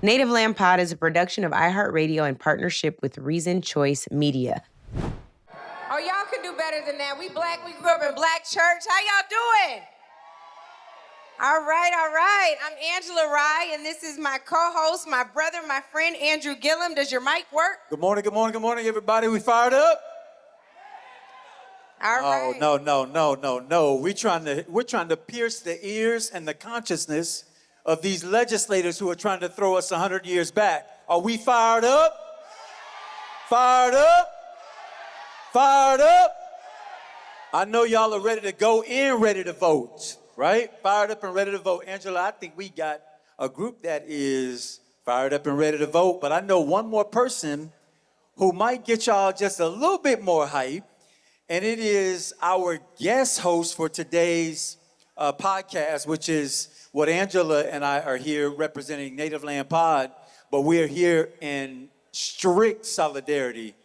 Native Land Pod is a production of iHeartRadio in partnership with Reason Choice Media. Oh, y'all can do better than that. We black, we grew up in black church. How y'all doing? All right. I'm Angela Rye, and this is my co-host, my brother, my friend, Andrew Gillum. Does your mic work? Good morning, everybody. We fired up? All right. Oh, no. We're trying to pierce the ears and the consciousness of these legislators who are trying to throw us 100 years back. Are we fired up? Fired up? Fired up? I know y'all are ready to go in, ready to vote, right? Fired up and ready to vote. Angela, I think we got a group that is fired up and ready to vote, but I know one more person who might get y'all just a little bit more hype, and it is our guest host for today's podcast, which is what Angela and I are here representing Native Land Pod, but we're here in strict solidarity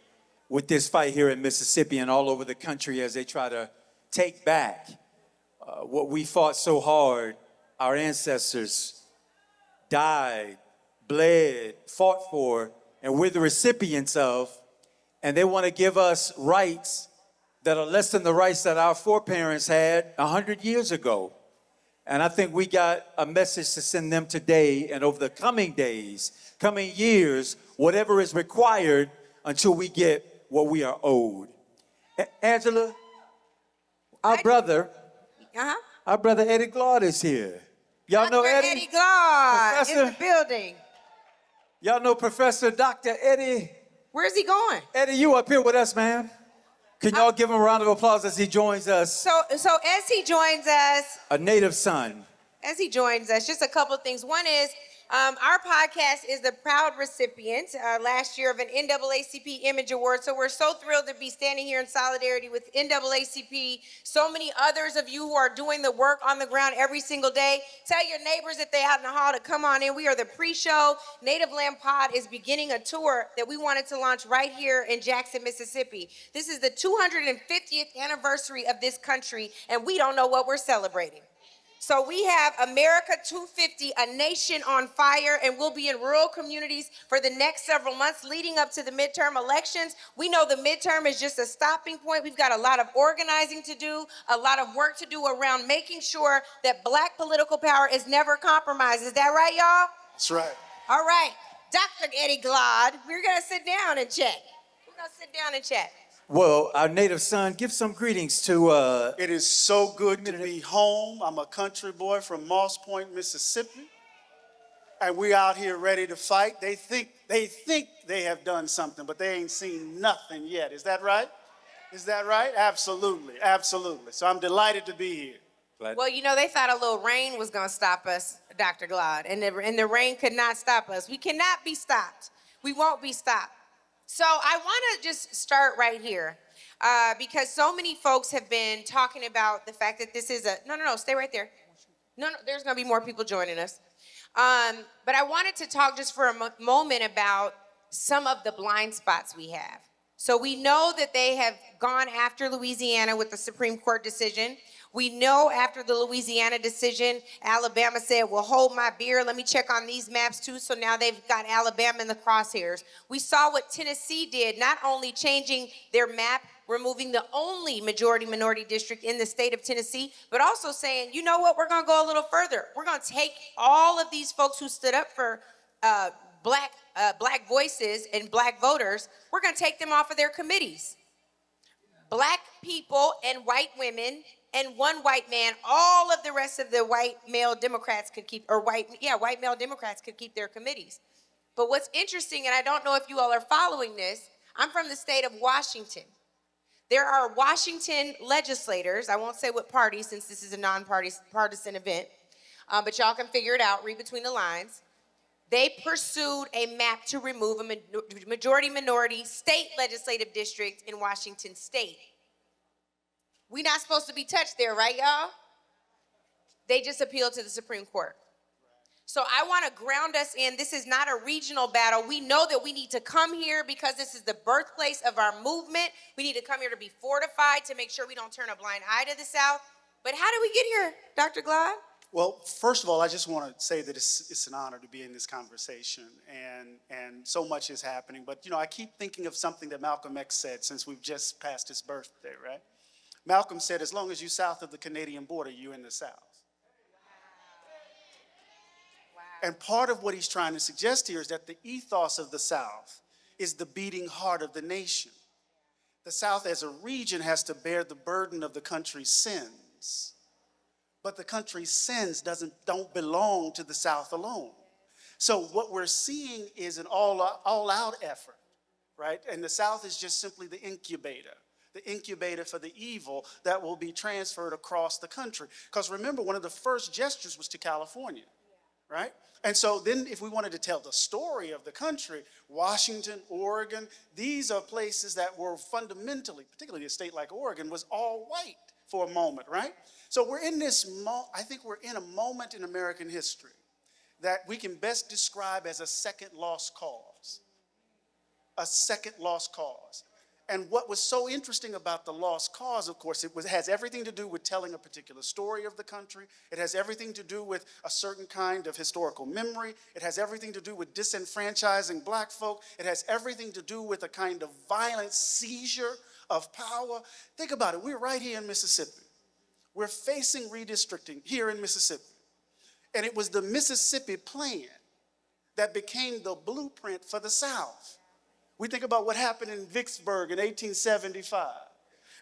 with this fight here in Mississippi and all over the country as they try to take back what we fought so hard. Our ancestors died, bled, fought for, and we're the recipients of, and they want to give us rights that are less than the rights that our foreparents had 100 years ago. And I think we got a message to send them today and over the coming days, coming years, whatever is required until we get what we are owed. Angela, our brother Eddie Glaude is here. Y'all know Eddie? Eddie Glaude Professor? in the building. Y'all know Professor Dr. Eddie? Where's he going? Eddie, you up here with us, man. Can y'all give him a round of applause as he joins us? So as he joins us, A native son. just a couple of things. One is, our podcast is the proud recipient last year of an NAACP Image Award. So we're so thrilled to be standing here in solidarity with NAACP. So many others of you who are doing the work on the ground every single day. Tell your neighbors if they're out in the hall to come on in. We are the pre-show. Native Land Pod is beginning a tour that we wanted to launch right here in Jackson, Mississippi. This is the 250th anniversary of this country, and we don't know what we're celebrating. So we have America 250, a nation on fire, and we'll be in rural communities for the next several months leading up to the midterm elections. We know the midterm is just a stopping point. We've got a lot of organizing to do, a lot of work to do around making sure that black political power is never compromised. Is that right, y'all? That's right. All right, Dr. Eddie Glaude, we're gonna sit down and chat. Well, our native son, give some greetings to... It is so good to be home. I'm a country boy from Moss Point, Mississippi. And we out here ready to fight. They think they have done something, but they ain't seen nothing yet. Is that right? Absolutely. So I'm delighted to be here. Well, you know, they thought a little rain was gonna stop us, Dr. Glaude, and the rain could not stop us. We cannot be stopped. We won't be stopped. So I want to just start right here because so many folks have been talking about the fact that this is no, stay right there. No, there's going to be more people joining us. But I wanted to talk just for a moment about some of the blind spots we have. So we know that they have gone after Louisiana with the Supreme Court decision. We know after the Louisiana decision, Alabama said, well, hold my beer. Let me check on these maps too. So now they've got Alabama in the crosshairs. We saw what Tennessee did, not only changing their map, removing the only majority minority district in the state of Tennessee, but also saying, you know what, we're gonna go a little further. We're gonna take all of these folks who stood up for black voices and black voters, we're gonna take them off of their committees. Black people and white women and one white man, all of the rest of the white male Democrats could keep, white male Democrats could keep their committees. But what's interesting, and I don't know if you all are following this, I'm from the state of Washington. There are Washington legislators, I won't say what party since this is a non-partisan event, but y'all can figure it out, read between the lines. They pursued a map to remove a majority-minority state legislative district in Washington state. We're not supposed to be touched there, right, y'all? They just appealed to the Supreme Court. So I want to ground us in, this is not a regional battle. We know that we need to come here because this is the birthplace of our movement. We need to come here to be fortified, to make sure we don't turn a blind eye to the South. But how did we get here, Dr. Glaude? Well, first of all, I just want to say that it's an honor to be in this conversation, and so much is happening. But, I keep thinking of something that Malcolm X said since we've just passed his birthday, right? Malcolm said, as long as you're south of the Canadian border, you're in the South. And part of what he's trying to suggest here is that the ethos of the South is the beating heart of the nation. The South as a region has to bear the burden of the country's sins. But the country's sins don't belong to the South alone. So what we're seeing is an all-out effort, right? And the South is just simply the incubator for the evil that will be transferred across the country. Because remember, one of the first gestures was to California, right? And so then if we wanted to tell the story of the country, Washington, Oregon, these are places that were fundamentally, particularly a state like Oregon, was all white for a moment, right? So we're in this, I think we're in a moment in American history that we can best describe as a second lost cause. A second lost cause. And what was so interesting about the lost cause, of course, it has everything to do with telling a particular story of the country. It has everything to do with a certain kind of historical memory. It has everything to do with disenfranchising black folk. It has everything to do with a kind of violent seizure of power. Think about it. We're right here in Mississippi. We're facing redistricting here in Mississippi. And it was the Mississippi Plan that became the blueprint for the South. We think about what happened in Vicksburg in 1875.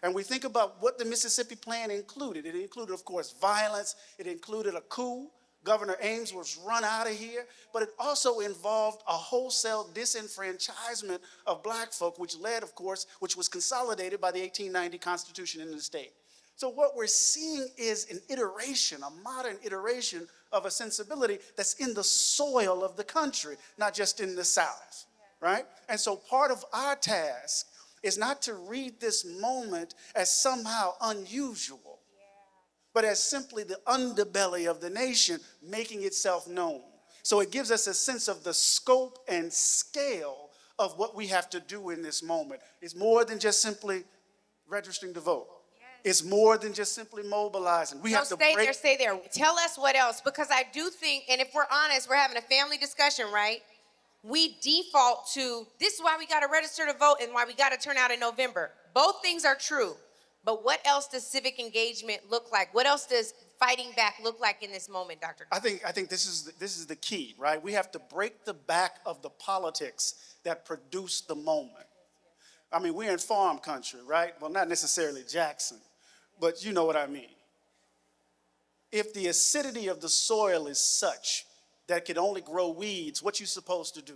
And we think about what the Mississippi Plan included. It included, of course, violence. It included a coup. Governor Ames was run out of here. But it also involved a wholesale disenfranchisement of black folk, which led, of course, which was consolidated by the 1890 Constitution in the state. So what we're seeing is an iteration, a modern iteration of a sensibility that's in the soil of the country, not just in the South. Right? And so part of our task is not to read this moment as somehow unusual, but as simply the underbelly of the nation making itself known. So it gives us a sense of the scope and scale of what we have to do in this moment. It's more than just simply registering to vote. It's more than just simply mobilizing. We have to stay there. Tell us what else, because I do think, and if we're honest, we're having a family discussion, right? We default to, this is why we got to register to vote and why we got to turn out in November. Both things are true, but what else does civic engagement look like? What else does fighting back look like in this moment, Dr. I think this is the key, right? We have to break the back of the politics that produce the moment. I mean, we're in farm country, right? Well, not necessarily Jackson, but you know what I mean. If the acidity of the soil is such that could only grow weeds, what you supposed to do?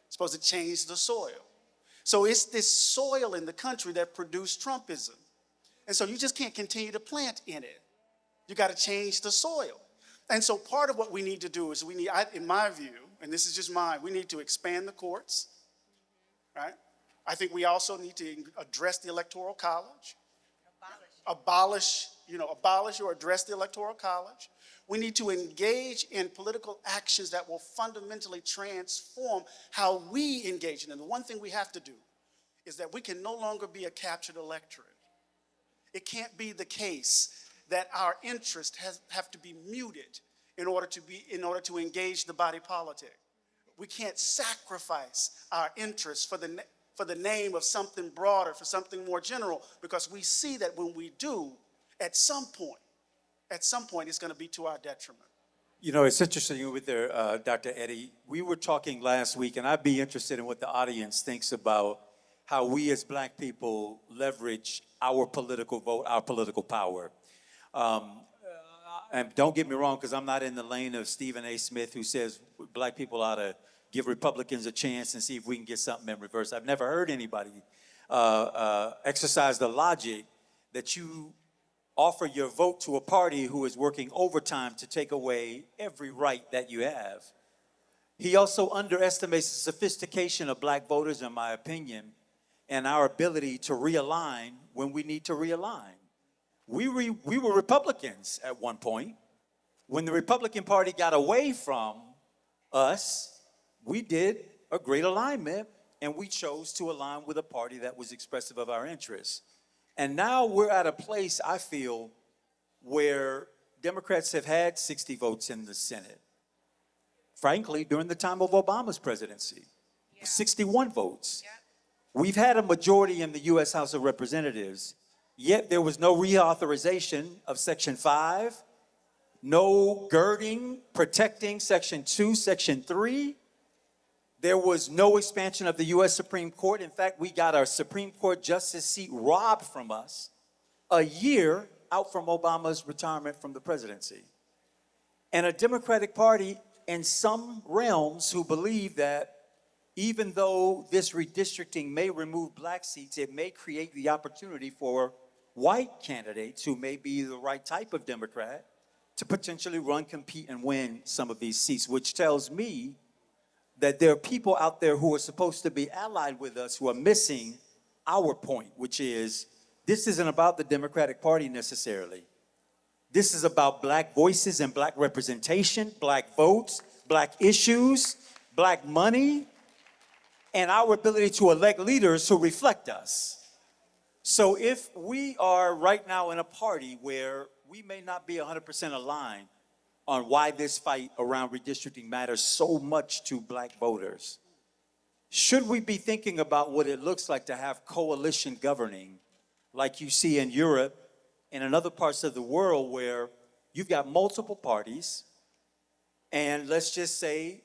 Supposed to change the soil. So it's this soil in the country that produced Trumpism. And so you just can't continue to plant in it. You got to change the soil. And so part of what we need to do is in my view, and this is just mine, we need to expand the courts, right? I think we also need to address the Electoral College. Abolish or address the Electoral College. We need to engage in political actions that will fundamentally transform how we engage in it. And the one thing we have to do is that we can no longer be a captured electorate. It can't be the case that our interests have to be muted in order to engage the body politic. We can't sacrifice our interests for the name of something broader, for something more general, because we see that when we do, at some point, it's going to be to our detriment. You know, it's interesting with Dr. Eddie. We were talking last week, and I'd be interested in what the audience thinks about how we as black people leverage our political vote, our political power. And don't get me wrong, because I'm not in the lane of Stephen A. Smith, who says black people ought to give Republicans a chance and see if we can get something in reverse. I've never heard anybody exercise the logic that you offer your vote to a party who is working overtime to take away every right that you have. He also underestimates the sophistication of black voters, in my opinion, and our ability to realign when we need to realign. We were Republicans at one point. When the Republican Party got away from us, we did a great alignment, and we chose to align with a party that was expressive of our interests. And now we're at a place, I feel, where Democrats have had 60 votes in the Senate. Frankly, during the time of Obama's presidency, 61 votes. We've had a majority in the U.S. House of Representatives, yet there was no reauthorization of Section 5, no girding, protecting Section 2, Section 3. There was no expansion of the U.S. Supreme Court. In fact, we got our Supreme Court justice seat robbed from us a year out from Obama's retirement from the presidency. And a Democratic Party in some realms who believe that even though this redistricting may remove black seats, it may create the opportunity for white candidates who may be the right type of Democrat to potentially run, compete, and win some of these seats, which tells me that there are people out there who are supposed to be allied with us who are missing our point, which is this isn't about the Democratic Party necessarily. This is about black voices and black representation, black votes, black issues, black money, and our ability to elect leaders who reflect us. So if we are right now in a party where we may not be 100% aligned on why this fight around redistricting matters so much to black voters, should we be thinking about what it looks like to have coalition governing like you see in Europe and in other parts of the world where you've got multiple parties, and let's just say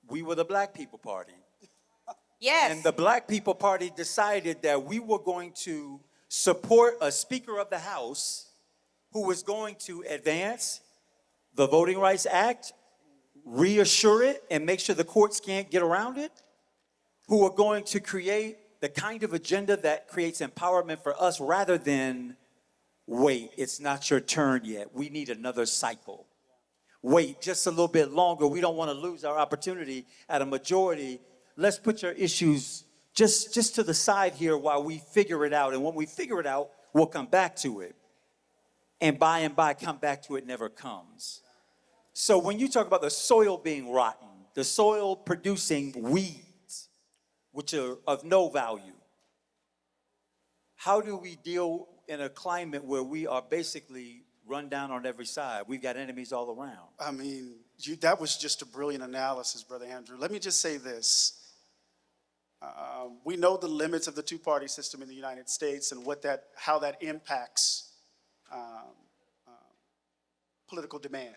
we were the Black People Party. Yes. And the Black People Party decided that we were going to support a Speaker of the House who was going to advance the Voting Rights Act, reassure it, and make sure the courts can't get around it, who are going to create the kind of agenda that creates empowerment for us rather than, wait, it's not your turn yet. We need another cycle. Wait just a little bit longer. We don't want to lose our opportunity at a majority. Let's put your issues just to the side here while we figure it out. And when we figure it out, we'll come back to it. And by come back to it never comes. So when you talk about the soil being rotten, the soil producing weeds, which are of no value, how do we deal in a climate where we are basically run down on every side? We've got enemies all around. I mean, that was just a brilliant analysis, Brother Andrew. Let me just say this. We know the limits of the two-party system in the United States and how that impacts political demand.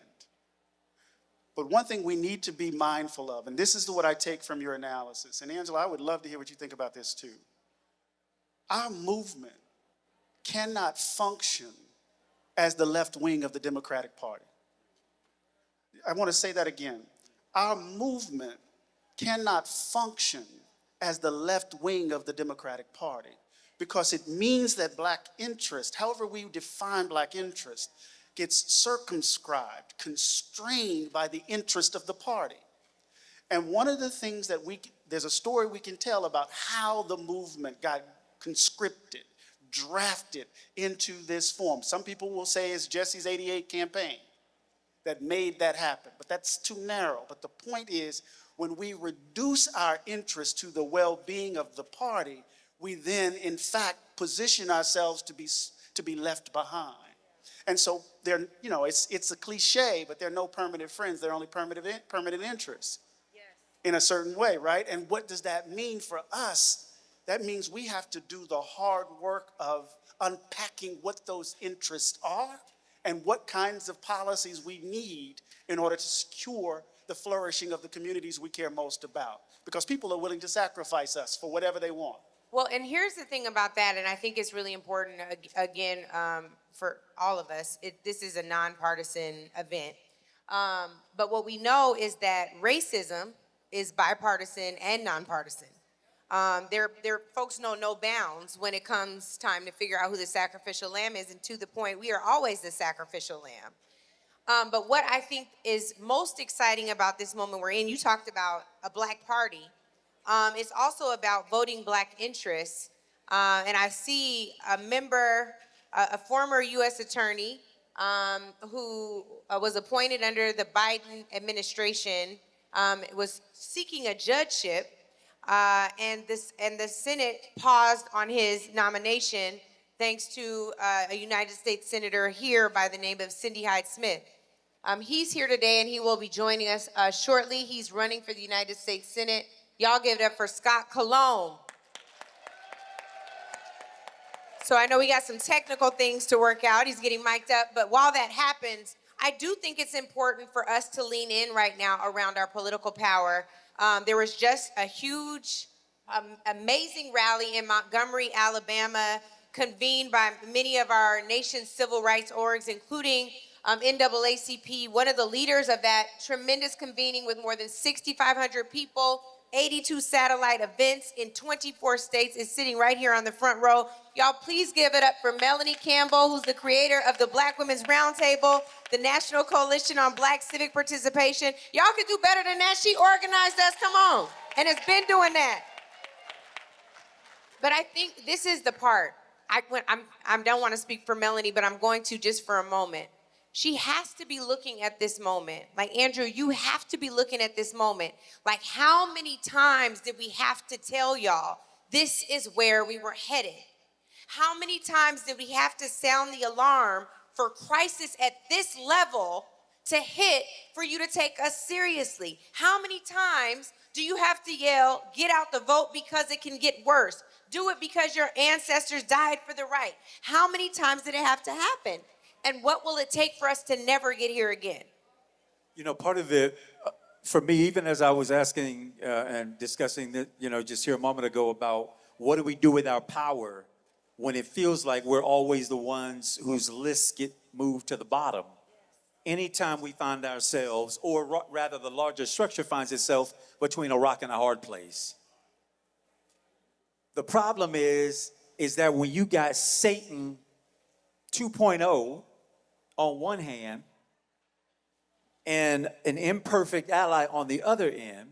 But one thing we need to be mindful of, and this is what I take from your analysis, and Angela, I would love to hear what you think about this too. Our movement cannot function as the left wing of the Democratic Party. I want to say that again. Our movement cannot function as the left wing of the Democratic Party because it means that black interest, however we define black interest, gets circumscribed, constrained by the interest of the party. And one of the things that there's a story we can tell about how the movement got conscripted, drafted into this form. Some people will say it's Jesse's '88 campaign that made that happen, but that's too narrow. But the point is, when we reduce our interest to the well-being of the party, we then, in fact, position ourselves to be left behind. And so it's a cliche, but there are no permanent friends. They're only permanent interests in a certain way, right? And what does that mean for us? That means we have to do the hard work of unpacking what those interests are and what kinds of policies we need in order to secure the flourishing of the communities we care most about. Because people are willing to sacrifice us for whatever they want. Well, and here's the thing about that, and I think it's really important, again, for all of us. This is a nonpartisan event. But what we know is that racism is bipartisan and nonpartisan. Folks know no bounds when it comes time to figure out who the sacrificial lamb is, and to the point, we are always the sacrificial lamb. But what I think is most exciting about this moment we're in, you talked about a black party. It's also about voting black interests. And I see a former U.S. attorney who was appointed under the Biden administration, was seeking a judgeship, and the Senate paused on his nomination thanks to a United States Senator here by the name of Cindy Hyde-Smith. He's here today, and he will be joining us shortly. He's running for the United States Senate. Y'all give it up for Scott Cologne. So I know we got some technical things to work out. He's getting mic'd up, but while that happens, I do think it's important for us to lean in right now around our political power. There was just a huge, amazing rally in Montgomery, Alabama, convened by many of our nation's civil rights orgs, including NAACP, one of the leaders of that tremendous convening with more than 6,500 people, 82 satellite events in 24 states, is sitting right here on the front row. Y'all please give it up for Melanie Campbell, who's the creator of the Black Women's Roundtable, the National Coalition on Black Civic Participation. Y'all can do better than that. She organized us, come on, and has been doing that. But I think this is the part. I don't want to speak for Melanie, but I'm going to just for a moment. She has to be looking at this moment. Like, Andrew, you have to be looking at this moment. Like, how many times did we have to tell y'all this is where we were headed? How many times did we have to sound the alarm for crisis at this level to hit for you to take us seriously? How many times do you have to yell, get out the vote because it can get worse? Do it because your ancestors died for the right. How many times did it have to happen? And what will it take for us to never get here again? You know, part of it, for me, even as I was asking and discussing, just here a moment ago about what do we do with our power when it feels like we're always the ones whose lists get moved to the bottom. Anytime we find ourselves, or rather the larger structure finds itself between a rock and a hard place. The problem is that when you got Satan 2.0 on one hand and an imperfect ally on the other end,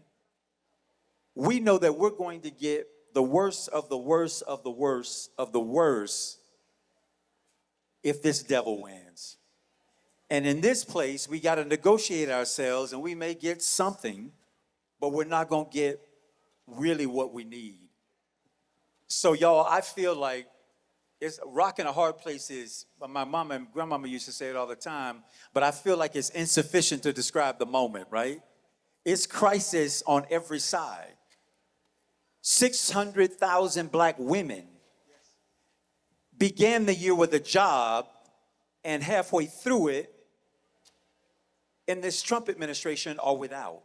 we know that we're going to get the worst of the worst of the worst of the worst if this devil wins. And in this place, we got to negotiate ourselves, and we may get something, but we're not going to get really what we need. So, y'all, I feel like it's a rock and a hard place is, my mama and grandmama used to say it all the time, but I feel like it's insufficient to describe the moment, right? It's crisis on every side. 600,000 black women began the year with a job, and halfway through it, in this Trump administration, are without.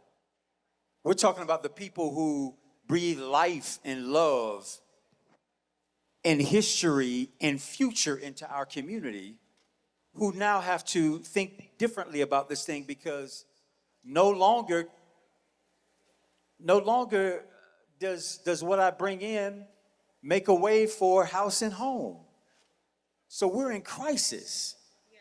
We're talking about the people who breathe life and love and history and future into our community, who now have to think differently about this thing, because no longer does what I bring in make a way for house and home. So we're in crisis. Yeah.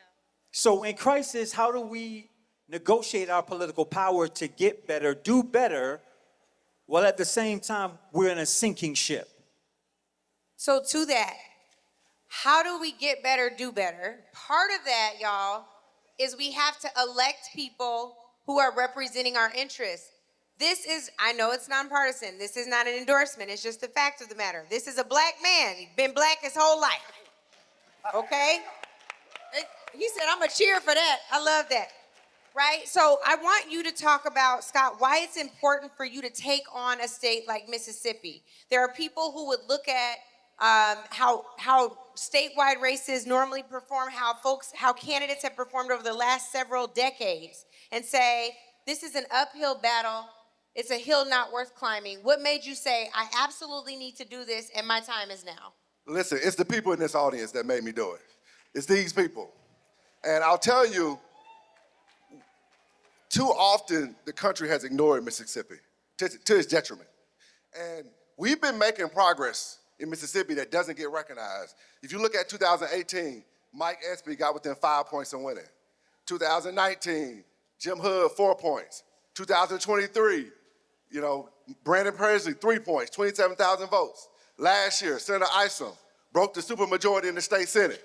So in crisis, how do we negotiate our political power to get better, do better, while at the same time we're in a sinking ship? So to that, how do we get better, do better? Part of that, y'all, is we have to elect people who are representing our interests. This is, I know it's nonpartisan. This is not an endorsement. It's just the fact of the matter. This is a black man. He's been black his whole life. Okay? He said, I'm a cheer for that. I love that. Right? So I want you to talk about, Scott, why it's important for you to take on a state like Mississippi. There are people who would look at how statewide races normally perform, how candidates have performed over the last several decades, and say, this is an uphill battle. It's a hill not worth climbing. What made you say, I absolutely need to do this, and my time is now? Listen, it's the people in this audience that made me do it. It's these people. And I'll tell you, too often the country has ignored Mississippi to its detriment. And we've been making progress in Mississippi that doesn't get recognized. If you look at 2018, Mike Espy got within 5 points of winning. 2019, Jim Hood, 4 points. 2023, Brandon Presley, 3 points, 27,000 votes. Last year, Senator Isom broke the supermajority in the state Senate.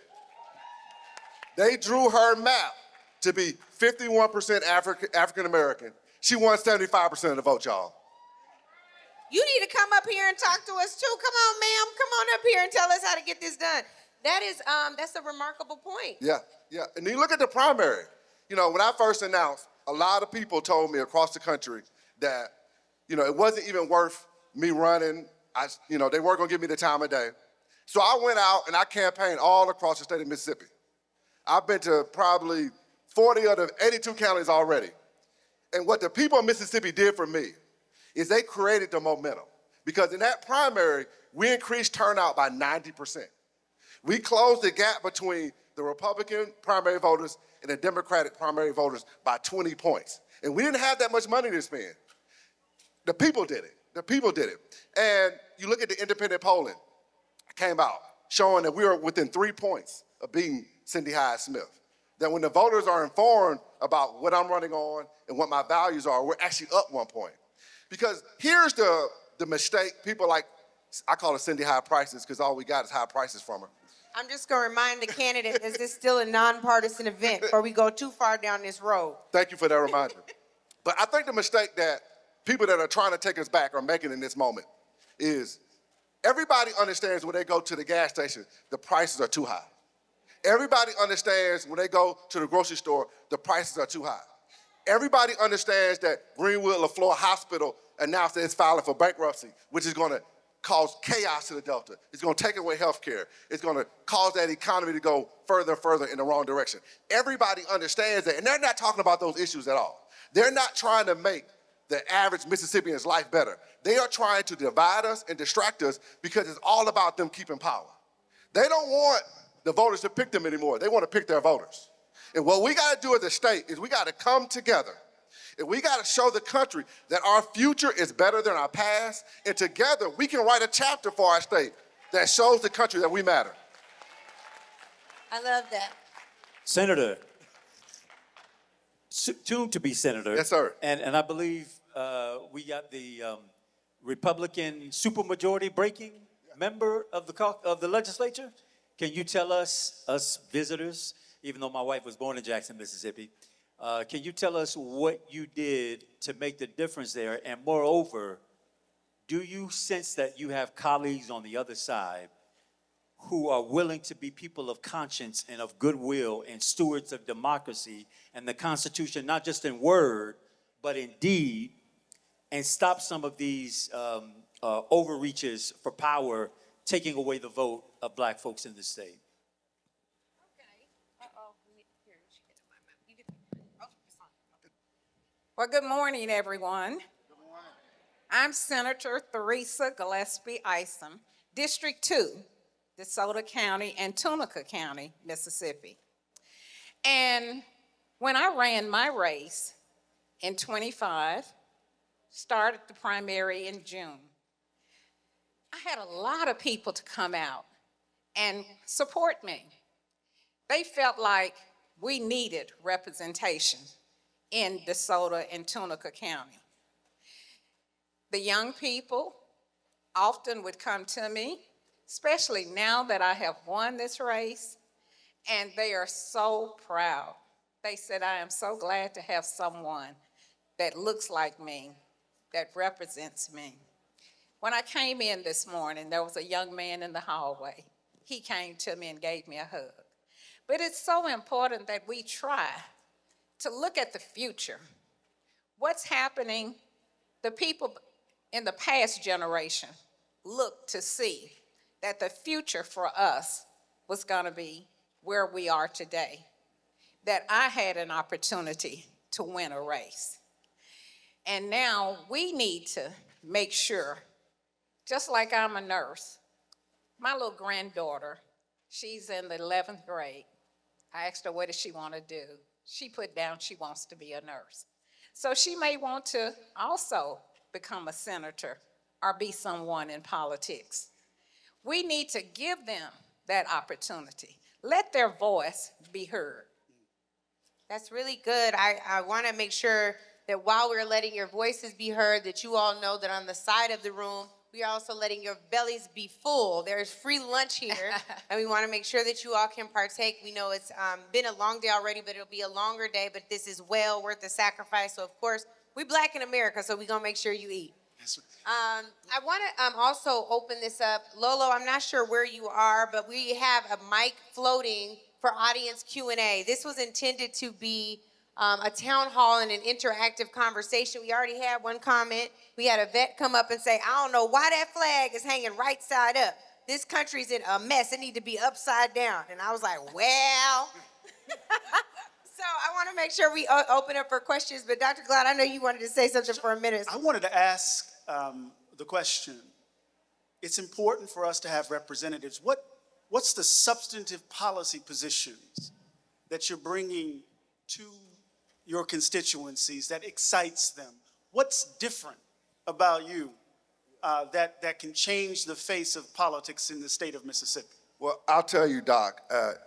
They drew her map to be 51% African American. She won 75% of the vote, y'all. You need to come up here and talk to us too. Come on, ma'am. Come on up here and tell us how to get this done. That's a remarkable point. Yeah, yeah. And then you look at the primary. You know, when I first announced, a lot of people told me across the country that, you know, it wasn't even worth me running. They weren't gonna give me the time of day. So I went out and I campaigned all across the state of Mississippi. I've been to probably 40 of the 82 counties already. And what the people of Mississippi did for me is they created the momentum. Because in that primary, we increased turnout by 90%. We closed the gap between the Republican primary voters and the Democratic primary voters by 20 points. And we didn't have that much money to spend. The people did it. The people did it. And you look at the independent polling, it came out showing that we were within 3 points of beating Cindy Hyde-Smith. That when the voters are informed about what I'm running on and what my values are, we're actually up 1 point. Because here's the mistake. People like, I call it Cindy High Prices because all we got is high prices from her. I'm just going to remind the candidate, is this still a nonpartisan event before we go too far down this road? Thank you for that reminder. But I think the mistake that people that are trying to take us back are making in this moment is everybody understands when they go to the gas station, the prices are too high. Everybody understands when they go to the grocery store, the prices are too high. Everybody understands that Greenwood LaFleur Hospital announced that it's filing for bankruptcy, which is going to cause chaos to the Delta. It's going to take away health care. It's going to cause that economy to go further and further in the wrong direction. Everybody understands that, and they're not talking about those issues at all. They're not trying to make the average Mississippian's life better. They are trying to divide us and distract us because it's all about them keeping power. They don't want the voters to pick them anymore. They want to pick their voters. And what we got to do as a state is we got to come together and we got to show the country that our future is better than our past, and together we can write a chapter for our state that shows the country that we matter. I love that. Senator, soon to be senator. Yes, sir. And I believe we got the Republican supermajority breaking member of the legislature. Can you tell us visitors, even though my wife was born in Jackson, Mississippi, can you tell us what you did to make the difference there? And moreover, do you sense that you have colleagues on the other side who are willing to be people of conscience and of goodwill and stewards of democracy and the Constitution, not just in word, but in deed, and stop some of these overreaches for power, taking away the vote of black folks in the state? Well, good morning, everyone. Good morning. I'm Senator Theresa Gillespie Isom, District 2, DeSoto County and Tunica County, Mississippi. And when I ran my race in 25, started the primary in June, I had a lot of people to come out and support me. They felt like we needed representation in DeSoto and Tunica County. The young people often would come to me, especially now that I have won this race, and they are so proud. They said, I am so glad to have someone that looks like me, that represents me. When I came in this morning, there was a young man in the hallway. He came to me and gave me a hug. But it's so important that we try to look at the future. What's happening? The people in the past generation looked to see that the future for us was going to be where we are today, that I had an opportunity to win a race. And now we need to make sure, just like I'm a nurse, my little granddaughter, she's in the 11th grade. I asked her, what does she want to do? She put down she wants to be a nurse. So she may want to also become a senator or be someone in politics. We need to give them that opportunity. Let their voice be heard. That's really good. I want to make sure that while we're letting your voices be heard, that you all know that on the side of the room, we are also letting your bellies be full. There's free lunch here, and we want to make sure that you all can partake. We know it's been a long day already, but it'll be a longer day, but this is well worth the sacrifice. So, of course, we black in America, so we're going to make sure you eat. I want to also open this up. Lolo, I'm not sure where you are, but we have a mic floating for audience Q&A. This was intended to be a town hall and an interactive conversation. We already had one comment. We had a vet come up and say, I don't know why that flag is hanging right side up. This country's in a mess. It need to be upside down. And I was like, well. So I want to make sure we open up for questions. But Dr. Glad, I know you wanted to say something for a minute. I wanted to ask the question. It's important for us to have representatives. What's the substantive policy positions that you're bringing to your constituencies that excites them? What's different about you that can change the face of politics in the state of Mississippi? Well, I'll tell you, Doc,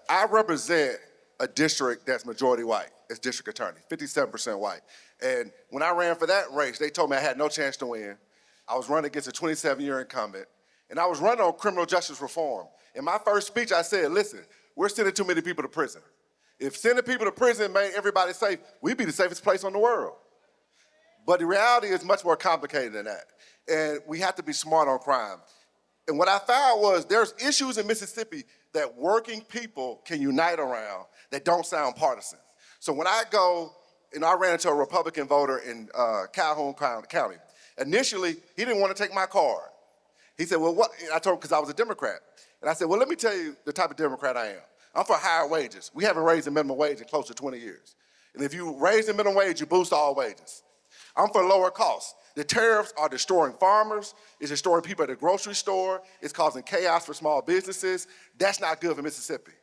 I represent a district that's majority white as district attorney, 57% white. And when I ran for that race, they told me I had no chance to win. I was running against a 27-year incumbent, and I was running on criminal justice reform. In my first speech, I said, listen, we're sending too many people to prison. If sending people to prison made everybody safe, we'd be the safest place on the world. But the reality is much more complicated than that. And we have to be smart on crime. And what I found was there's issues in Mississippi that working people can unite around that don't sound partisan. So when I go, and I ran into a Republican voter in Calhoun County. Initially, he didn't want to take my card. He said, well, what? I told him because I was a Democrat. And I said, well, let me tell you the type of Democrat I am. I'm for higher wages. We haven't raised the minimum wage in close to 20 years. And if you raise the minimum wage, you boost all wages. I'm for lower costs. The tariffs are destroying farmers, it's destroying people at the grocery store, it's causing chaos for small businesses. That's not good for Mississippi.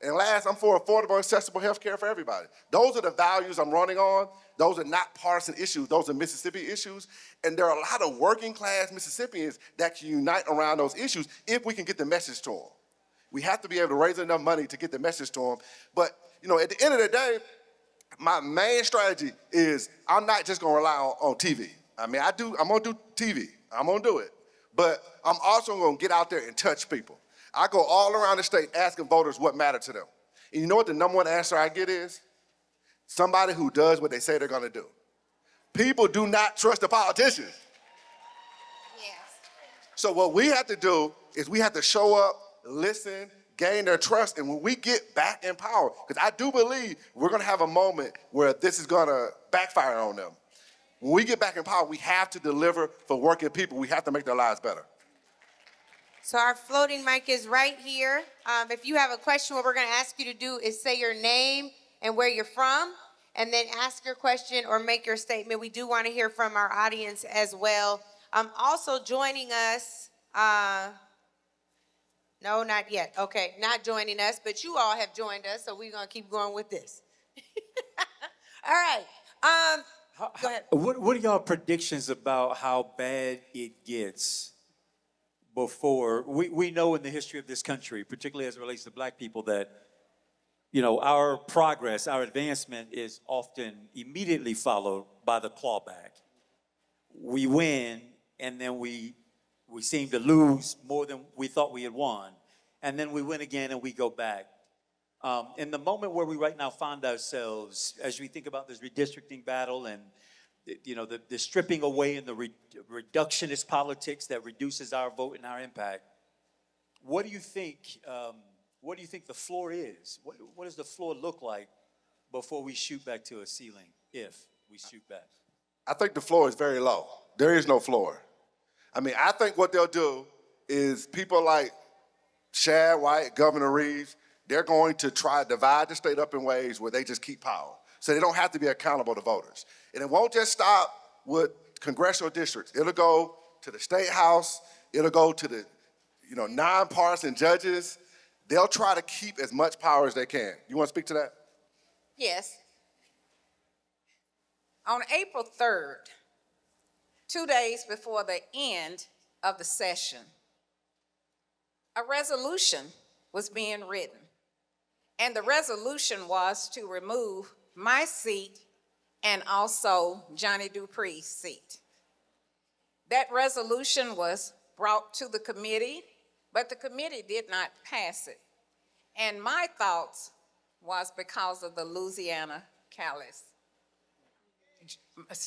And last, I'm for affordable, accessible health care for everybody. Those are the values I'm running on. Those are not partisan issues, those are Mississippi issues. And there are a lot of working class Mississippians that can unite around those issues if we can get the message to them. We have to be able to raise enough money to get the message to them. But you know, at the end of the day, my main strategy is I'm not just gonna rely on TV. I mean, I'm gonna do TV, I'm gonna do it. But I'm also gonna get out there and touch people. I go all around the state asking voters what matters to them. And you know what the number one answer I get is? Somebody who does what they say they're gonna do. People do not trust the politicians. Yes. So what we have to do is we have to show up, listen, gain their trust, and when we get back in power, because I do believe we're gonna have a moment where this is gonna backfire on them. When we get back in power, we have to deliver for working people. We have to make their lives better. So our floating mic is right here. If you have a question, what we're gonna ask you to do is say your name and where you're from, and then ask your question or make your statement. We do wanna hear from our audience as well. Also joining us, no, not yet. Okay, not joining us, but you all have joined us, so we're gonna keep going with this. All right, go ahead. What are y'all predictions about how bad it gets before? We know in the history of this country, particularly as it relates to black people, that you know, our progress, our advancement is often immediately followed by the clawback. We win, and then we seem to lose more than we thought we had won. And then we win again and we go back. In the moment where we right now find ourselves, as we think about this redistricting battle and you know, the stripping away and the reductionist politics that reduces our vote and our impact, what do you think the floor is? What does the floor look like before we shoot back to a ceiling, if we shoot back? I think the floor is very low. There is no floor. I mean, I think what they'll do is people like Shad White, Governor Reeves, they're going to try to divide the state up in ways where they just keep power. So they don't have to be accountable to voters. And it won't just stop with congressional districts. It'll go to the state house. It'll go to the, you know, nonpartisan judges. They'll try to keep as much power as they can. You want to speak to that? Yes. On April 3rd, 2 days before the end of the session, a resolution was being written. And the resolution was to remove my seat and also Johnny Dupree's seat. That resolution was brought to the committee, but the committee did not pass it. And my thoughts was because of the Louisiana Callis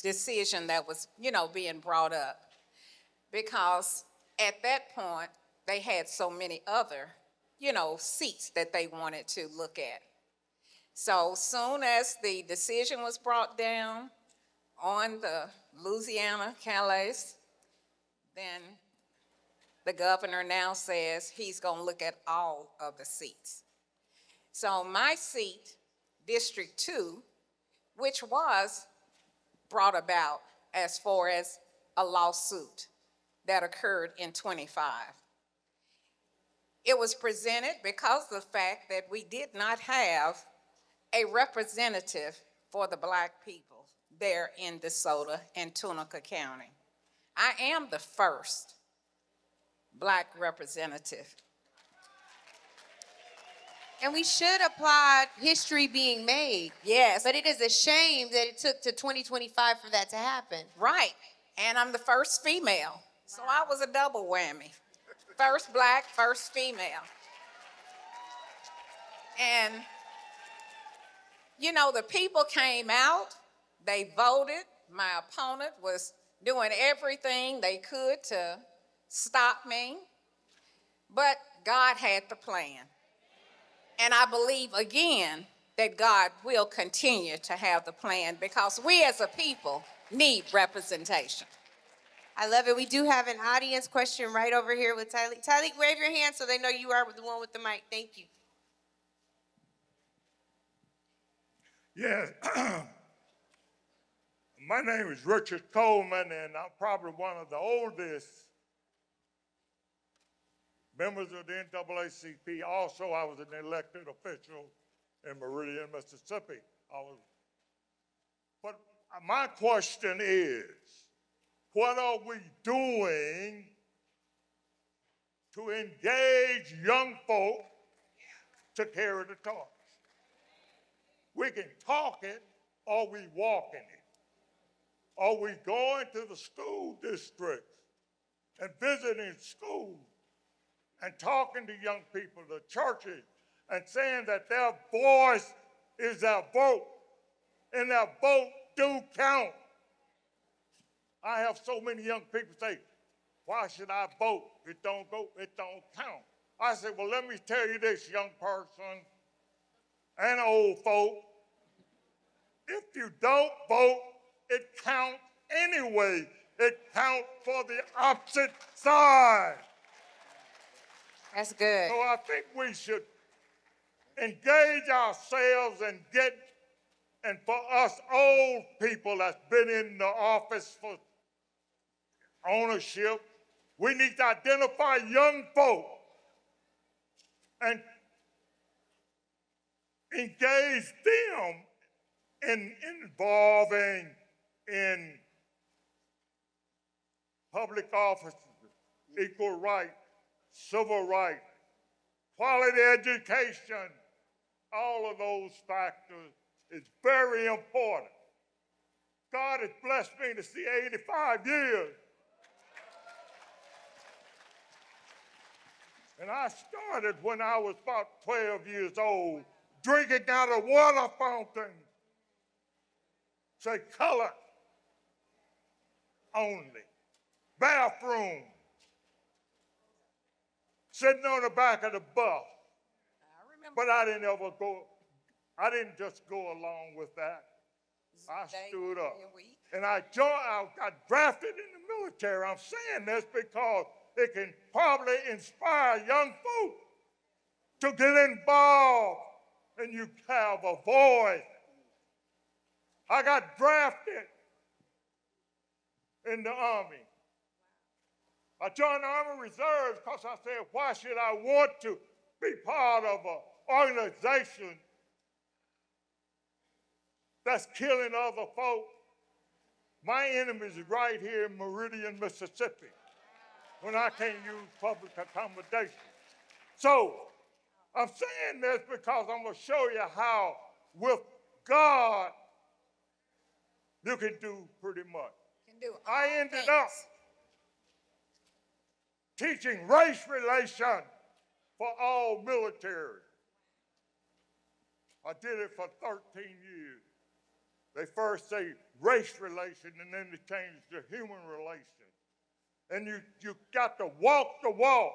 decision that was, you know, being brought up. because at that point, they had so many other, seats that they wanted to look at. So soon as the decision was brought down on the Louisiana Calais, then the governor now says he's gonna look at all of the seats. So my seat, District 2, which was brought about as far as a lawsuit that occurred in 25. It was presented because of the fact that we did not have a representative for the Black people there in DeSoto and Tunica County. I am the first Black representative. And we should applaud history being made. Yes. But it is a shame that it took to 2025 for that to happen. Right, and I'm the first female, so I was a double whammy. First Black, first female. And, the people came out, they voted. My opponent was doing everything they could to stop me, but God had the plan. And I believe, again, that God will continue to have the plan because we as a people need representation. I love it. We do have an audience question right over here with Tyleek. Tyleek, wave your hand so they know you are the one with the mic. Thank you. Yes. My name is Richard Coleman, and I'm probably one of the oldest members of the NAACP. Also, I was an elected official in Meridian, Mississippi. But my question is, what are we doing to engage young folk to carry the torch? We can talk it or we walking it. Are we going to the school districts and visiting schools and talking to young people, the churches, and saying that their voice is their vote, and their vote do count? I have so many young people say, why should I vote? It don't count. I say, well, let me tell you this, young person and old folk. If you don't vote, it counts anyway. It counts for the opposite side. That's good. So I think we should engage ourselves and for us old people that's been in the office for ownership, we need to identify young folk and engage them in involving in public offices, equal rights, civil rights, quality education. All of those factors is very important. God has blessed me to see 85 years. And I started when I was about 12 years old, drinking out of water fountain. Say color only. Bathroom. Sitting on the back of the bus. But I didn't just go along with that. I stood up. And I got drafted in the military. I'm saying this because it can probably inspire young folk to get involved and you have a voice. I got drafted in the Army. I joined the Army Reserves because I said, why should I want to be part of an organization that's killing other folk? My enemy is right here in Meridian, Mississippi, when I can't use public accommodation. So I'm saying this because I'm going to show you how with God you can do pretty much. I ended up teaching race relations for all military. I did it for 13 years. They first say race relation and then they changed to human relations. and you got to walk the walk.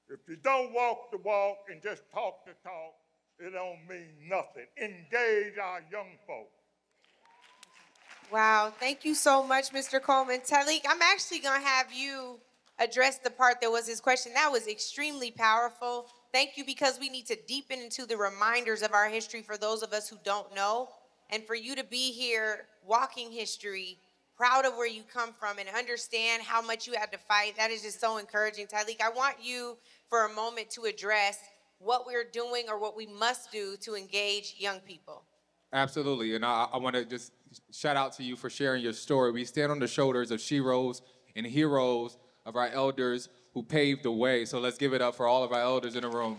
If you don't walk the walk and just talk the talk, it don't mean nothing. Engage our young folk. Wow, thank you so much, Mr. Coleman. Talik, I'm actually gonna have you address the part that was his question. That was extremely powerful. Thank you, because we need to deepen into the reminders of our history for those of us who don't know. And for you to be here walking history, proud of where you come from and understand how much you had to fight, that is just so encouraging. Talik, I want you for a moment to address what we're doing or what we must do to engage young people. Absolutely, and I want to just shout out to you for sharing your story. We stand on the shoulders of sheroes and heroes of our elders who paved the way. So let's give it up for all of our elders in the room.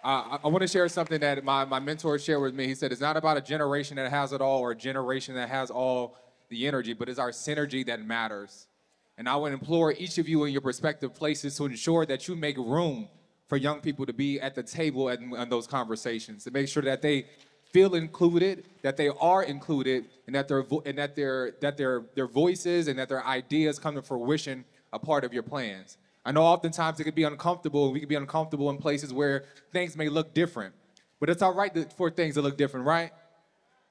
I want to share something that my mentor shared with me. He said, it's not about a generation that has it all or a generation that has all the energy, but it's our synergy that matters. And I would implore each of you in your respective places to ensure that you make room for young people to be at the table in those conversations, to make sure that they feel included, that they are included, and that their voices and that their ideas come to fruition a part of your plans. I know oftentimes it could be uncomfortable, and we can be uncomfortable in places where things may look different, but it's all right for things to look different, right?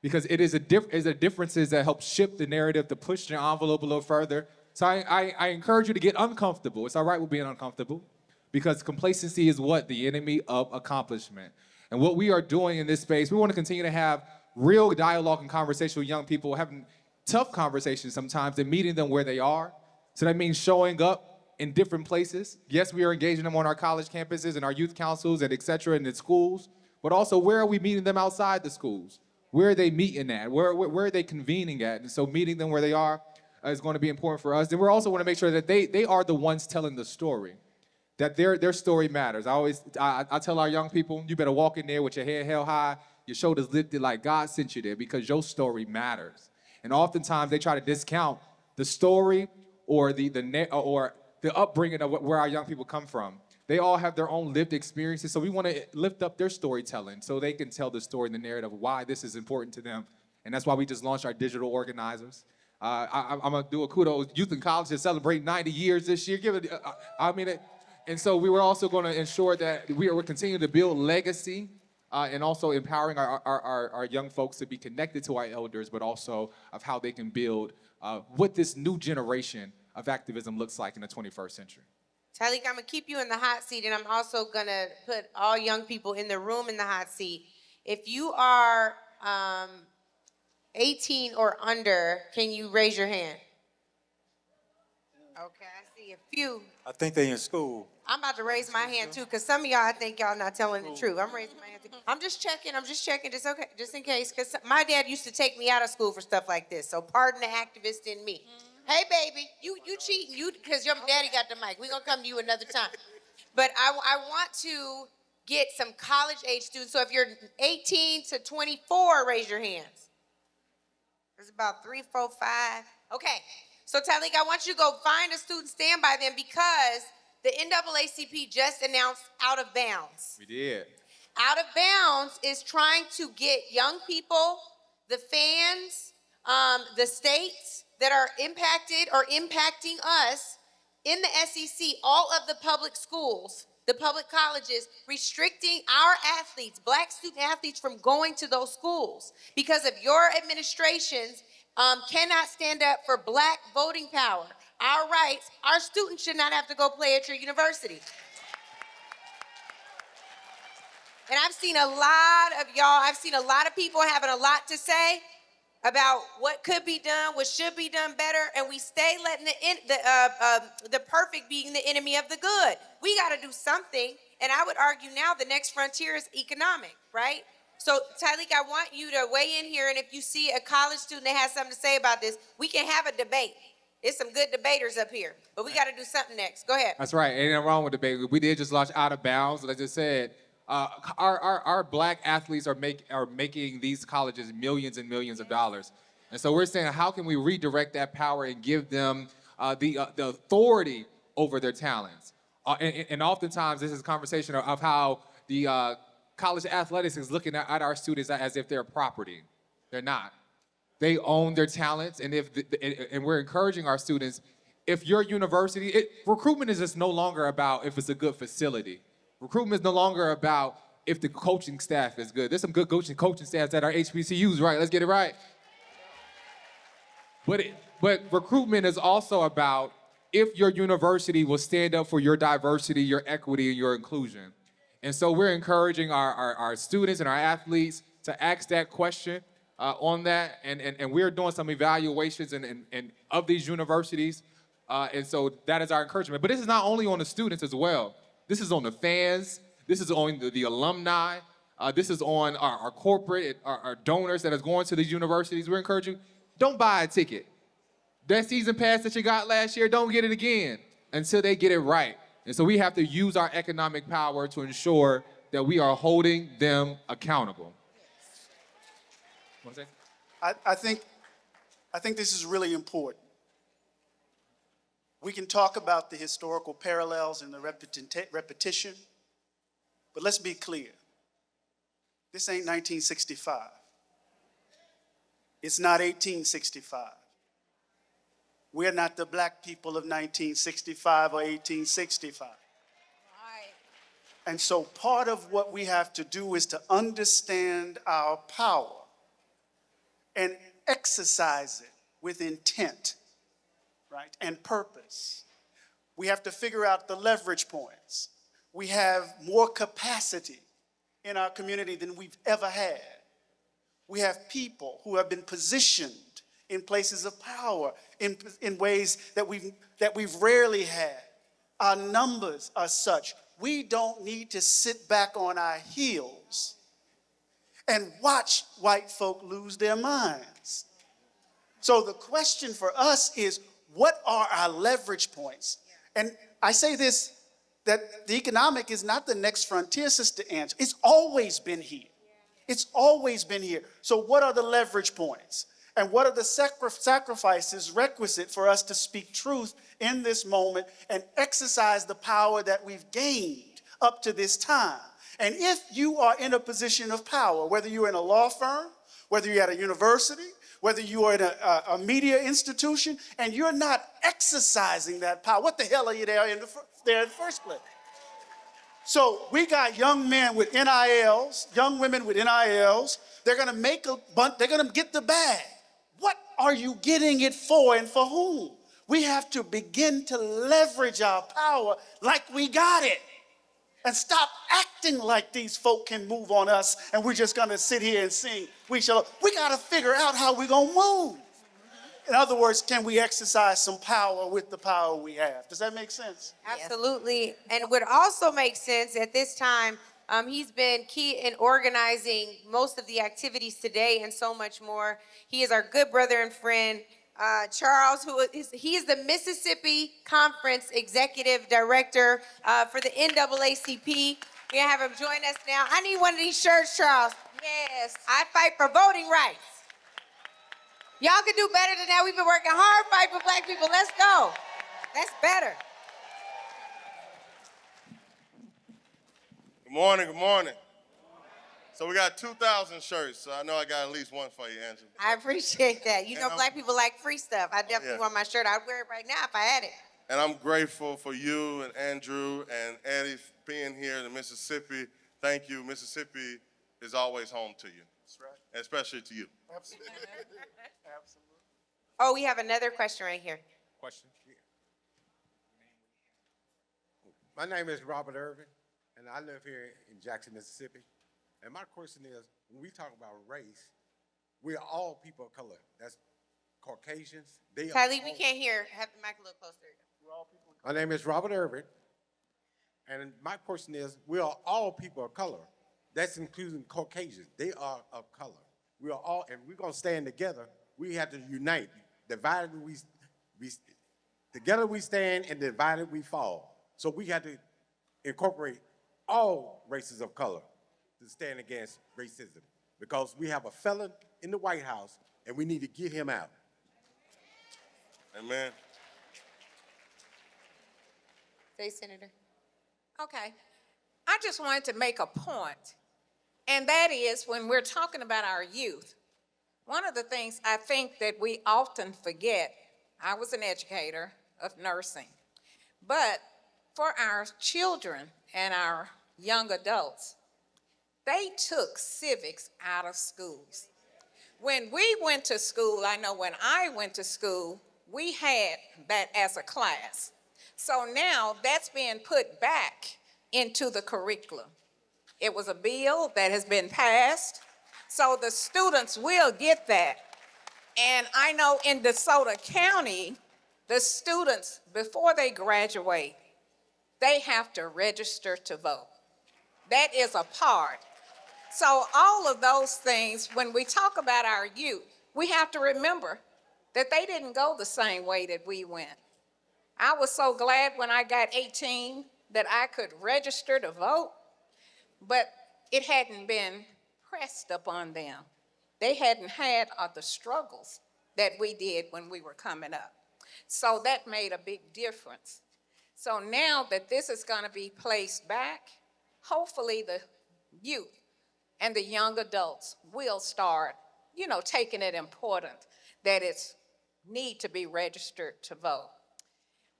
Because it is the differences that help shift the narrative, to push the envelope a little further. So I encourage you to get uncomfortable. It's all right with being uncomfortable, because complacency is what? The enemy of accomplishment. And what we are doing in this space, we want to continue to have real dialogue and conversation with young people, having tough conversations sometimes and meeting them where they are. So that means showing up in different places. Yes, we are engaging them on our college campuses and our youth councils and et cetera, and in schools, but also where are we meeting them outside the schools? Where are they meeting at? Where are they convening at? And so meeting them where they are is going to be important for us. And we also want to make sure that they are the ones telling the story, that their story matters. I tell our young people, you better walk in there with your head held high, your shoulders lifted like God sent you there, because your story matters. And oftentimes they try to discount the story or the upbringing of where our young people come from. They all have their own lived experiences, so we want to lift up their storytelling so they can tell the story and the narrative of why this is important to them. And that's why we just launched our digital organizers. I'm going to do a kudos. Youth and College is celebrating 90 years this year. And so we were also going to ensure that we're continuing to build legacy and also empowering our young folks to be connected to our elders, but also of how they can build what this new generation of activism looks like in the 21st century. Talik, I'm gonna keep you in the hot seat, and I'm also gonna put all young people in the room in the hot seat. If you are 18 or under, can you raise your hand? Okay, I see a few. I think they in school. I'm about to raise my hand too, because some of y'all, I think y'all not telling the truth. I'm raising my hand too. I'm just checking, just okay, just in case, because my dad used to take me out of school for stuff like this, so pardon the activist in me. Hey, baby, you cheating, because your daddy got the mic. We're going to come to you another time. But I want to get some college-age students. So if you're 18 to 24, raise your hands. There's about 3, 4, 5. Okay. So, Talik, I want you to go find a student, stand by them, because the NAACP just announced Out of Bounds. We did. Out of Bounds is trying to get young people, the fans, the states that are impacted or impacting us in the SEC, all of the public schools, the public colleges, restricting our athletes, black student athletes, from going to those schools because of your administrations cannot stand up for black voting power, our rights. Our students should not have to go play at your university. And I've seen a lot of people having a lot to say about what could be done, what should be done better, and we stay letting the perfect being the enemy of the good. We got to do something, and I would argue now the next frontier is economic, right? So, Talik, I want you to weigh in here, and if you see a college student that has something to say about this, we can have a debate. There's some good debaters up here, but we got to do something next. Go ahead. That's right. Ain't nothing wrong with debate. We did just launch Out of Bounds, like I just said. Our black athletes are making these colleges millions and millions of dollars. And so we're saying, how can we redirect that power and give them the authority over their talents? And oftentimes this is a conversation of how the college athletics is looking at our students as if they're property. They're not. They own their talents, and and we're encouraging our students, if your university, recruitment is just no longer about if it's a good facility. Recruitment is no longer about if the coaching staff is good. There's some good coaching staffs at our HBCUs, right? Let's get it right. But recruitment is also about if your university will stand up for your diversity, your equity, and your inclusion. And so we're encouraging our students and our athletes to ask that question on that, and we're doing some evaluations and of these universities, and so that is our encouragement. But this is not only on the students as well. This is on the fans. This is on the alumni. This is on our corporate, our donors that is going to these universities. We're encouraging, don't buy a ticket. That season pass that you got last year, don't get it again until they get it right. And so we have to use our economic power to ensure that we are holding them accountable. I think this is really important. We can talk about the historical parallels and the repetition, but let's be clear. This ain't 1965. It's not 1865. We're not the black people of 1965 or 1865. And so part of what we have to do is to understand our power and exercise it with intent, right, and purpose. We have to figure out the leverage points. We have more capacity in our community than we've ever had. We have people who have been positioned in places of power in ways that we've rarely had. Our numbers are such. We don't need to sit back on our heels and watch white folk lose their minds. So the question for us is, what are our leverage points? And I say this, that the economic is not the next frontier, Sister Ange. It's always been here. It's always been here. So what are the leverage points? And what are the sacrifices requisite for us to speak truth in this moment and exercise the power that we've gained up to this time? And if you are in a position of power, whether you're in a law firm, whether you're at a university, whether you are in a media institution, and you're not exercising that power, what the hell are you there in the first place? So we got young men with NILs, young women with NILs. They're gonna make a bunch, they're gonna get the bag. What are you getting it for and for whom? We have to begin to leverage our power like we got it. And stop acting like these folk can move on us and we're just gonna sit here and sing. We gotta figure out how we're gonna move. In other words, can we exercise some power with the power we have? Does that make sense? Absolutely. And it would also make sense at this time, he's been key in organizing most of the activities today and so much more. He is our good brother and friend, Charles, he is the Mississippi Conference Executive Director for the NAACP. We're gonna have him join us now. I need one of these shirts, Charles. Yes, I fight for voting rights. Y'all can do better than that. We've been working hard, fight for black people. Let's go. That's better. Good morning, good morning. So we got 2,000 shirts, so I know I got at least one for you, Angela. I appreciate that. You know, black people like free stuff. I definitely want my shirt. I'd wear it right now if I had it. And I'm grateful for you and Andrew and Eddie being here in Mississippi. Thank you. Mississippi is always home to you. That's right. And especially to you. Absolutely. Absolutely. Oh, we have another question right here. Question? My name is Robert Irvin, and I live here in Jackson, Mississippi. And my question is, when we talk about race, we are all people of color. That's Caucasians. Kylie, we can't hear. Have the mic a little closer. My name is Robert Irvin, and my question is, we are all people of color. That's including Caucasians. They are of color. We are all, and we're gonna stand together. We have to unite. Divided together we stand, and divided we fall. So we have to incorporate all races of color to stand against racism, because we have a felon in the White House and we need to get him out. Amen. Say, Senator. Okay. I just wanted to make a point, and that is when we're talking about our youth, One of the things I think that we often forget, I was an educator of nursing, but for our children and our young adults, they took civics out of schools. When we went to school, I know when I went to school, we had that as a class. So now that's being put back into the curriculum. It was a bill that has been passed, so the students will get that. And I know in DeSoto County, the students, before they graduate, they have to register to vote. That is a part. So all of those things, when we talk about our youth, we have to remember that they didn't go the same way that we went. I was so glad when I got 18 that I could register to vote, but it hadn't been pressed upon them. They hadn't had the struggles that we did when we were coming up. So that made a big difference. So now that this is going to be placed back, hopefully the youth and the young adults will start, taking it important that it's need to be registered to vote.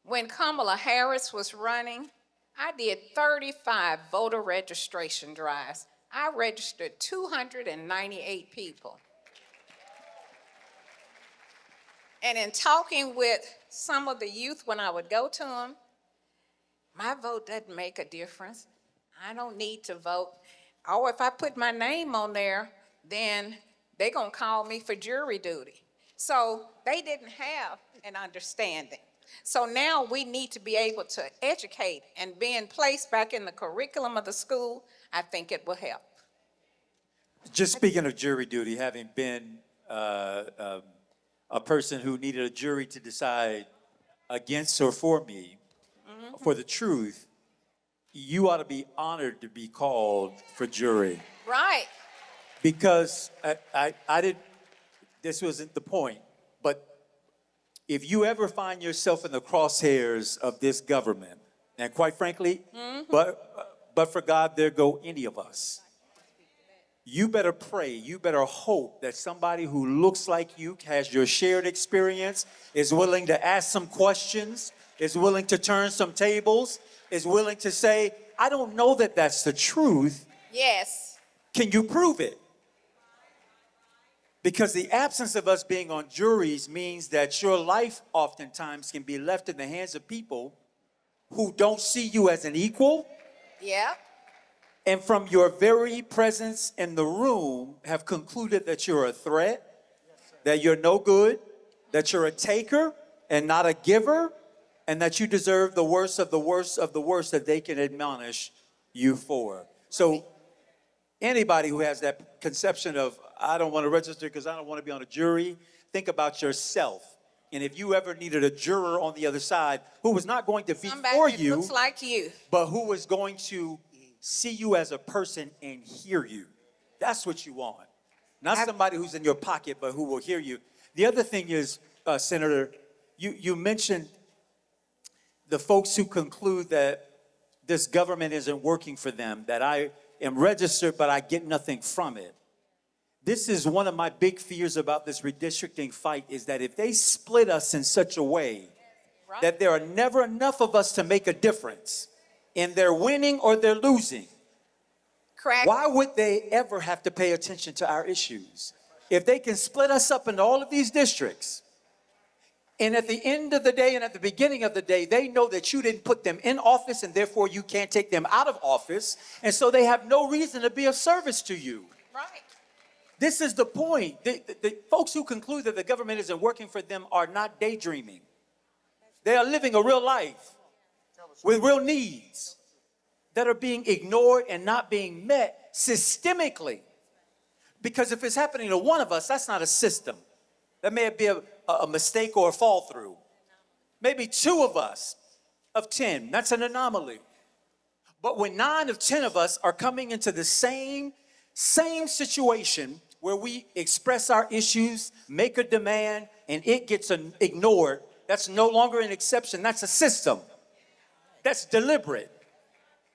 When Kamala Harris was running, I did 35 voter registration drives. I registered 298 people. And in talking with some of the youth when I would go to them, my vote doesn't make a difference. I don't need to vote. Oh, if I put my name on there, then they're gonna call me for jury duty. So they didn't have an understanding. So now we need to be able to educate, and being placed back in the curriculum of the school, I think it will help. Just speaking of jury duty, having been a person who needed a jury to decide against or for me, for the truth, you ought to be honored to be called for jury. Right. Because I didn't, this wasn't the point, but if you ever find yourself in the crosshairs of this government, and quite frankly, but for God, there go any of us. You better pray, you better hope that somebody who looks like you, has your shared experience, is willing to ask some questions, is willing to turn some tables, is willing to say, I don't know that that's the truth. Yes. Can you prove it? Because the absence of us being on juries means that your life oftentimes can be left in the hands of people who don't see you as an equal. Yeah. And from your very presence in the room have concluded that you're a threat, that you're no good, that you're a taker and not a giver, and that you deserve the worst of the worst of the worst that they can admonish you for. So anybody who has that conception of, I don't want to register because I don't want to be on a jury, think about yourself. And if you ever needed a juror on the other side who was not going to be Somebody for that you, looks like you, but who was going to see you as a person and hear you. That's what you want. Not somebody who's in your pocket, but who will hear you. The other thing is, Senator, you mentioned the folks who conclude that this government isn't working for them, that I am registered, but I get nothing from it. This is one of my big fears about this redistricting fight, is that if they split us in such a way that there are never enough of us to make a difference, in their winning or their losing, correct? why would they ever have to pay attention to our issues? If they can split us up into all of these districts, and at the end of the day and at the beginning of the day, they know that you didn't put them in office and therefore you can't take them out of office, and so they have no reason to be of service to you. Right. This is the point. The folks who conclude that the government isn't working for them are not daydreaming. They are living a real life with real needs that are being ignored and not being met systemically. Because if it's happening to one of us, that's not a system. That may be a mistake or a fall through. Maybe 2 of us of 10, that's an anomaly. But when 9 of 10 of us are coming into the same situation where we express our issues, make a demand, and it gets ignored, that's no longer an exception, that's a system. That's deliberate.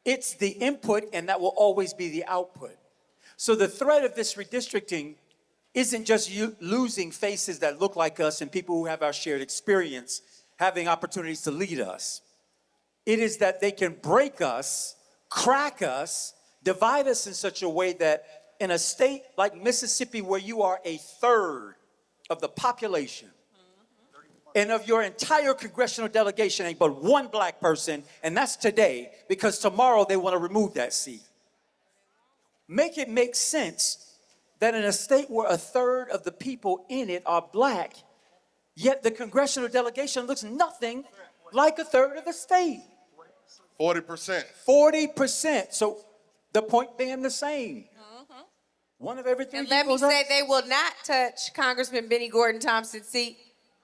It's the input, and that will always be the output. So the threat of this redistricting isn't just you losing faces that look like us and people who have our shared experience having opportunities to lead us. It is that they can break us, crack us, divide us in such a way that in a state like Mississippi, where you are a third of the population, and of your entire congressional delegation ain't but one black person, and that's today, because tomorrow they want to remove that seat. Make it make sense that in a state where a third of the people in it are black, yet the congressional delegation looks nothing like a third of the state. 40%. 40%. So the point being the same. One of every three And let me say, they will not touch Congressman Benny Gordon Thompson's seat.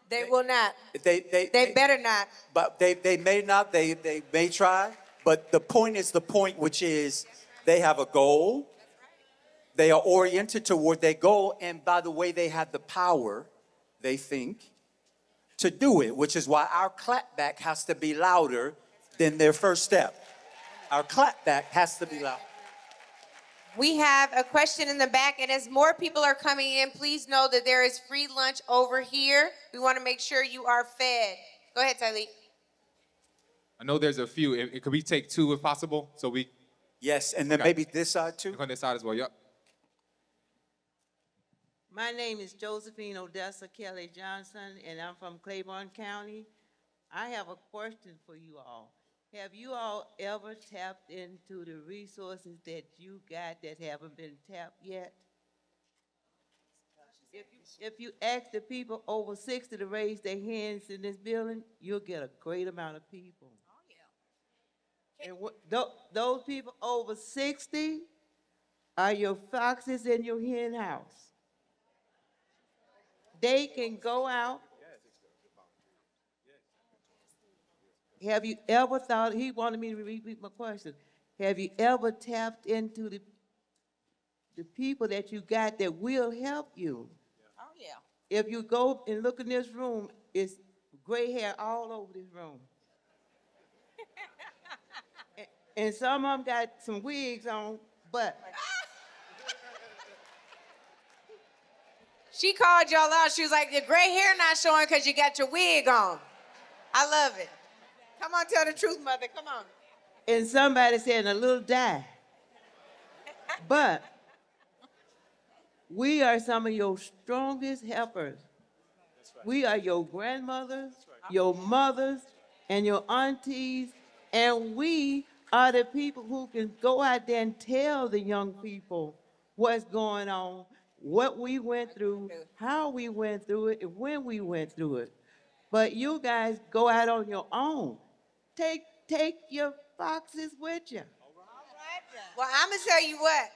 They will not. They better not. But they may not, they may try, but the point is the point, which is they have a goal, they are oriented toward their goal, and by the way, they have the power, they think, to do it, which is why our clapback has to be louder than their first step. Our clapback has to be louder. We have a question in the back, and as more people are coming in, please know that there is free lunch over here. We want to make sure you are fed. Go ahead, Tyleek. I know there's a few. Could we take two if possible? So we. Yes, and then maybe this side too? On this side as well, yep. My name is Josephine Odessa Kelly Johnson, and I'm from Claiborne County. I have a question for you all. Have you all ever tapped into the resources that you got that haven't been tapped yet? If you ask the people over 60 to raise their hands in this building, you'll get a great amount of people. Oh, yeah. And those people over 60 are your foxes in your hen house. They can go out. Have you ever thought, he wanted me to repeat my question, have you ever tapped into the people that you got that will help you? Oh, yeah. If you go and look in this room, it's gray hair all over this room. and some of them got some wigs on, but. She called y'all out. She was like, the gray hair not showing because you got your wig on. I love it. Come on, tell the truth, mother. Come on. And somebody said a little dye. But we are some of your strongest helpers. Right. We are your grandmothers, right, your mothers, and your aunties, and we are the people who can go out there and tell the young people what's going on, what we went through, how we went through it, and when we went through it. But you guys go out on your own. Take your foxes with you. Well, I'm going to tell you what.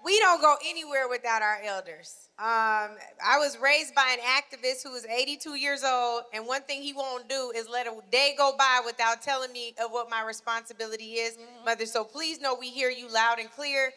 We don't go anywhere without our elders. I was raised by an activist who is 82 years old, and one thing he won't do is let a day go by without telling me of what my responsibility is, Mother. So please know we hear you loud and clear.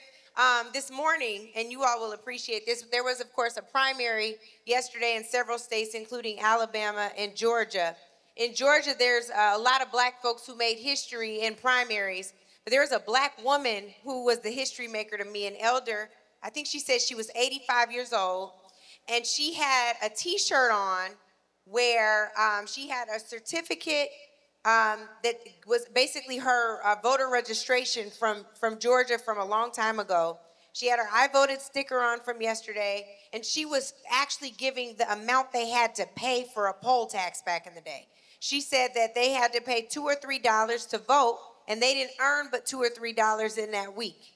This morning, and you all will appreciate this, there was, of course, a primary yesterday in several states, including Alabama and Georgia. In Georgia, there's a lot of black folks who made history in primaries, but there was a black woman who was the history maker to me, an elder. I think she said she was 85 years old, and she had a T-shirt on where she had a certificate that was basically her voter registration from Georgia from a long time ago. She had her I voted sticker on from yesterday, and she was actually giving the amount they had to pay for a poll tax back in the day. She said that they had to pay $2 or $3 to vote, and they didn't earn but $2 or $3 in that week.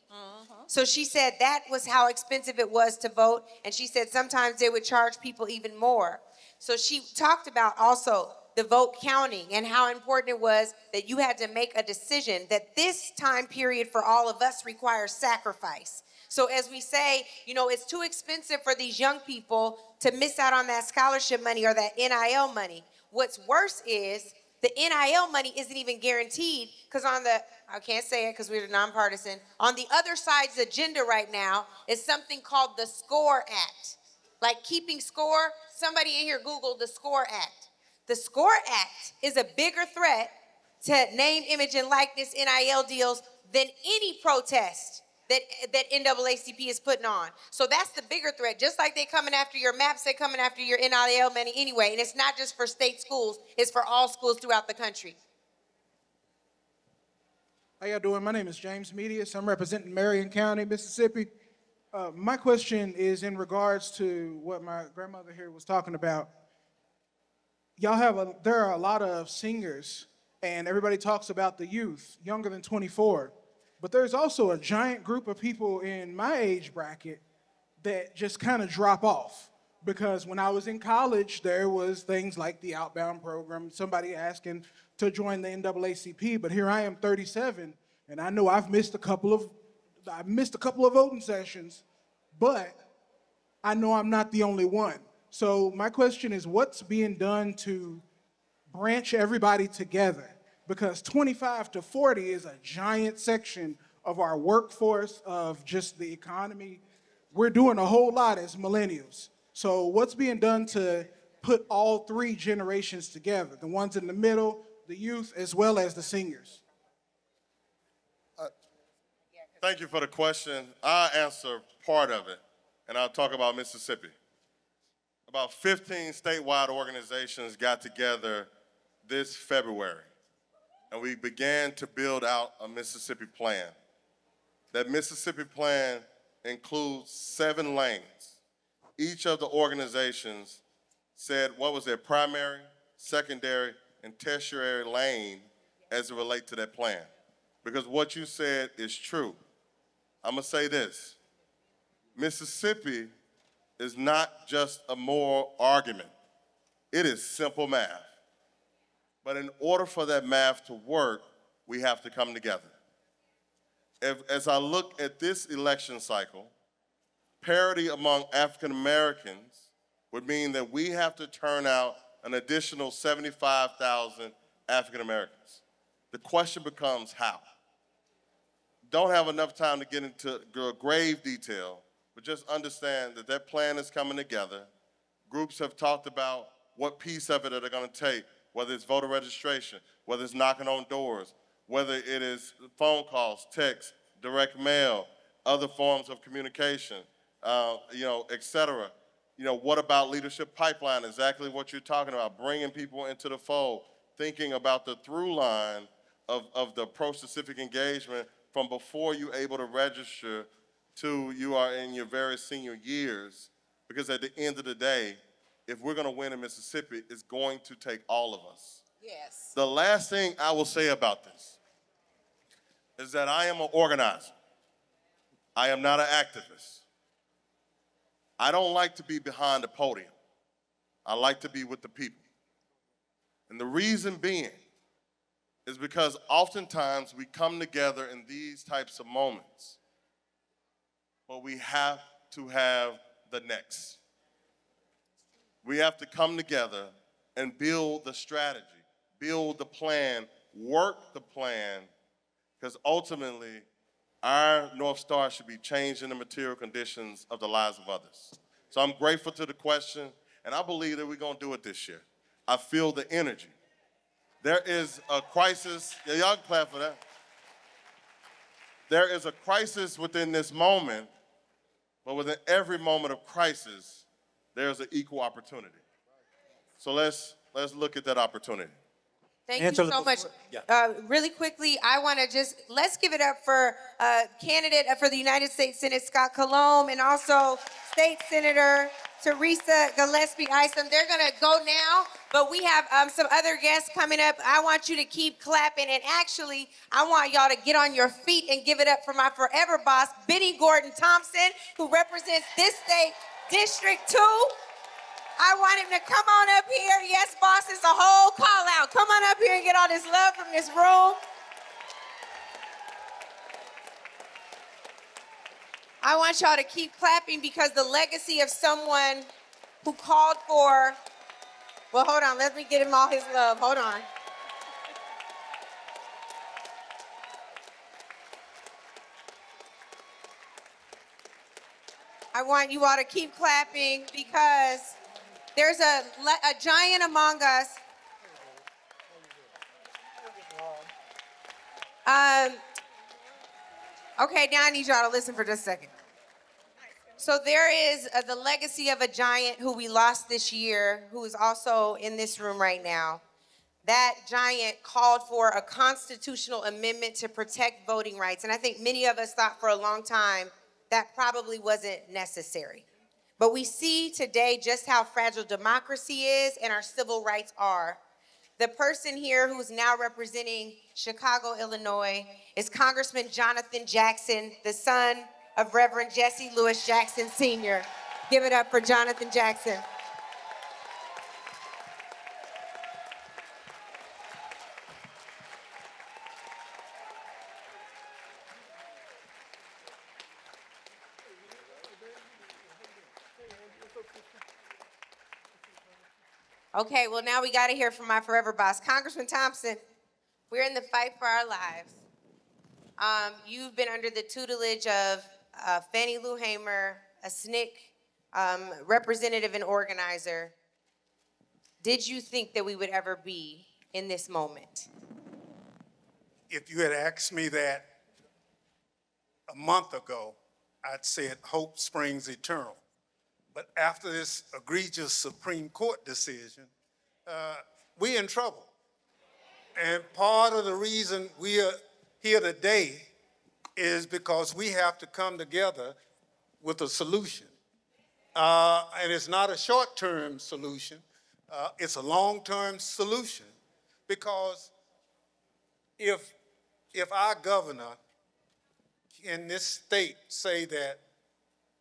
So she said that was how expensive it was to vote, and she said sometimes they would charge people even more. So she talked about also the vote counting and how important it was that you had to make a decision that this time period for all of us requires sacrifice. So as we say, you know, it's too expensive for these young people to miss out on that scholarship money or that NIL money. What's worse is the NIL money isn't even guaranteed because on the, I can't say it because we're nonpartisan, on the other side's agenda right now is something called the SCORE Act. Like keeping score, somebody in here Googled the SCORE Act. The SCORE Act is a bigger threat to name, image, and likeness NIL deals than any protest that NAACP is putting on. So that's the bigger threat. Just like they coming after your maps, they coming after your NIL money anyway. And it's not just for state schools, it's for all schools throughout the country. How y'all doing? My name is James Medius. I'm representing Marion County, Mississippi. My question is in regards to what my grandmother here was talking about. There are a lot of seniors, and everybody talks about the youth, younger than 24. But there's also a giant group of people in my age bracket that just kind of drop off. Because when I was in college, there was things like the Outbound program, somebody asking to join the NAACP, but here I am 37, and I know I've missed a couple of voting sessions, but I know I'm not the only one. So my question is, what's being done to branch everybody together? Because 25 to 40 is a giant section of our workforce, of just the economy. We're doing a whole lot as millennials. So what's being done to put all three generations together, the ones in the middle, the youth, as well as the seniors? Thank you for the question. I'll answer part of it, and I'll talk about Mississippi. About 15 statewide organizations got together this February, and we began to build out a Mississippi plan. That Mississippi plan includes 7 lanes. Each of the organizations said what was their primary, secondary, and tertiary lane as it relates to that plan. Because what you said is true. I'm gonna say this. Mississippi is not just a moral argument. It is simple math. But in order for that math to work, we have to come together. As I look at this election cycle, parity among African Americans would mean that we have to turn out an additional 75,000 African Americans. The question becomes how. Don't have enough time to get into grave detail, but just understand that that plan is coming together. Groups have talked about what piece of it are they going to take, whether it's voter registration, whether it's knocking on doors, whether it is phone calls, text, direct mail, other forms of communication, et cetera. What about leadership pipeline? Exactly what you're talking about, bringing people into the fold, thinking about the through line of the approach to civic engagement from before you're able to register to you are in your very senior years. Because at the end of the day, if we're gonna win in Mississippi, it's going to take all of us. Yes. The last thing I will say about this is that I am an organizer. I am not an activist. I don't like to be behind the podium. I like to be with the people. And the reason being is because oftentimes we come together in these types of moments, but we have to have the next. We have to come together and build the strategy, build the plan, work the plan, because ultimately our North Star should be changing the material conditions of the lives of others. So I'm grateful to the question, and I believe that we're gonna do it this year. I feel the energy. There is a crisis, y'all can clap for that. There is a crisis within this moment, but within every moment of crisis, there's an equal opportunity. So let's look at that opportunity. Thank Angela, you so much. yeah. Really quickly, I want to let's give it up for candidate for the United States Senate, Scott Gillum, and also State Senator Teresa Gillespie Isom. They're going to go now, but we have some other guests coming up. I want you to keep clapping, and actually, I want y'all to get on your feet and give it up for my forever boss, Benny Gordon Thompson, who represents this state, District 2. I want him to come on up here. Yes, boss, it's a whole call out. Come on up here and get all this love from this room. I want y'all to keep clapping because the legacy of someone who called for, well, hold on, let me get him all his love. Hold on. I want you all to keep clapping because there's a giant among us. Okay, now I need y'all to listen for just a second. So there is the legacy of a giant who we lost this year, who is also in this room right now. That giant called for a constitutional amendment to protect voting rights. And I think many of us thought for a long time that probably wasn't necessary. But we see today just how fragile democracy is and our civil rights are. The person here who's now representing Chicago, Illinois, is Congressman Jonathan Jackson, the son of Reverend Jesse Lewis Jackson Sr. Give it up for Jonathan Jackson. Okay, well now we gotta hear from my forever boss. Congressman Thompson, we're in the fight for our lives. You've been under the tutelage of Fannie Lou Hamer, a SNCC representative and organizer. Did you think that we would ever be in this moment? If you had asked me that a month ago, I'd said hope springs eternal. But after this egregious Supreme Court decision, we're in trouble. And part of the reason we are here today is because we have to come together with a solution. And it's not a short-term solution, it's a long-term solution. Because if our governor in this state say that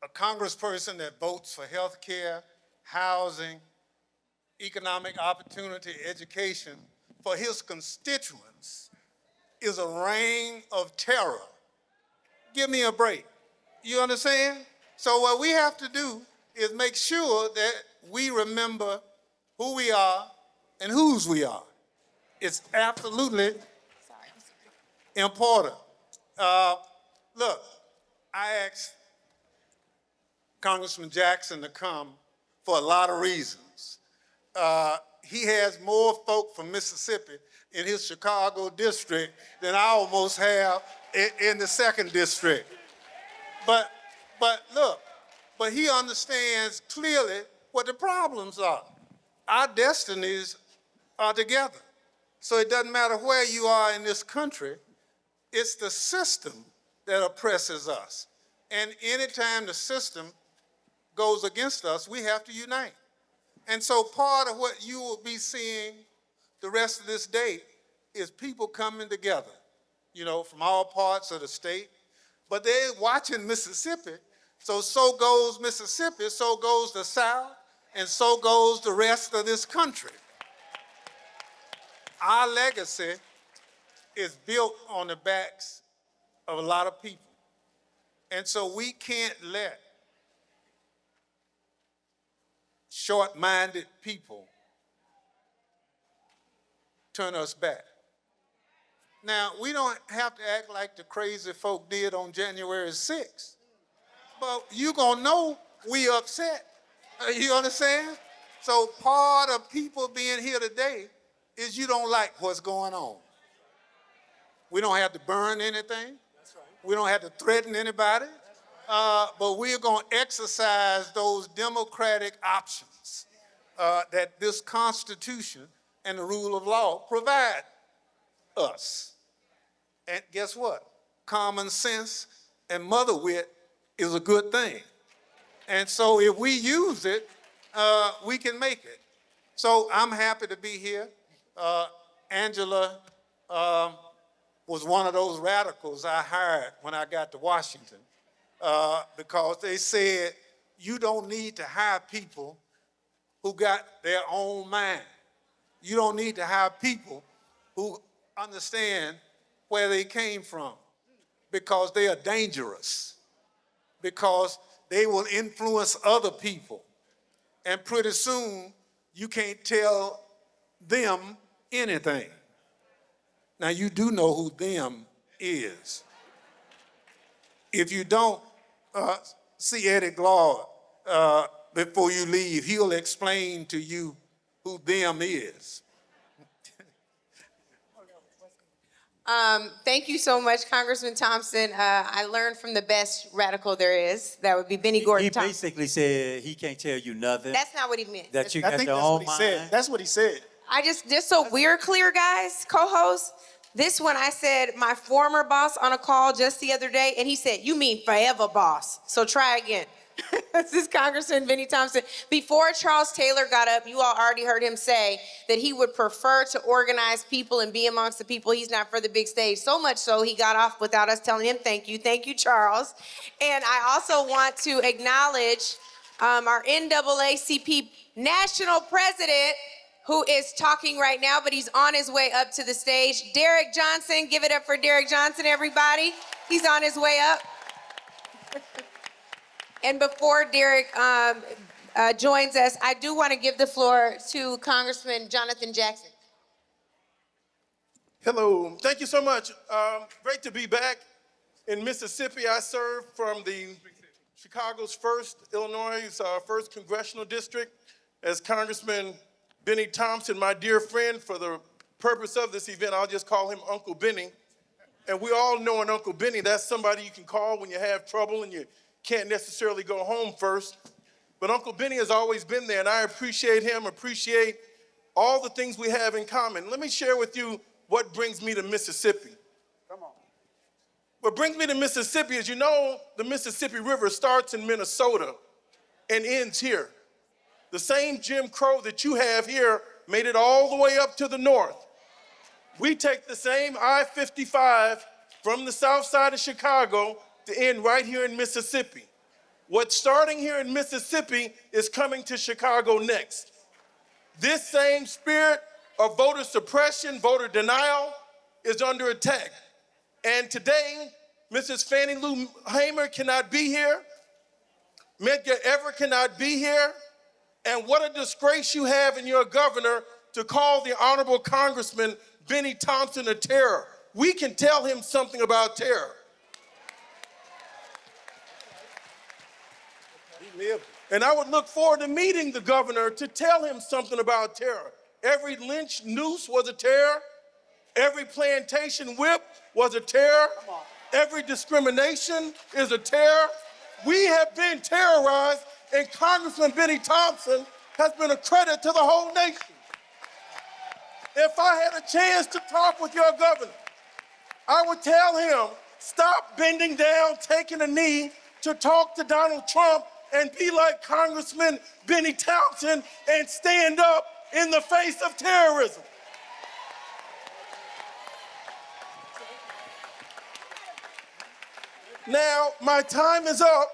a congressperson that votes for health care, housing, economic opportunity, education for his constituents is a reign of terror, give me a break. You understand? So what we have to do is make sure that we remember who we are and whose we are. It's absolutely important. Look, I asked Congressman Jackson to come for a lot of reasons. He has more folk from Mississippi in his Chicago district than I almost have in the 2nd district. But look, he understands clearly what the problems are. Our destinies are together. So it doesn't matter where you are in this country, it's the system that oppresses us. And anytime the system goes against us, we have to unite. And so part of what you will be seeing the rest of this day is people coming together, you know, from all parts of the state. But they're watching Mississippi, so goes Mississippi, so goes the South, and so goes the rest of this country. Our legacy is built on the backs of a lot of people. And so we can't let short-minded people turn us back. Now, we don't have to act like the crazy folk did on January 6th, but you're gonna know we upset. You understand? So part of people being here today is you don't like what's going on. We don't have to burn anything. We don't have to threaten anybody. But we're going to exercise those democratic options that this Constitution and the rule of law provide us. And guess what? Common sense and mother wit is a good thing. And so if we use it, we can make it. So I'm happy to be here. Angela was one of those radicals I hired when I got to Washington because they said, you don't need to hire people who got their own mind. You don't need to hire people who understand where they came from because they are dangerous, because they will influence other people. And pretty soon, you can't tell them anything. Now, you do know who them is. If you don't, see Eddie Glaude before you leave. He'll explain to you who them is. Thank you so much, Congressman Thompson. I learned from the best radical there is. That would be Benny Gordon He Thompson. basically said he can't tell you nothing. That's not what he meant. That you I got think your that's own what he mind. said. That's what he said. Just so we're clear, guys, co-host, this one I said my former boss on a call just the other day, and he said, you mean forever boss. So try again. This is Congressman Benny Thompson. Before Charles Taylor got up, you all already heard him say that he would prefer to organize people and be amongst the people. He's not for the big stage. So much so he got off without us telling him thank you. Thank you, Charles. And I also want to acknowledge our NAACP national president, who is talking right now, but he's on his way up to the stage. Derek Johnson, give it up for Derek Johnson, everybody. He's on his way up. And before Derek joins us, I do want to give the floor to Congressman Jonathan Jackson. Hello, thank you so much. Great to be back in Mississippi. I serve from the Chicago's 1st, Illinois' 1st congressional district as Congressman Benny Thompson, my dear friend. For the purpose of this event, I'll just call him Uncle Benny. And we all know an Uncle Benny, that's somebody you can call when you have trouble and you can't necessarily go home first. But Uncle Benny has always been there, and I appreciate him, appreciate all the things we have in common. Let me share with you what brings me to Mississippi. Come on. What brings me to Mississippi is, you know, the Mississippi River starts in Minnesota and ends here. The same Jim Crow that you have here made it all the way up to the north. We take the same I-55 from the south side of Chicago to end right here in Mississippi. What's starting here in Mississippi is coming to Chicago next. This same spirit of voter suppression, voter denial, is under attack. And today, Mrs. Fannie Lou Hamer cannot be here. Medgar Evers cannot be here. And what a disgrace you have in your governor to call the honorable Congressman Benny Thompson a terror. We can tell him something about terror. And I would look forward to meeting the governor to tell him something about terror. Every lynch noose was a terror. Every plantation whip was a terror. Every discrimination is a terror. We have been terrorized, and Congressman Benny Thompson has been a credit to the whole nation. If I had a chance to talk with your governor, I would tell him, stop bending down, taking a knee to talk to Donald Trump and be like Congressman Benny Thompson and stand up in the face of terrorism. Now, my time is up,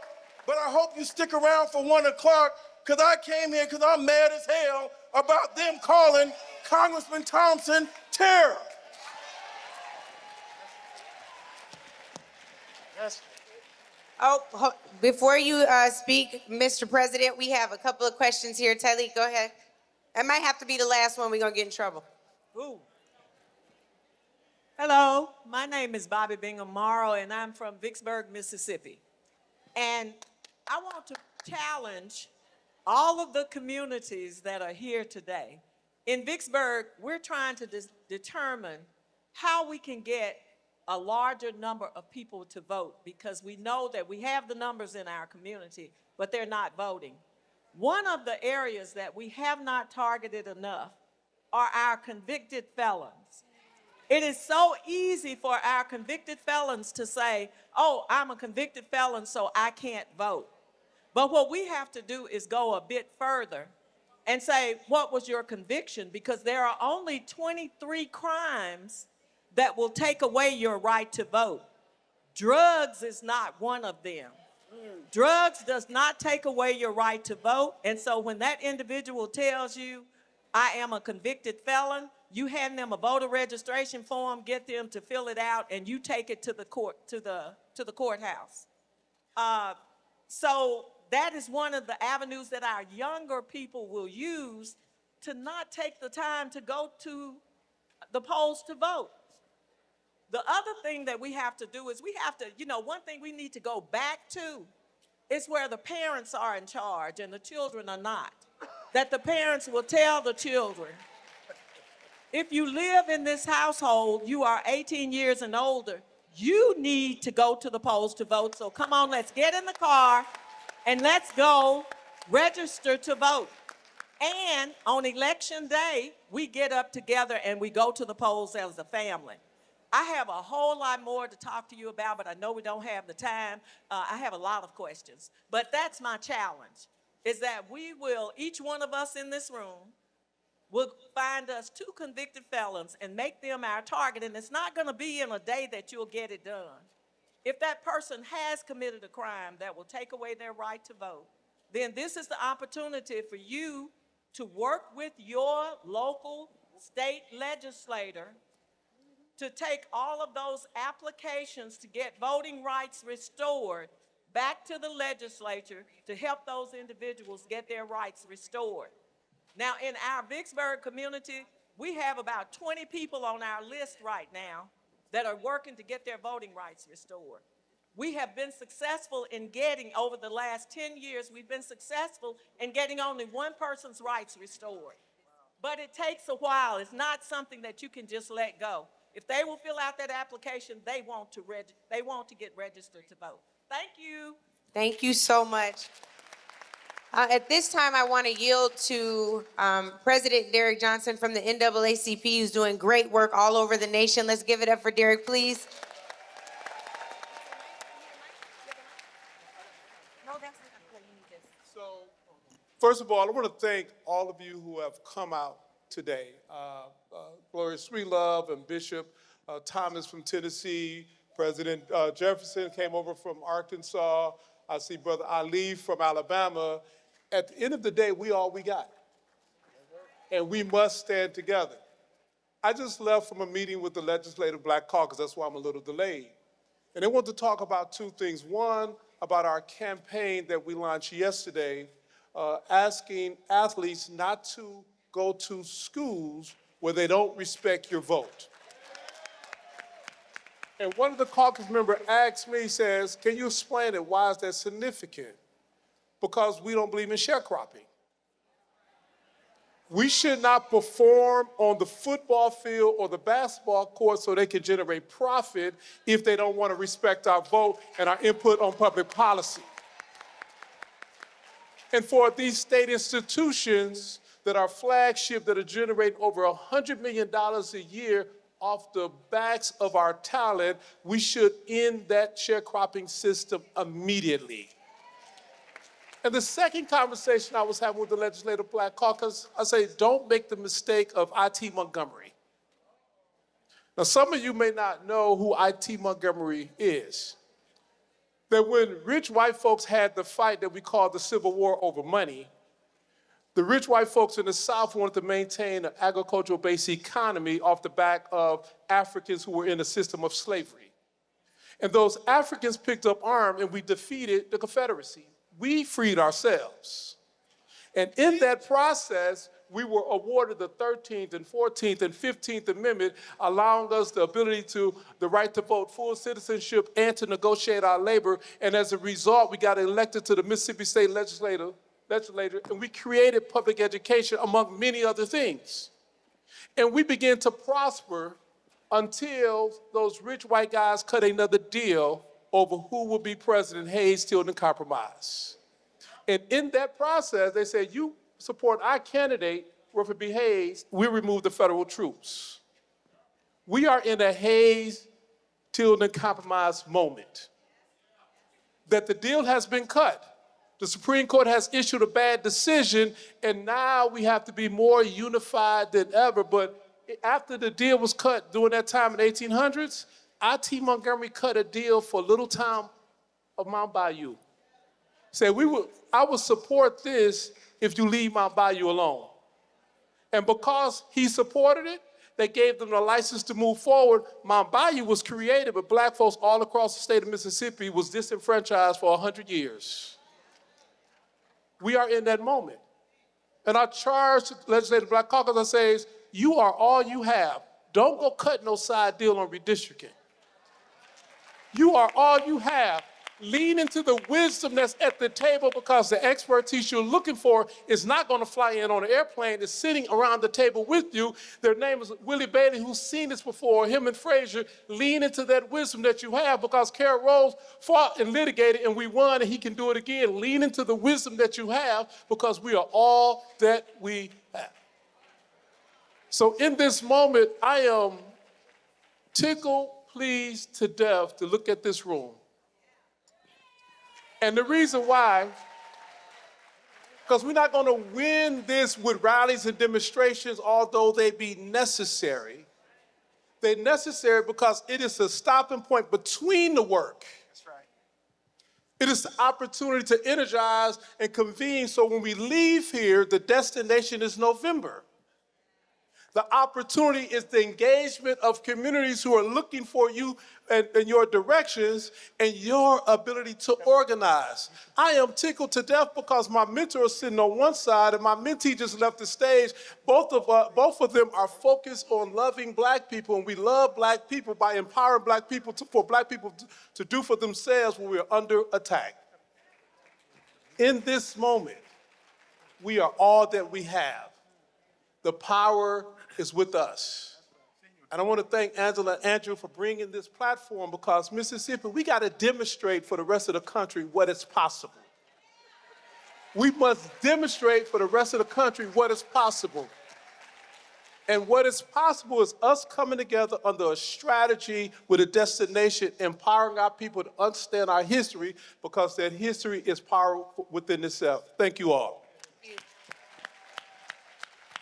but I hope you stick around for 1 o'clock, because I came here because I'm mad as hell about them calling Congressman Thompson terror. Before you speak, Mr. President, we have a couple of questions here. Tyleek, go ahead. That might have to be the last one. We're going to get in trouble. Ooh. Hello, my name is Bobby Bingham Morrow, and I'm from Vicksburg, Mississippi. And I want to challenge all of the communities that are here today. In Vicksburg, we're trying to determine how we can get a larger number of people to vote, because we know that we have the numbers in our community, but they're not voting. One of the areas that we have not targeted enough are our convicted felons. It is so easy for our convicted felons to say, oh, I'm a convicted felon, so I can't vote. But what we have to do is go a bit further and say, what was your conviction? Because there are only 23 crimes that will take away your right to vote. Drugs is not one of them. Drugs does not take away your right to vote. And so when that individual tells you, I am a convicted felon, you hand them a voter registration form, get them to fill it out, and you take it to the court, to the courthouse. So that is one of the avenues that our younger people will use to not take the time to go to the polls to vote. The other thing that we have to do is we have to, one thing we need to go back to is where the parents are in charge and the children are not. That the parents will tell the children, If you live in this household, you are 18 years and older, you need to go to the polls to vote. So come on, let's get in the car and let's go register to vote. And on election day, we get up together and we go to the polls as a family. I have a whole lot more to talk to you about, but I know we don't have the time. I have a lot of questions. But that's my challenge, is that we will, each one of us in this room, will find us 2 convicted felons and make them our target. And it's not going to be in a day that you'll get it done. If that person has committed a crime that will take away their right to vote, then this is the opportunity for you to work with your local state legislator to take all of those applications to get voting rights restored back to the legislature to help those individuals get their rights restored. Now, in our Vicksburg community, we have about 20 people on our list right now that are working to get their voting rights restored. We have been successful in getting, over the last 10 years, we've been successful in getting only one person's rights restored. But it takes a while. It's not something that you can just let go. If they will fill out that application, they want to get registered to vote. Thank you. Thank you so much. At this time, I want to yield to President Derek Johnson from the NAACP, who's doing great work all over the nation. Let's give it up for Derek, please. So, first of all, I want to thank all of you who have come out today. Gloria Sweetlove and Bishop Thomas from Tennessee, President Jefferson came over from Arkansas. I see Brother Ali from Alabama. At the end of the day, we all we got. And we must stand together. I just left from a meeting with the Legislative Black Caucus. That's why I'm a little delayed. And they want to talk about 2 things. One, about our campaign that we launched yesterday, asking athletes not to go to schools where they don't respect your vote. And one of the caucus members asked me, says, can you explain it? Why is that significant? Because we don't believe in sharecropping. We should not perform on the football field or the basketball court so they can generate profit if they don't want to respect our vote and our input on public policy. And for these state institutions that are flagship, that are generating over $100 million a year off the backs of our talent, we should end that sharecropping system immediately. And the second conversation I was having with the Legislative Black Caucus, I say, don't make the mistake of I.T. Montgomery. Now, some of you may not know who I.T. Montgomery is. That when rich white folks had the fight that we call the Civil War over money, the rich white folks in the South wanted to maintain an agricultural-based economy off the back of Africans who were in a system of slavery. And those Africans picked up arms and we defeated the Confederacy. We freed ourselves. And in that process, we were awarded the 13th and 14th and 15th Amendment, allowing us the ability to, the right to vote, full citizenship, and to negotiate our labor. And as a result, we got elected to the Mississippi State Legislature, and we created public education, among many other things. And we began to prosper until those rich white guys cut another deal over who would be president, Hayes, Tilden Compromise. And in that process, they said, you support our candidate, Rutherford B. Hayes, we remove the federal troops. We are in a Hayes, Tilden Compromise moment. That the deal has been cut. The Supreme Court has issued a bad decision, and now we have to be more unified than ever. But after the deal was cut during that time in the 1800s, I.T. Montgomery cut a deal for a little town of Mount Bayou. Said, I will support this if you leave Mount Bayou alone. And because he supported it, they gave them the license to move forward. Mount Bayou was created, but black folks all across the state of Mississippi was disenfranchised for 100 years. We are in that moment. And I charge the Legislative Black Caucus, I say, you are all you have. Don't go cut no side deal on redistricting. You are all you have. Lean into the wisdom that's at the table, because the expertise you're looking for is not going to fly in on an airplane. It's sitting around the table with you. Their name is Willie Bailey, who's seen this before, him and Frazier. Lean into that wisdom that you have, because Carol Rose fought and litigated and we won, and he can do it again. Lean into the wisdom that you have, because we are all that we have. So in this moment, I am tickled, pleased to death to look at this room. And the reason why, because we're not going to win this with rallies and demonstrations, although they be necessary. They're necessary because it is a stopping point between the work. That's right. It is the opportunity to energize and convene, so when we leave here, the destination is November. The opportunity is the engagement of communities who are looking for you and your directions and your ability to organize. I am tickled to death because my mentor is sitting on one side and my mentee just left the stage. Both of them are focused on loving Black people, and we love Black people by empowering Black people for Black people to do for themselves when we are under attack. In this moment, we are all that we have. The power is with us. And I want to thank Angela and Andrew for bringing this platform, because Mississippi, we got to demonstrate for the rest of the country what is possible. We must demonstrate for the rest of the country what is possible. And what is possible is us coming together under a strategy with a destination, empowering our people to understand our history, because that history is power within itself. Thank you all.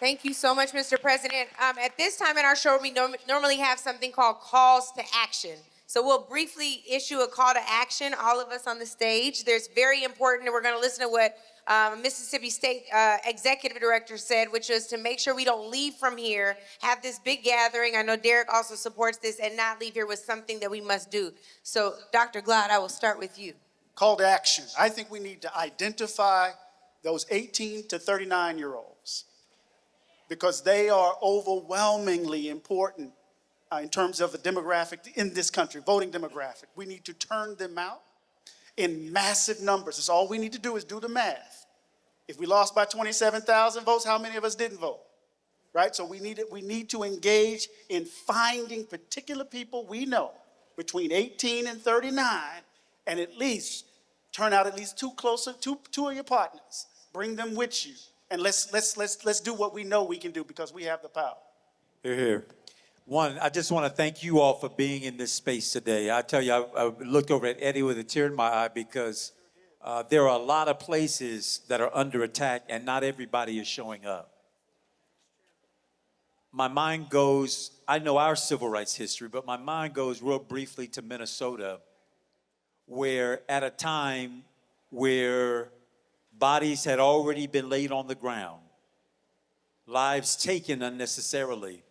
Thank you so much, Mr. President. At this time in our show, we normally have something called calls to action. So we'll briefly issue a call to action, all of us on the stage. There's very important, and we're going to listen to what Mississippi State Executive Director said, which was to make sure we don't leave from here, have this big gathering. I know Derek also supports this, and not leave here with something that we must do. So, Dr. Glad, I will start with you. Call to action. I think we need to identify those 18 to 39-year-olds. Because they are overwhelmingly important in terms of the demographic in this country, voting demographic. We need to turn them out in massive numbers. That's all we need to do is do the math. If we lost by 27,000 votes, how many of us didn't vote? Right? So we need to engage in finding particular people we know between 18 and 39, and at least turn out at least two of your partners. Bring them with you. And let's do what we know we can do, because we have the power. Hear, hear. One, I just want to thank you all for being in this space today. I tell you, I looked over at Eddie with a tear in my eye, because there are a lot of places that are under attack and not everybody is showing up. My mind goes, I know our civil rights history, but my mind goes real briefly to Minnesota, where at a time where bodies had already been laid on the ground, lives taken unnecessarily,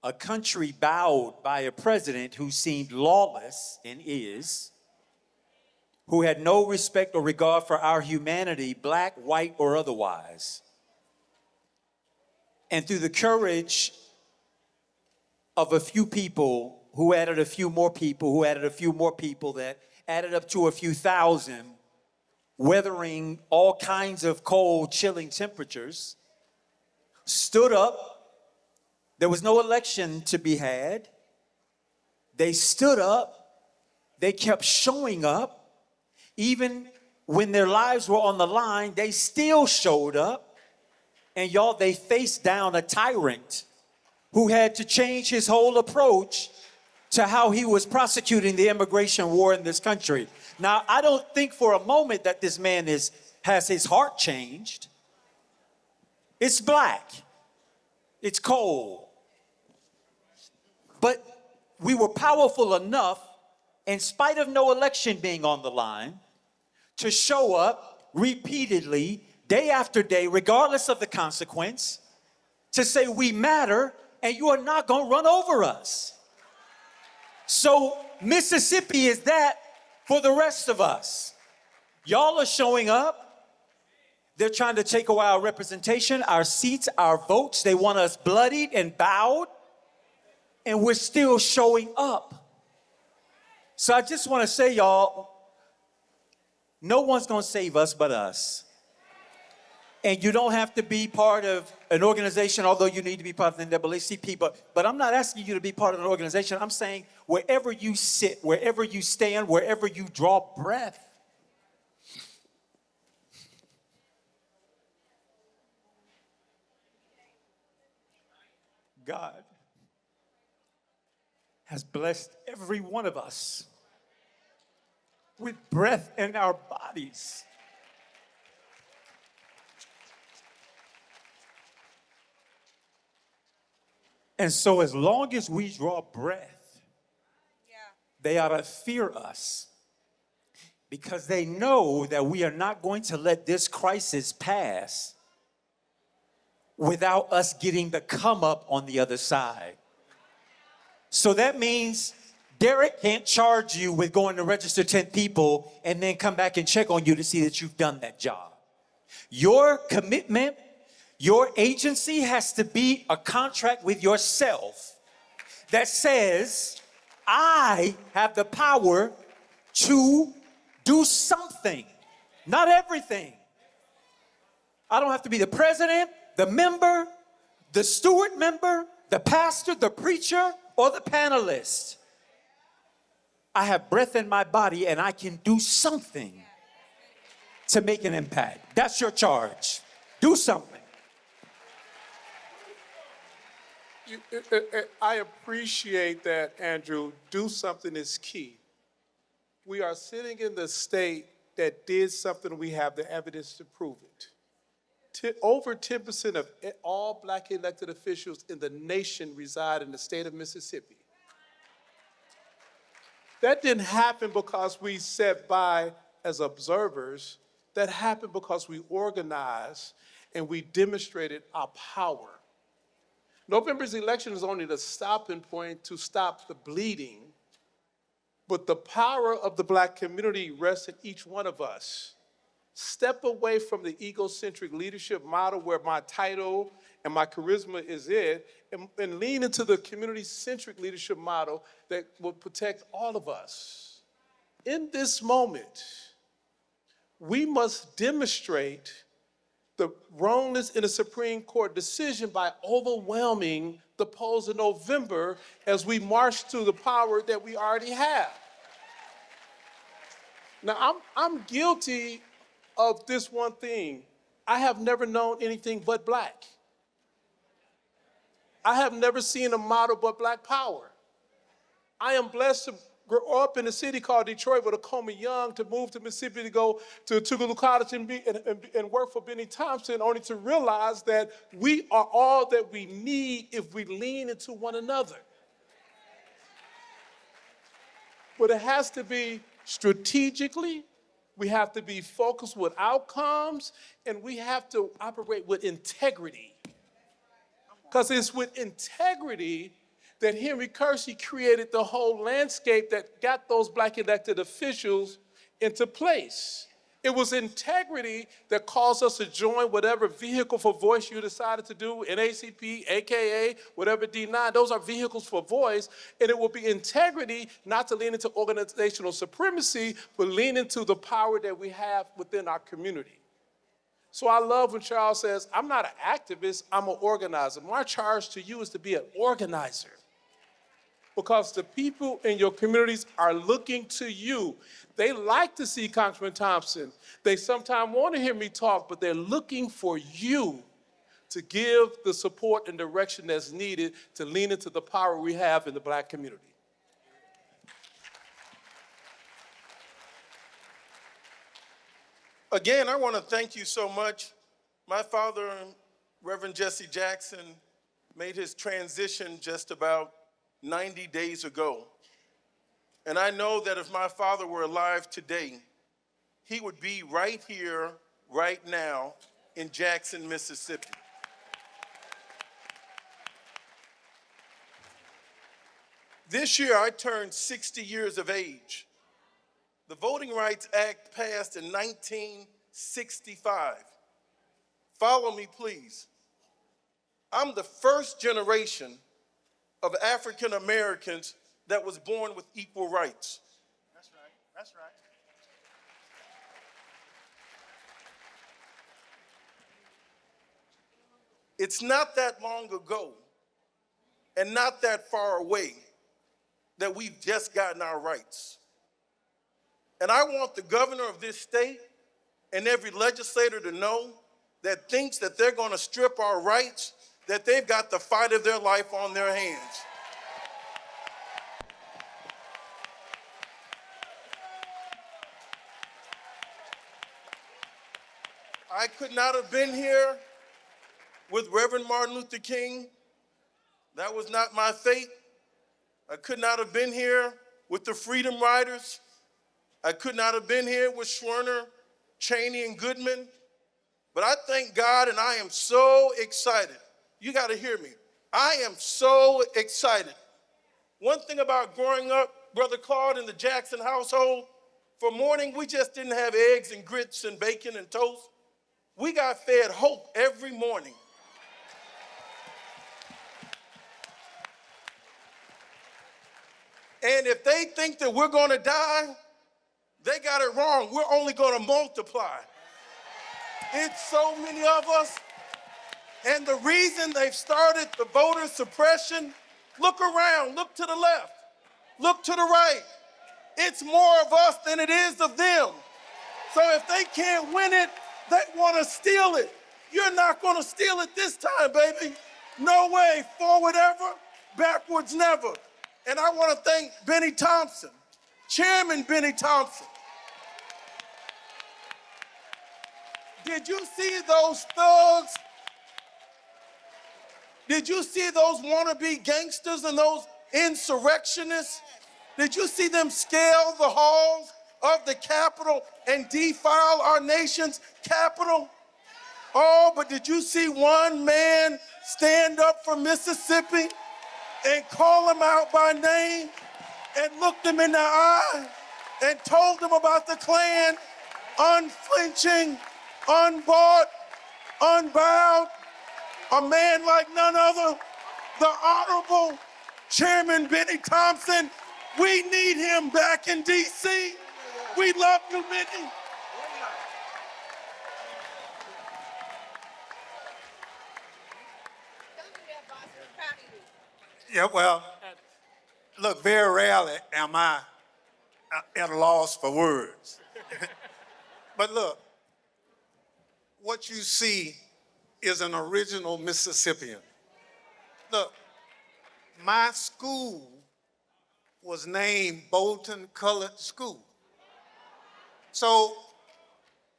a country bowed by a president who seemed lawless and is, who had no respect or regard for our humanity, Black, white, or otherwise. And through the courage of a few people who added a few more people, who added a few more people, that added up to a few thousand, weathering all kinds of cold, chilling temperatures, stood up. There was no election to be had. They stood up. They kept showing up. Even when their lives were on the line, they still showed up. And y'all, they faced down a tyrant who had to change his whole approach to how he was prosecuting the immigration war in this country. Now, I don't think for a moment that this man has his heart changed. It's black. It's cold. But we were powerful enough, in spite of no election being on the line, to show up repeatedly, day after day, regardless of the consequence, to say we matter and you are not going to run over us. So Mississippi is that for the rest of us. Y'all are showing up. They're trying to take away our representation, our seats, our votes. They want us bloodied and bowed, and we're still showing up. So I just want to say, y'all, No one's going to save us but us. And you don't have to be part of an organization, although you need to be part of the NAACP. But I'm not asking you to be part of an organization. I'm saying wherever you sit, wherever you stand, wherever you draw breath, God has blessed every one of us with breath in our bodies. And so as long as we draw breath, they ought to fear us because they know that we are not going to let this crisis pass without us getting the come up on the other side. So that means Derek can't charge you with going to register 10 people and then come back and check on you to see that you've done that job. Your commitment, your agency has to be a contract with yourself that says, I have the power to do something, not everything. I don't have to be the president, the member, the steward member, the pastor, the preacher, or the panelist. I have breath in my body and I can do something to make an impact. That's your charge. Do something. I appreciate that, Andrew. Do something is key. We are sitting in the state that did something. We have the evidence to prove it. Over 10% of all black elected officials in the nation reside in the state of Mississippi. That didn't happen because we sat by as observers. That happened because we organized and we demonstrated our power. November's election is only the stopping point to stop the bleeding, but the power of the black community rests in each one of us. Step away from the egocentric leadership model where my title and my charisma is it, and lean into the community-centric leadership model that will protect all of us. In this moment, we must demonstrate the wrongness in a Supreme Court decision by overwhelming the polls in November as we march to the power that we already have. Now, I'm guilty of this one thing. I have never known anything but black. I have never seen a model but black power. I am blessed to grow up in a city called Detroit with a Tacoma Young, to move to Mississippi to go to Tougaloo College and work for Benny Thompson, only to realize that we are all that we need if we lean into one another. But it has to be strategically, we have to be focused with outcomes, and we have to operate with integrity. Because it's with integrity that Henry Kersey created the whole landscape that got those black elected officials into place. It was integrity that caused us to join whatever vehicle for voice you decided to do, NAACP, AKA, whatever D9, those are vehicles for voice, and it will be integrity not to lean into organizational supremacy, but lean into the power that we have within our community. So I love when Charles says, I'm not an activist, I'm an organizer. My charge to you is to be an organizer. Because the people in your communities are looking to you. They like to see Congressman Thompson. They sometimes want to hear me talk, but they're looking for you to give the support and direction that's needed to lean into the power we have in the black community. Again, I want to thank you so much. My father, Reverend Jesse Jackson, made his transition just about 90 days ago. And I know that if my father were alive today, he would be right here, right now, in Jackson, Mississippi. This year, I turned 60 years of age. The Voting Rights Act passed in 1965. Follow me, please. I'm the first generation of African Americans that was born with equal rights. That's right. That's right. It's not that long ago and not that far away that we've just gotten our rights. And I want the governor of this state and every legislator to know that thinks that they're going to strip our rights, that they've got the fight of their life on their hands. I could not have been here with Reverend Martin Luther King. That was not my fate. I could not have been here with the Freedom Riders. I could not have been here with Schwerner, Cheney, and Goodman. But I thank God, and I am so excited. You got to hear me. I am so excited. One thing about growing up, Brother Claude, in the Jackson household, for morning, we just didn't have eggs and grits and bacon and toast. We got fed hope every morning. And if they think that we're going to die, they got it wrong. We're only going to multiply. It's so many of us. And the reason they've started the voter suppression, look around, look to the left, look to the right. It's more of us than it is of them. So if they can't win it, they want to steal it. You're not going to steal it this time, baby. No way. Forward ever, backwards never. And I want to thank Benny Thompson, Chairman Benny Thompson. Did you see those thugs? Did you see those wannabe gangsters and those insurrectionists? Did you see them scale the halls of the Capitol and defile our nation's capital? Oh, but did you see one man stand up for Mississippi and call him out by name and looked him in the eye and told him about the Klan, unflinching, unbought, unbowed, a man like none other, the Honorable Chairman Benny Thompson. We need him back in D.C. We love you, Benny. Yeah, well, look, very rarely am I at a loss for words. But look, what you see is an original Mississippian. Look, my school was named Bolton Colored School. So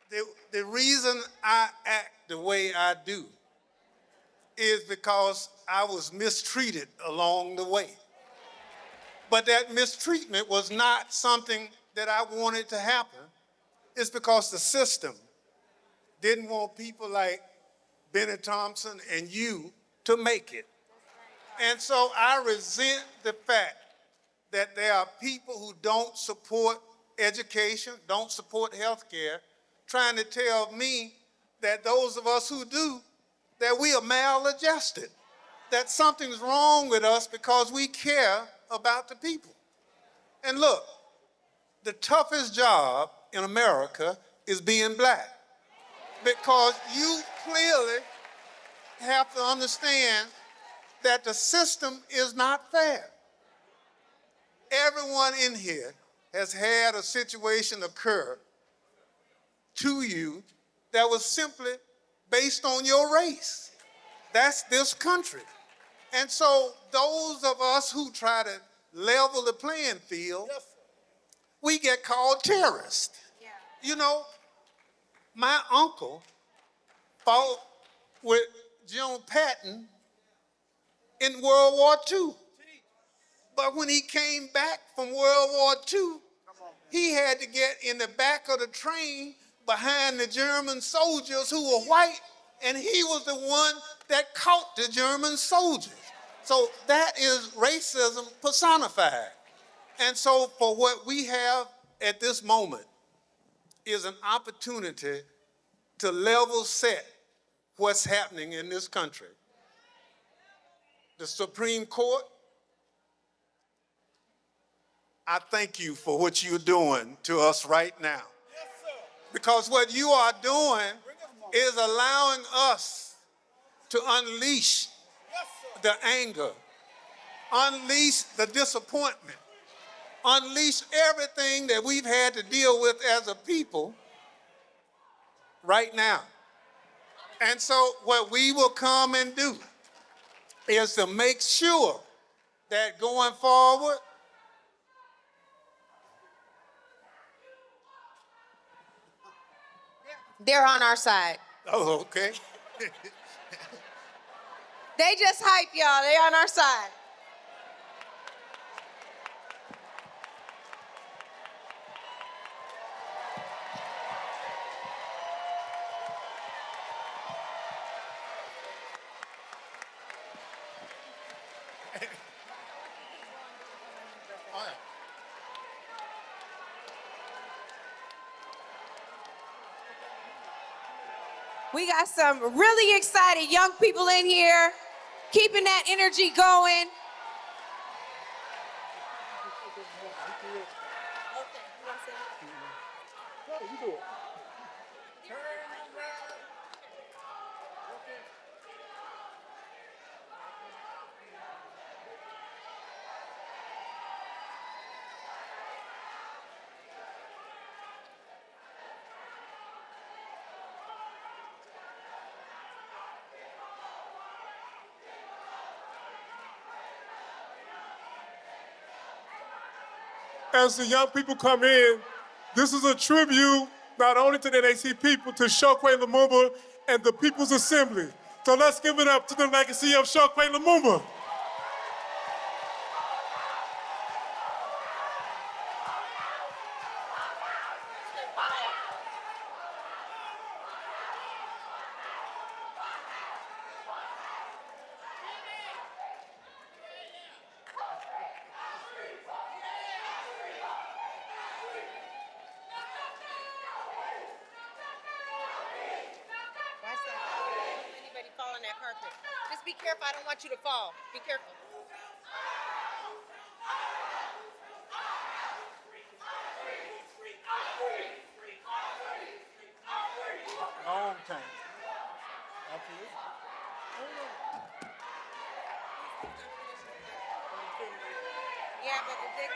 the reason I act the way I do is because I was mistreated along the way. But that mistreatment was not something that I wanted to happen. It's because the system didn't want people like Benny Thompson and you to make it. And so I resent the fact that there are people who don't support education, don't support health care, trying to tell me that those of us who do, that we are maladjusted, that something's wrong with us because we care about the people. And look, the toughest job in America is being black, because you clearly have to understand that the system is not fair. Everyone in here has had a situation occur to you that was simply based on your race. That's this country. And so those of us who try to level the playing field, we get called terrorists. Yeah. You know, my uncle fought with Joan Patton in World War II. But when he came back from World War II, he had to get in the back of the train behind the German soldiers who were white, and he was the one that caught the German soldiers. So that is racism personified. And so for what we have at this moment is an opportunity to level set what's happening in this country. The Supreme Court, I thank you for what you're doing to us right now. Because what you are doing is allowing us to unleash the anger, unleash the disappointment, unleash everything that we've had to deal with as a people right now. And so what we will come and do is to make sure that going forward, They're on our side. oh, okay. They just hype y'all. They on our side. We got some really excited young people in here, keeping that energy going. As the young people come in, this is a tribute not only to the NAC people, to Chokwe Lumumba and the People's Assembly. So let's give it up to the legacy of Chokwe Lumumba. Anybody fall on that carpet? Just be careful. I don't want you to fall. Be careful. Long time. Yeah, but the big.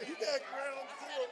You got ground zero.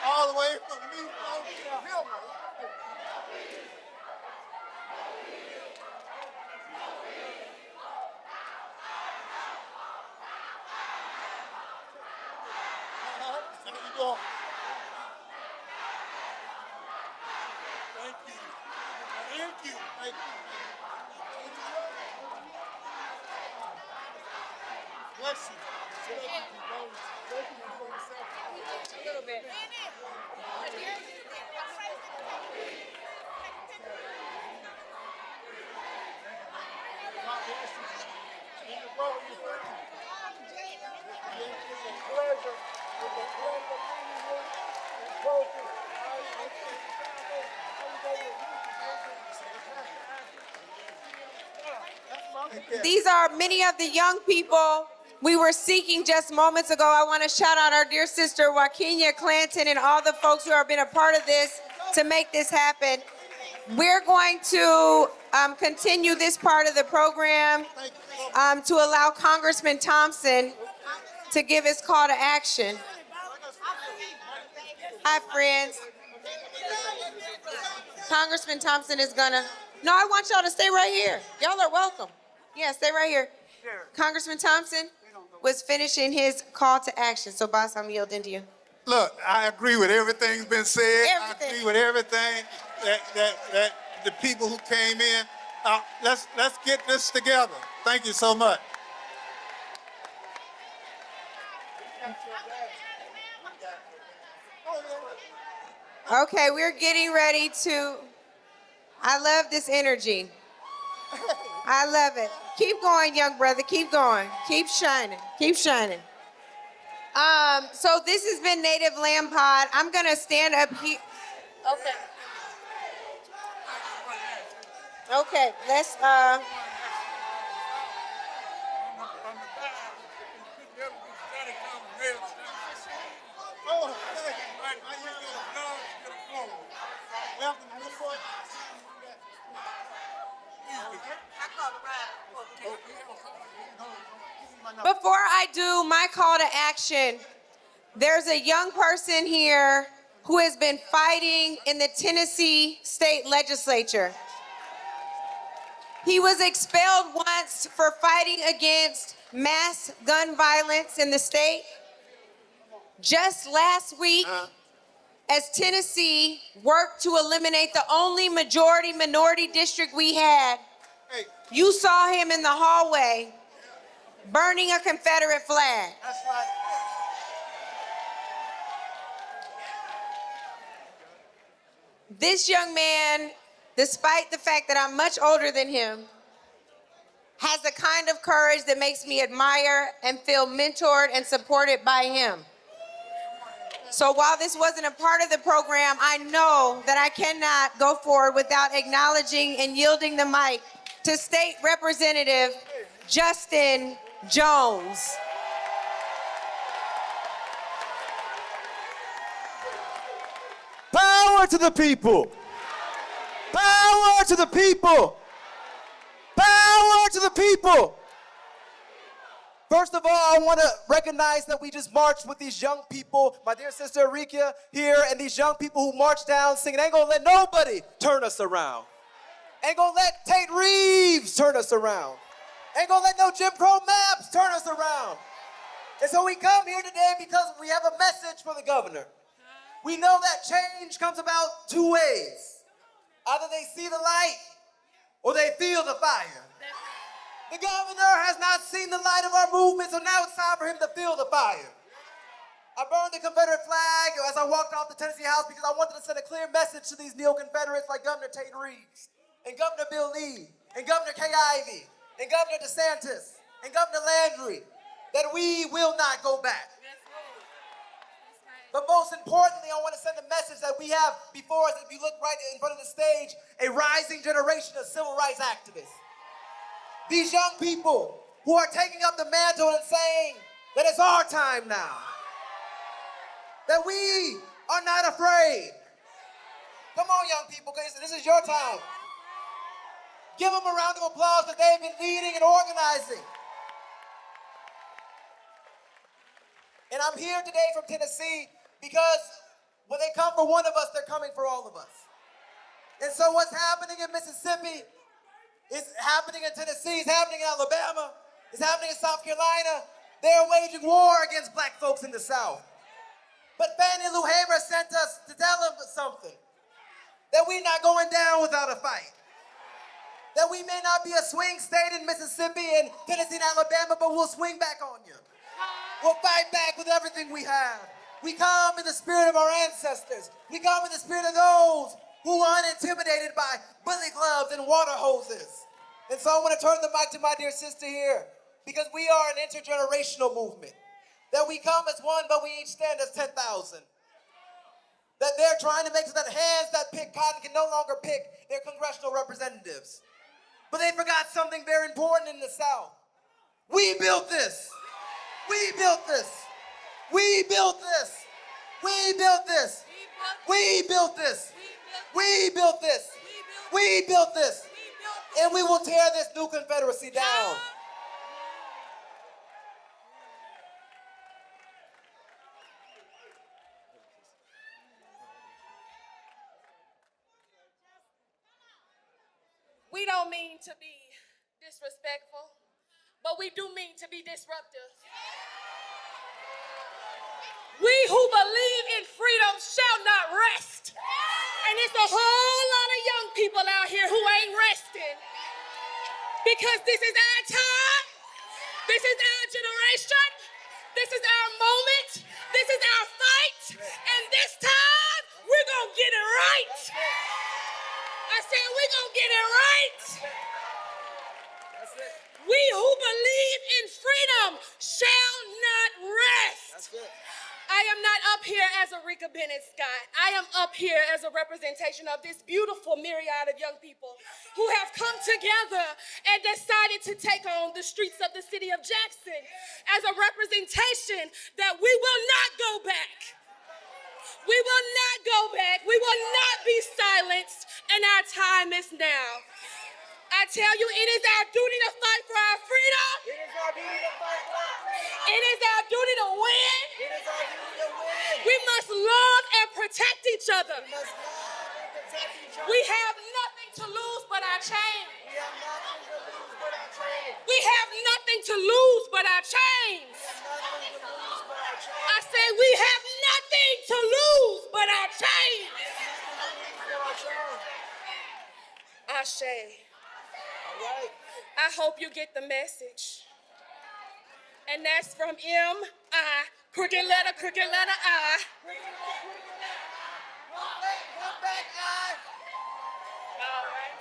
All the way from me to Gillum. Thank you. Thank you. Thank you. Bless you. A little bit. These are many of the young people we were seeking just moments ago. I want to shout out our dear sister, Wakinia Clanton, and all the folks who have been a part of this to make this happen. We're going to continue this part of the program to allow Congressman Thompson to give his call to action. Hi, friends. Congressman Thompson is gonna, no, I want y'all to stay right here. Y'all are welcome. Yeah, stay right here. Congressman Thompson was finishing his call to action. So, boss, I'm yielding to you. Look, I agree with everything's been said. Everything. I agree with everything that the people who came in. Let's get this together. Thank you so much. Okay, we're getting ready to, I love this energy. I love it. Keep going, young brother, keep going. Keep shining, keep shining. So this has been Native Land Pod. I'm gonna stand up here. Okay. Okay, let's, before I do my call to action, there's a young person here who has been fighting in the Tennessee state legislature. He was expelled once for fighting against mass gun violence in the state. Just last week, as Tennessee worked to eliminate the only majority minority district we had, you saw him in the hallway burning a Confederate flag. That's right. This young man, despite the fact that I'm much older than him, has the kind of courage that makes me admire and feel mentored and supported by him. So while this wasn't a part of the program, I know that I cannot go forward without acknowledging and yielding the mic to State Representative Justin Jones. Power to the people! Power to the people! Power to the people! First of all, I want to recognize that we just marched with these young people, my dear sister Arikia here, and these young people who marched down singing, ain't gonna let nobody turn us around. Ain't gonna let Tate Reeves turn us around. Ain't gonna let no Jim Crow maps turn us around. And so we come here today because we have a message for the governor. We know that change comes about two ways. Either they see the light or they feel the fire. The governor has not seen the light of our movement, so now it's time for him to feel the fire. I burned the Confederate flag as I walked off the Tennessee House because I wanted to send a clear message to these neo-Confederates like Governor Tate Reeves, and Governor Bill Lee, and Governor Kay Ivey, and Governor DeSantis, and Governor Landry, that we will not go back. But most importantly, I want to send a message that we have before us, if you look right in front of the stage, a rising generation of civil rights activists. These young people who are taking up the mantle and saying that it's our time now. That we are not afraid. Come on, young people, because this is your time. Give them a round of applause that they've been leading and organizing. And I'm here today from Tennessee because when they come for one of us, they're coming for all of us. And so what's happening in Mississippi is happening in Tennessee, it's happening in Alabama, it's happening in South Carolina. They're waging war against black folks in the South. But Fannie Lou Hamer sent us to tell them something, that we're not going down without a fight. That we may not be a swing state in Mississippi and Tennessee and Alabama, but we'll swing back on you. We'll fight back with everything we have. We come in the spirit of our ancestors. We come in the spirit of those who are unintimidated by billy clubs and water hoses. And so I want to turn the mic to my dear sister here, because we are an intergenerational movement. That we come as one, but we each stand as 10,000. That they're trying to make so that hands that pick cotton can no longer pick their congressional representatives. But they forgot something very important in the South. We built this. We built this. We built this. We built this. We built this. We built this. We built this. And we will tear this new Confederacy down. We don't mean to be disrespectful, but we do mean to be disruptive. We who believe in freedom shall not rest. And it's a whole lot of young people out here who ain't resting. Because this is our time. This is our generation. This is our moment. This is our fight, and this time, we're gonna get it right. I said, we're gonna get it right. We who believe in freedom shall not rest. I am not up here as a Rika Bennett Scott. I am up here as a representation of this beautiful myriad of young people who have come together and decided to take on the streets of the city of Jackson as a representation that we will not go back. We will not go back. We will not be silenced, and our time is now. I tell you, it is our duty to fight for our freedom. It is our duty to fight for our freedom. It is our duty to win. It is our duty to win. We must love and protect each other. We must love and protect each other. We have nothing to lose but our chains. We have nothing to lose but our chains. We have nothing to lose but our chains. I say we have nothing to lose but our chains. Ashe. I hope you get the message. And that's from M.I. Crooked letter I. Come back, I. All right.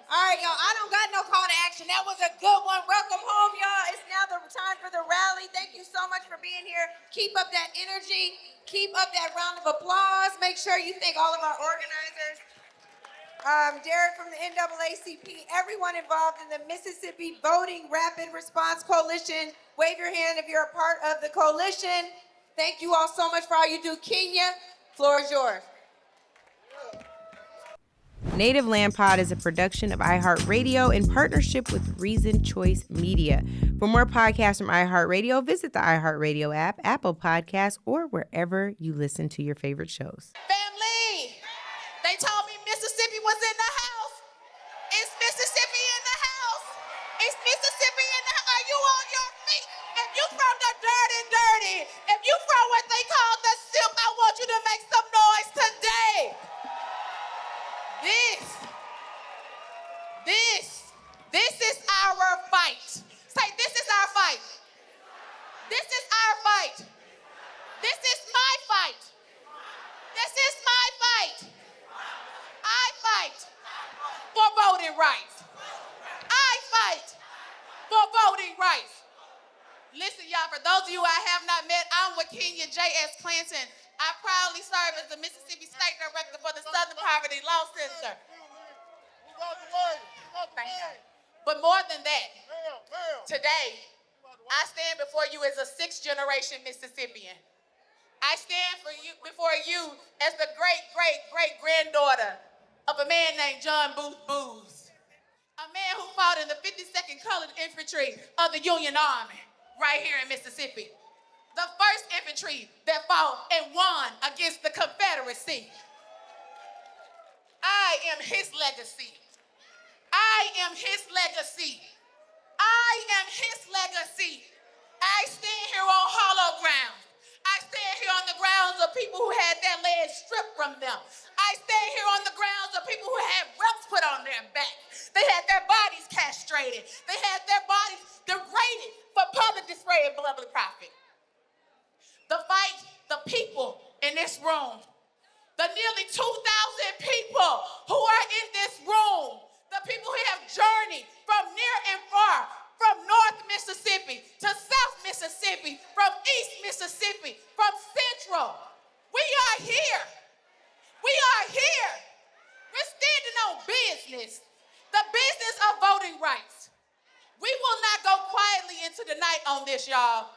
All right, y'all, I don't got no call to action. That was a good one. Welcome home, y'all. It's now the time for the rally. Thank you so much for being here. Keep up that energy. Keep up that round of applause. Make sure you thank all of our organizers. Derek from the NAACP, everyone involved in the Mississippi Voting Rapid Response Coalition. Wave your hand if you're a part of the coalition. Thank you all so much for all you do. Kenya, floor is yours. Native Land Pod is a production of iHeartRadio in partnership with Reason Choice Media. For more podcasts from iHeartRadio, visit the iHeartRadio app, Apple Podcasts, or wherever you listen to your favorite shows. Family, they told me Mississippi was in the house. Is Mississippi in the house? Is Mississippi in the house? Are you on your feet? If you from the dirty, if you from what they call the SIP, I want you to make some noise today. This is our fight. Say, this is our fight. This is our fight. This is my fight. This is my fight. I fight for voting rights. I fight for voting rights. Listen, y'all, for those of you I have not met, I'm with Kenya J.S. Clinton. I proudly serve as the Mississippi State Director for the Southern Poverty Law Center. But more than that, today, I stand before you as a sixth-generation Mississippian. I stand before you as the great-great-great-granddaughter of a man named John Booth Booth, a man who fought in the 52nd Colored Infantry of the Union Army right here in Mississippi. The first infantry that fought and won against the Confederacy. I am his legacy. I am his legacy. I am his legacy. I stand here on hollow ground. I stand here on the grounds of people who had their legs stripped from them. I stand here on the grounds of people who had ropes put on their back. They had their bodies castrated. They had their bodies degraded for public display and public profit. The fight, the people in this room, the nearly 2,000 people who are in this room, the people who have journeyed from near and far, from North Mississippi to South Mississippi, from East Mississippi, from Central. We are here. We are here. We're standing on business, the business of voting rights. We will not go quietly into the night on this, y'all.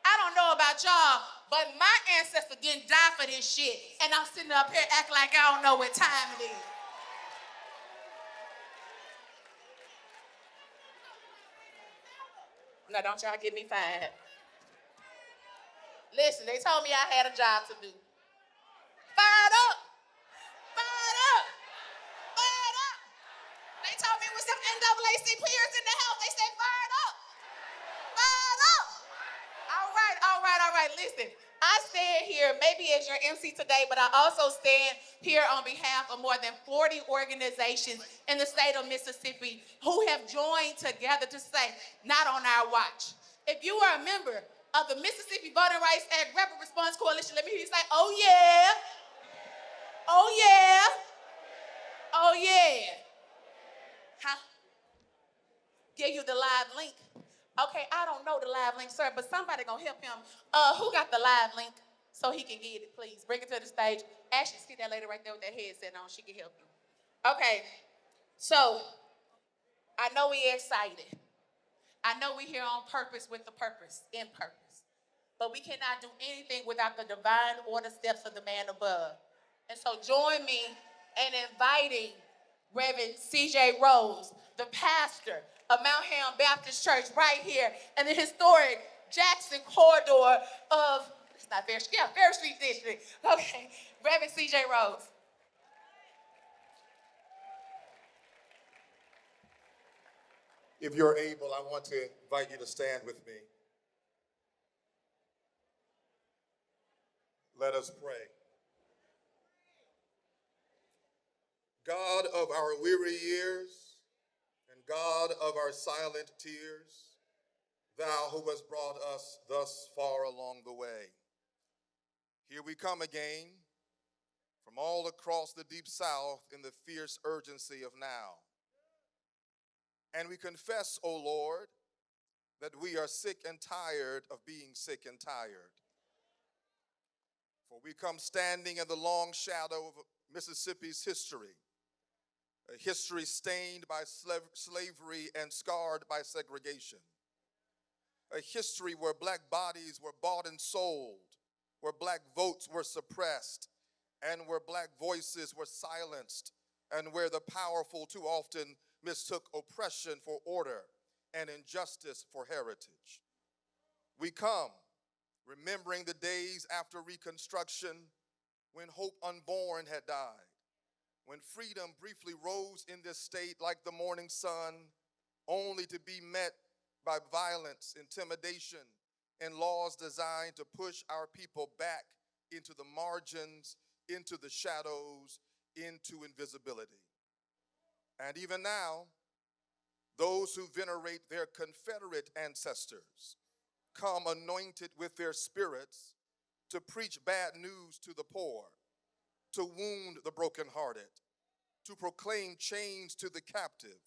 I don't know about y'all, but my ancestors didn't die for this shit, and I'm sitting up here acting like I don't know what time it is. Now, don't y'all get me fired. Listen, they told me I had a job to do. Fired up. Fired up. Fired up. They told me it was some NAACPers in the house. They said fired up. Fired up. All right. right, listen. I stand here maybe as your MC today, but I also stand here on behalf of more than 40 organizations in the state of Mississippi who have joined together to say, not on our watch. If you are a member of the Mississippi Voting Rights Act Rapid Response Coalition, let me hear you say, oh yeah, oh yeah, oh yeah. Huh? Give you the live link. Okay, I don't know the live link, sir, but somebody gonna help him. Who got the live link so he can get it, please? Bring it to the stage. Ashley, see that lady right there with that headset on. She can help you. Okay, so I know we excited. I know we here on purpose with the purpose, in purpose. But we cannot do anything without the divine order steps of the man above. And so join me in inviting Reverend C.J. Rose, the pastor of Mount Ham Baptist Church right here in the historic Jackson corridor of, it's not Fair Street, yeah, Fair Street District. Okay, Reverend C.J. Rose. If you're able, I want to invite you to stand with me. Let us pray. God of our weary years, and God of our silent tears, thou who hast brought us thus far along the way. Here we come again, from all across the deep South in the fierce urgency of now. And we confess, O Lord, that we are sick and tired of being sick and tired. For we come standing in the long shadow of Mississippi's history, a history stained by slavery and scarred by segregation. A history where black bodies were bought and sold, where black votes were suppressed, and where black voices were silenced, and where the powerful too often mistook oppression for order and injustice for heritage. We come remembering the days after Reconstruction when hope unborn had died, when freedom briefly rose in this state like the morning sun, only to be met by violence, intimidation, and laws designed to push our people back into the margins, into the shadows, into invisibility. And even now, those who venerate their Confederate ancestors come anointed with their spirits to preach bad news to the poor, to wound the brokenhearted, to proclaim chains to the captive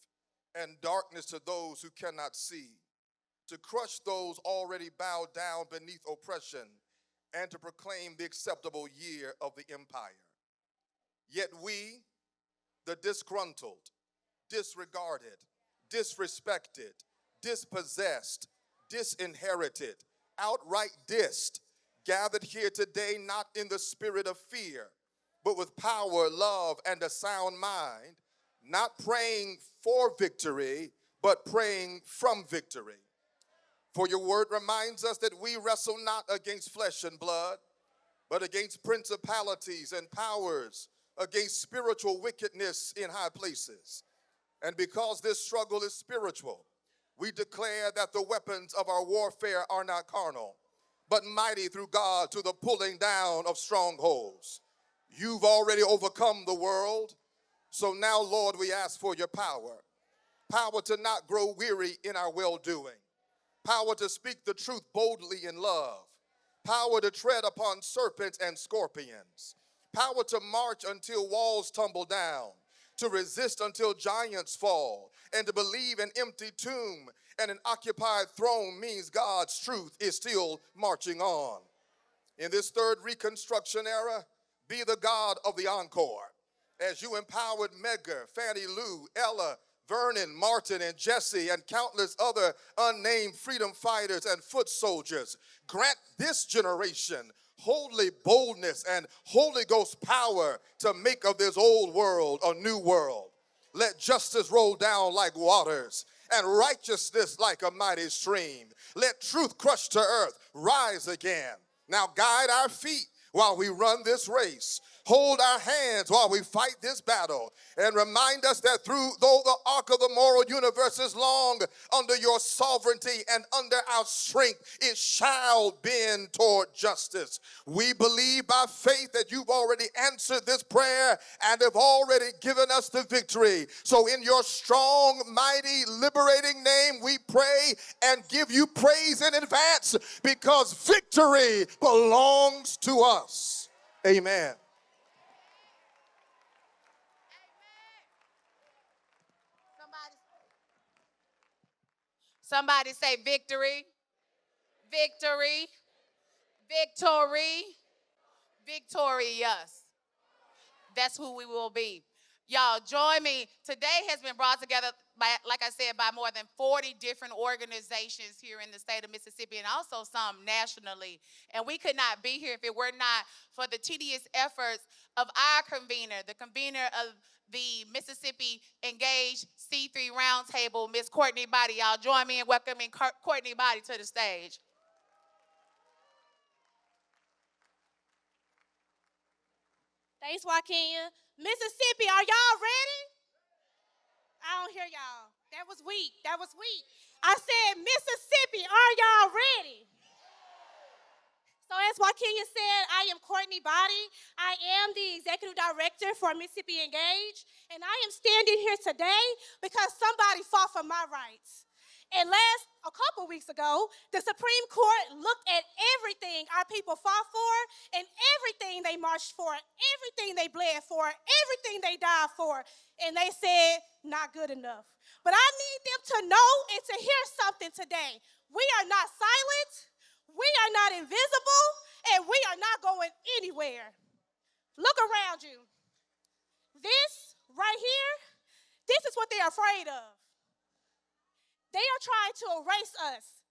and darkness to those who cannot see, to crush those already bowed down beneath oppression, and to proclaim the acceptable year of the empire. Yet we, the disgruntled, disregarded, disrespected, dispossessed, disinherited, outright dissed, gathered here today not in the spirit of fear, but with power, love, and a sound mind, not praying for victory, but praying from victory. For your word reminds us that we wrestle not against flesh and blood, but against principalities and powers, against spiritual wickedness in high places. And because this struggle is spiritual, we declare that the weapons of our warfare are not carnal, but mighty through God to the pulling down of strongholds. You've already overcome the world, so now, Lord, we ask for your power. Power to not grow weary in our well-doing. Power to speak the truth boldly in love. Power to tread upon serpents and scorpions. Power to march until walls tumble down. To resist until giants fall. And to believe an empty tomb and an occupied throne means God's truth is still marching on. In this third Reconstruction era, be the God of the encore. As you empowered Medgar, Fannie Lou, Ella, Vernon, Martin, and Jesse, and countless other unnamed freedom fighters and foot soldiers, grant this generation holy boldness and Holy Ghost power to make of this old world a new world. Let justice roll down like waters and righteousness like a mighty stream. Let truth crushed to earth rise again. Now guide our feet while we run this race. hold our hands while we fight this battle, and remind us that though the arc of the moral universe is long, under your sovereignty and under our strength, it shall bend toward justice. We believe by faith that you've already answered this prayer and have already given us the victory. So in your strong, mighty, liberating name, we pray and give you praise in advance, because victory belongs to us. Amen. Somebody say victory, victory, victory, victorious. That's who we will be. Y'all, join me. Today has been brought together by, like I said, by more than 40 different organizations here in the state of Mississippi, and also some nationally. And we could not be here if it were not for the tedious efforts of our convener, the convener of the Mississippi Engaged C3 Roundtable, Miss Courtney Body. Y'all join me in welcoming Courtney Body to the stage. Thanks, Joaquin. Mississippi, are y'all ready? I don't hear y'all. That was weak. That was weak. I said, Mississippi, are y'all ready? So as Joaquin said, I am Courtney Body. I am the Executive Director for Mississippi Engage, and I am standing here today because somebody fought for my rights. And a couple weeks ago, the Supreme Court looked at everything our people fought for and everything they marched for, everything they bled for, everything they died for, and they said, not good enough. But I need them to know and to hear something today. We are not silent, we are not invisible, and we are not going anywhere. Look around you. This right here, this is what they're afraid of. They are trying to erase us.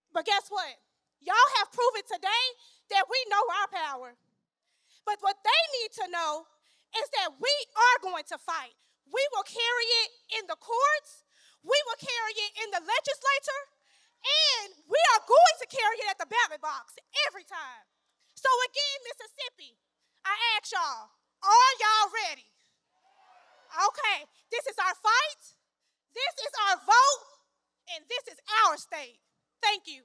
But guess what? Y'all have proven today that we know our power. But what they need to know is that we are going to fight. We will carry it in the courts. We will carry it in the legislature. And we are going to carry it at the ballot box every time. So again, Mississippi, I ask y'all, are y'all ready? Okay, this is our fight. This is our vote, and this is our state. Thank you.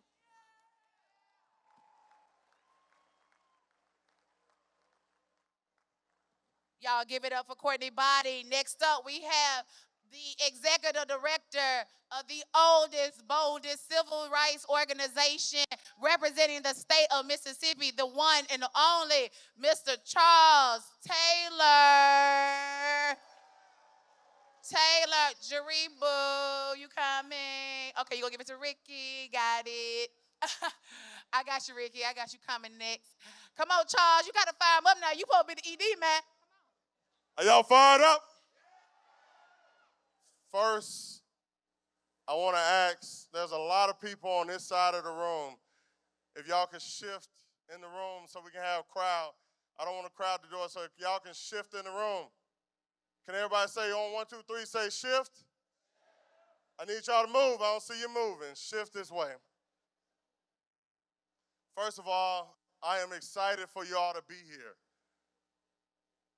Y'all give it up for Courtney Body. Next up, we have the Executive Director of the oldest, boldest civil rights organization representing the state of Mississippi, the one and the only, Mr. Charles Taylor. Taylor, Jaribu, you coming? Okay, you gonna give it to Ricky, got it. I got you, Ricky, I got you coming next. Come on, Charles, you gotta fire him up now. You supposed to be the ED, man. Are y'all fired up? First, I wanna ask, there's a lot of people on this side of the room. If y'all can shift in the room so we can have a crowd. I don't wanna crowd the door, so if y'all can shift in the room. Can everybody say on 1, 2, 3, say shift? I need y'all to move. I don't see you moving. Shift this way. First of all, I am excited for y'all to be here.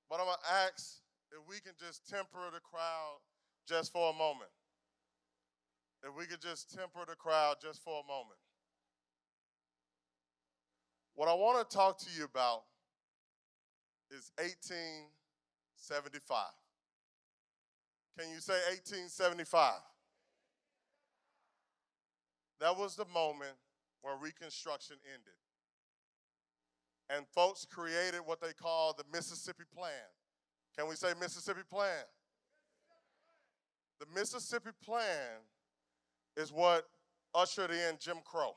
But I'm going to ask if we can just temper the crowd just for a moment. If we could just temper the crowd just for a moment. What I want to talk to you about is 1875. Can you say 1875? That was the moment where Reconstruction ended. And folks created what they call the Mississippi Plan. Can we say Mississippi Plan? The Mississippi Plan is what ushered in Jim Crow.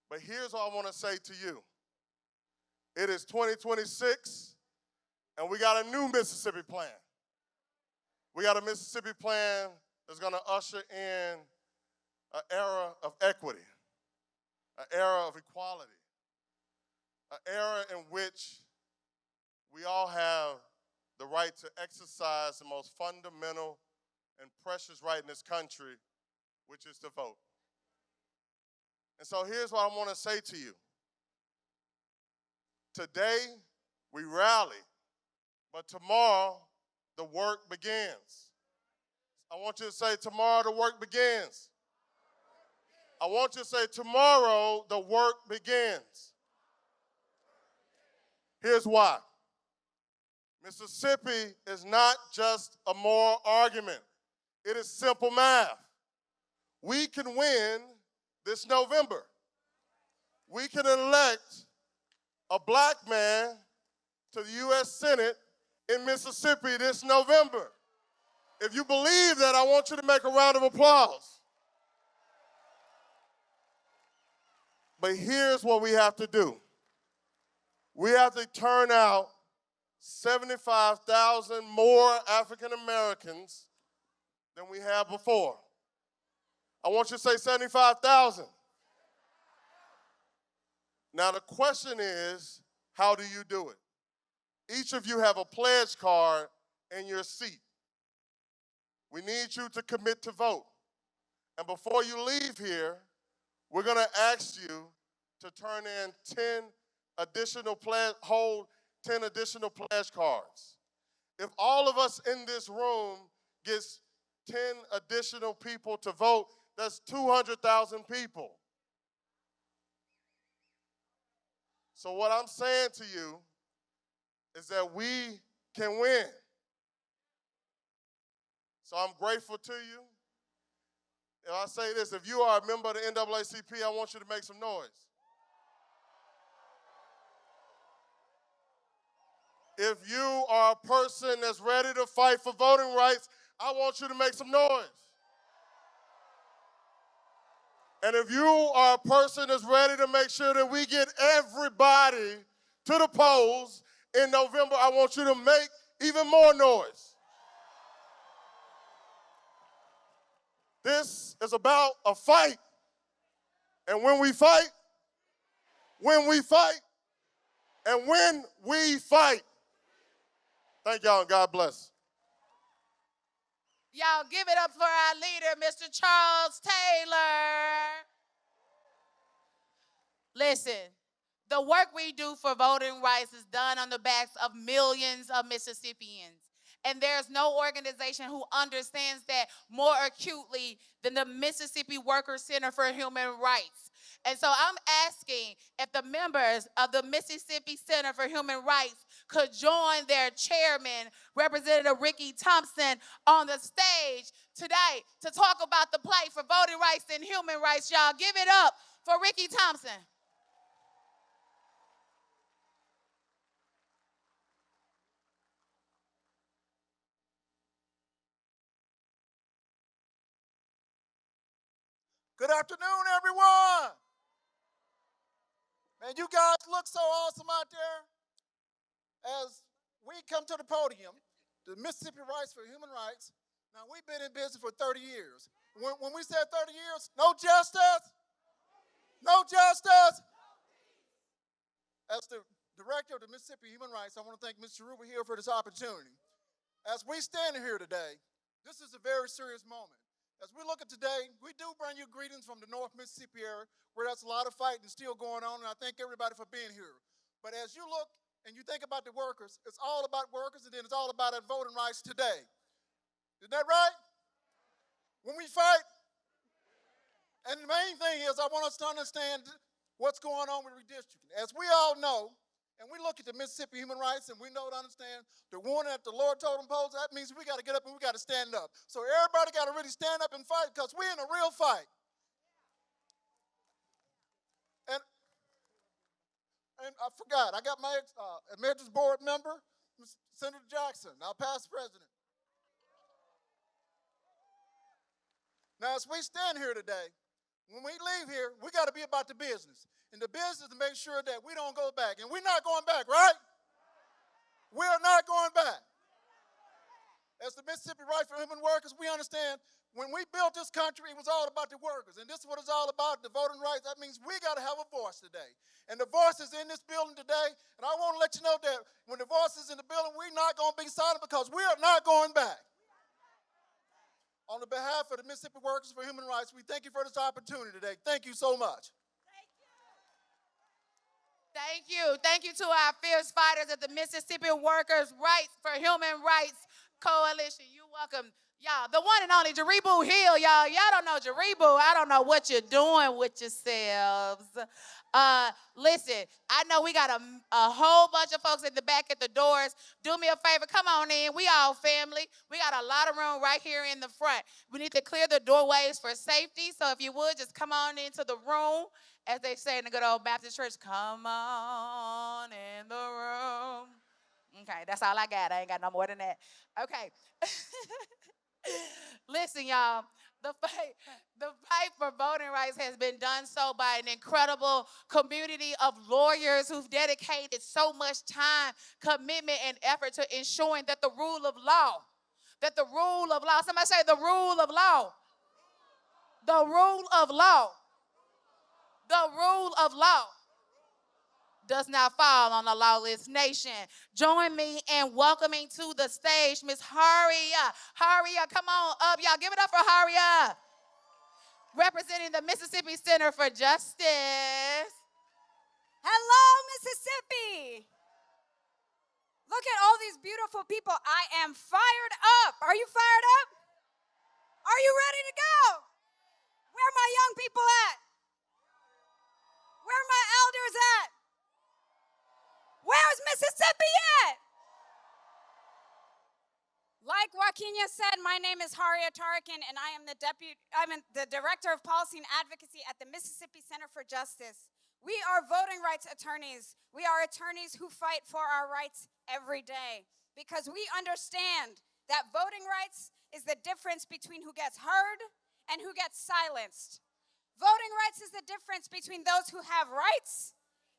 But here's what I want to say to you. It is 2026, and we got a new Mississippi Plan. We got a Mississippi Plan that's going to usher in an era of equity, an era of equality, an era in which we all have the right to exercise the most fundamental and precious right in this country, which is to vote. And so here's what I want to say to you. Today we rally, but tomorrow the work begins. I want you to say, tomorrow the work begins. I want you to say, tomorrow the work begins. Here's why. Mississippi is not just a moral argument. It is simple math. We can win this November. We can elect a black man to the U.S. Senate in Mississippi this November. If you believe that, I want you to make a round of applause. But here's what we have to do. We have to turn out 75,000 more African Americans than we have before. I want you to say 75,000. Now the question is, how do you do it? Each of you have a pledge card in your seat. We need you to commit to vote. And before you leave here, we're going to ask you to turn in 10 additional pledge cards. If all of us in this room gets 10 additional people to vote, that's 200,000 people. So what I'm saying to you is that we can win. So I'm grateful to you. And I say this, if you are a member of the NAACP, I want you to make some noise. If you are a person that's ready to fight for voting rights, I want you to make some noise. And if you are a person that's ready to make sure that we get everybody to the polls in November, I want you to make even more noise. This is about a fight. And when we fight, and when we fight. Thank y'all and God bless. Y'all give it up for our leader, Mr. Charles Taylor. Listen, the work we do for voting rights is done on the backs of millions of Mississippians. And there's no organization who understands that more acutely than the Mississippi Workers Center for Human Rights. And so I'm asking if the members of the Mississippi Center for Human Rights could join their chairman, Representative Ricky Thompson, on the stage today to talk about the plight for voting rights and human rights. Y'all give it up for Ricky Thompson. Good afternoon, everyone. Man, you guys look so awesome out there. As we come to the podium, the Mississippi Rights for Human Rights, now we've been in business for 30 years. When we said 30 years, no justice, no justice. As the director of the Mississippi Human Rights, I want to thank Mr. Ruber here for this opportunity. As we stand here today, this is a very serious moment. As we look at today, we do bring you greetings from the North Mississippi area, where there's a lot of fighting still going on, and I thank everybody for being here. But as you look and you think about the workers, it's all about workers, and then it's all about our voting rights today. Isn't that right? When we fight, and the main thing is I want us to understand what's going on with redistricting. As we all know, and we look at the Mississippi Human Rights, and we know to understand the warning that the Lord told them pose, that means we got to get up and we got to stand up. So everybody got to really stand up and fight, because we're in a real fight. And I forgot, I got my Emeritus Board member, Senator Jackson, our past president. Now, as we stand here today, when we leave here, we got to be about the business. And the business to make sure that we don't go back. And we're not going back, right? We are not going back. As the Mississippi Right for Human Workers, we understand when we built this country, it was all about the workers. And this is what it's all about, the voting rights. That means we got to have a voice today. And the voice is in this building today. And I want to let you know that when the voice is in the building, we're not going to be silent, because we are not going back. On the behalf of the Mississippi Workers for Human Rights, we thank you for this opportunity today. Thank you so much. Thank Thank you. Thank you to our fierce fighters at the Mississippi Workers' Rights for Human Rights Coalition. You're welcome. Y'all, the one and only Jaribu Hill, y'all. Y'all don't know Jaribu. I don't know what you're doing with yourselves. Listen, I know we got a whole bunch of folks at the back at the doors. Do me a favor, come on in. We all family. We got a lot of room right here in the front. We need to clear the doorways for safety. So if you would, just come on into the room. As they say in the good old Baptist church, come on in the room. Okay, that's all I got. I ain't got no more than that. Okay. Listen, y'all, the fight for voting rights has been done so by an incredible community of lawyers who've dedicated so much time, commitment, and effort to ensuring that the rule of law, somebody say the rule of law, the rule of law, the rule of law does not fall on a lawless nation. Join me in welcoming to the stage Miss Haria. Haria, come on up. Y'all give it up for Haria. Representing the Mississippi Center for Justice. Hello, Mississippi. Look at all these beautiful people. I am fired up. Are you fired up? Are you ready to go? Where are my young people at? Where are my elders at? Where's Mississippi at? Like Joaquina said, my name is Haria Tarikan, and I am the Director of Policy and Advocacy at the Mississippi Center for Justice. We are voting rights attorneys. We are attorneys who fight for our rights every day because we understand that voting rights is the difference between who gets heard and who gets silenced. Voting rights is the difference between those who have rights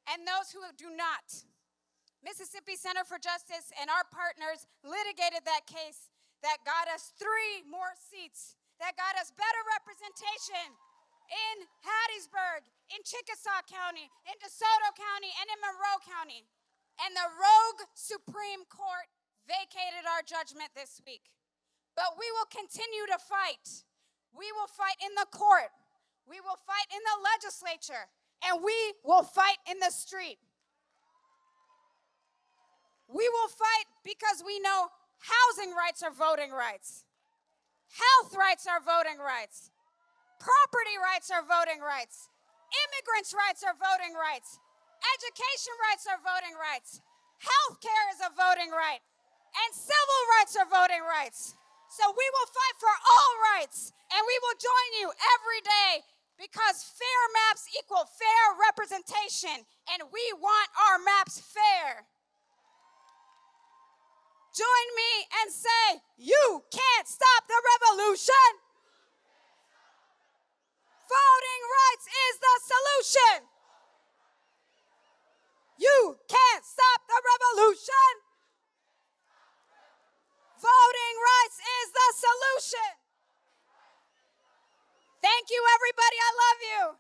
and those who do not. Mississippi Center for Justice and our partners litigated that case that got us 3 more seats, that got us better representation in Hattiesburg, in Chickasaw County, in DeSoto County, and in Morrow County. And the rogue Supreme Court vacated our judgment this week. But we will continue to fight. We will fight in the court. We will fight in the legislature. And we will fight in the street. We will fight because we know housing rights are voting rights. Health rights are voting rights. Property rights are voting rights. Immigrants' rights are voting rights. Education rights are voting rights. Health care is a voting right. And civil rights are voting rights. So we will fight for all rights. And we will join you every day because fair maps equal fair representation. And we want our maps fair. Join me and say, you can't stop the revolution. Voting rights is the solution. You can't stop the revolution. Voting rights is the solution. Thank you, everybody. I love you.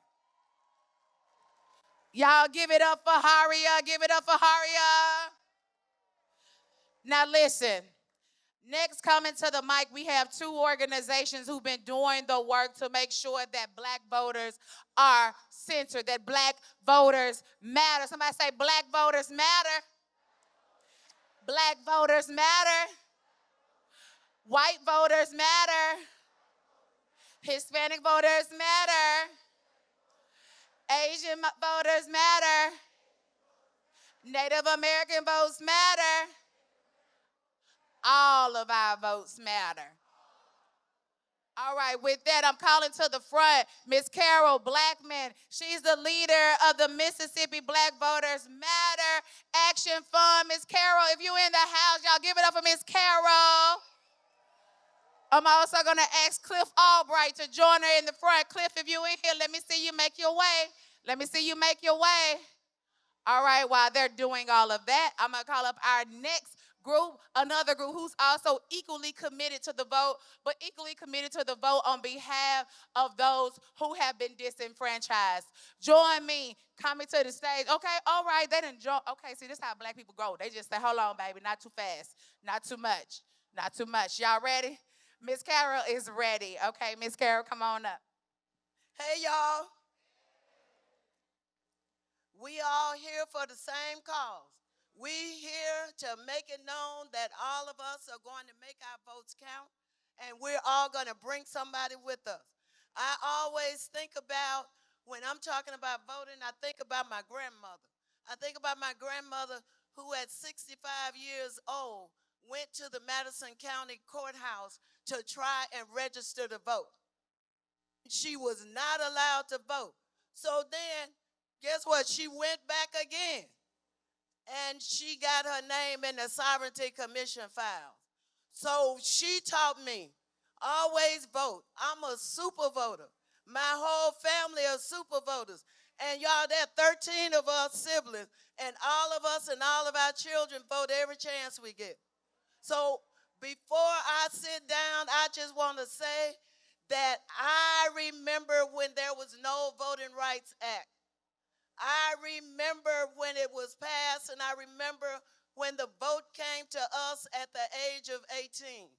Y'all give it up for Haria. Give it up for Haria. Now listen, next coming to the mic, we have 2 organizations who've been doing the work to make sure that black voters are centered, that black voters matter. Somebody say black voters matter. Black voters matter. White voters matter. Hispanic voters matter. Asian voters matter. Native American votes matter. All of our votes matter. All right, with that, I'm calling to the front Miss Carol Blackman. She's the leader of the Mississippi Black Voters Matter Action Fund. Miss Carol, if you're in the house, y'all give it up for Miss Carol. I'm also going to ask Cliff Albright to join her in the front. Cliff, if you're in here, let me see you make your way. Let me see you make your way. All right, while they're doing all of that, I'm going to call up our next group, another group who's also equally committed to the vote, but equally committed to the vote on behalf of those who have been disenfranchised. Join me coming to the stage. Okay, all right, they didn't join. Okay, see, this is how black people grow. They just say, hold on, baby, not too fast, not too much, not too much. Y'all ready? Miss Carol is ready. Okay, Miss Carol, come on up. Hey, y'all. We all here for the same cause. We here to make it known that all of us are going to make our votes count, and we're all going to bring somebody with us. I always think about, when I'm talking about voting, I think about my grandmother. I think about my grandmother who at 65 years old went to the Madison County Courthouse to try and register to vote. She was not allowed to vote. So then, guess what? She went back again, and she got her name in the Sovereignty Commission file. So she taught me, always vote. I'm a super voter. My whole family are super voters. And y'all, there are 13 of us siblings, and all of us and all of our children vote every chance we get. So before I sit down, I just want to say that I remember when there was no Voting Rights Act. I remember when it was passed, and I remember when the vote came to us at the age of 18.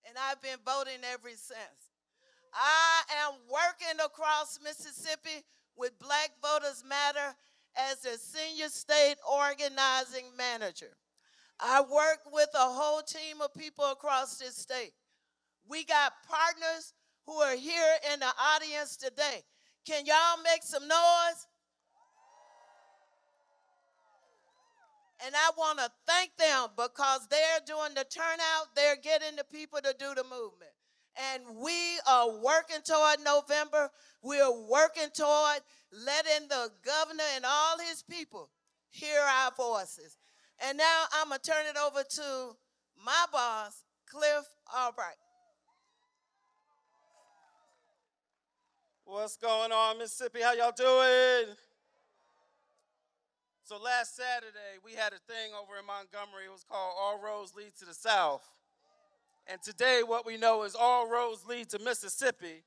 And I've been voting ever since. I am working across Mississippi with Black Voters Matter as the senior state organizing manager. I work with a whole team of people across this state. We got partners who are here in the audience today. Can y'all make some noise? And I want to thank them because they're doing the turnout. They're getting the people to do the movement. And we are working toward November. We are working toward letting the governor and all his people hear our voices. And now I'm going to turn it over to my boss, Cliff Albright. What's going on, Mississippi? How y'all doing? So last Saturday, we had a thing over in Montgomery. It was called All Roads Lead to the South. And today, what we know is all roads lead to Mississippi.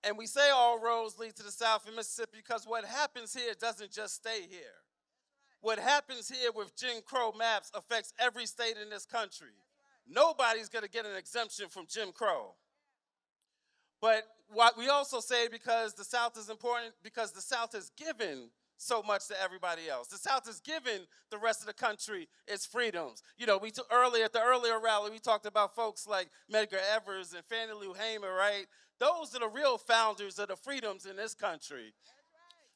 And we say all roads lead to the South in Mississippi because what happens here doesn't just stay here. What happens here with Jim Crow maps affects every state in this country. Nobody's going to get an exemption from Jim Crow. But what we also say, because the South is important, because the South has given so much to everybody else. The South has given the rest of the country its freedoms. You know, at the earlier rally, we talked about folks like Medgar Evers and Fannie Lou Hamer, right? Those are the real founders of the freedoms in this country.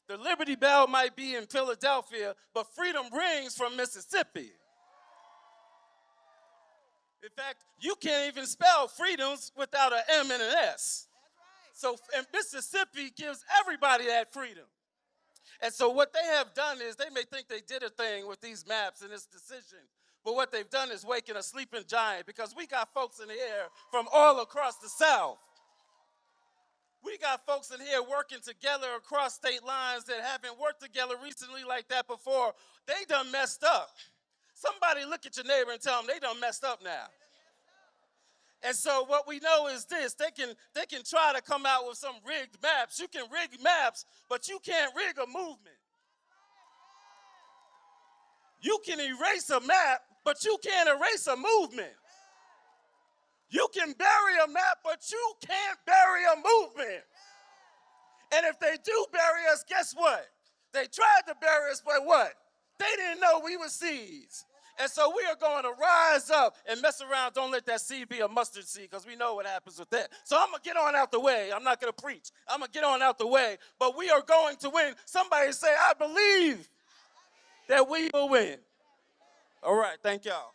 The Liberty Bell might be in Philadelphia, but freedom rings from Mississippi. In fact, you can't even spell freedoms without an M and an S. So, and Mississippi gives everybody that freedom. And so what they have done is, they may think they did a thing with these maps and this decision, but what they've done is waking a sleeping giant, because we got folks in here from all across the South. We got folks in here working together across state lines that haven't worked together recently like that before. They done messed up. Somebody look at your neighbor and tell them they done messed up now. And so what we know is this: they can try to come out with some rigged maps. You can rig maps, but you can't rig a movement. You can erase a map, but you can't erase a movement. You can bury a map, but you can't bury a movement. And if they do bury us, guess what? They tried to bury us, but what? They didn't know we were seeds. And so we are going to rise up and mess around. Don't let that seed be a mustard seed, because we know what happens with that. So I'm going to get on out the way. I'm not going to preach. I'm going to get on out the way. But we are going to win. Somebody say, I believe that we will win. All right. Thank y'all.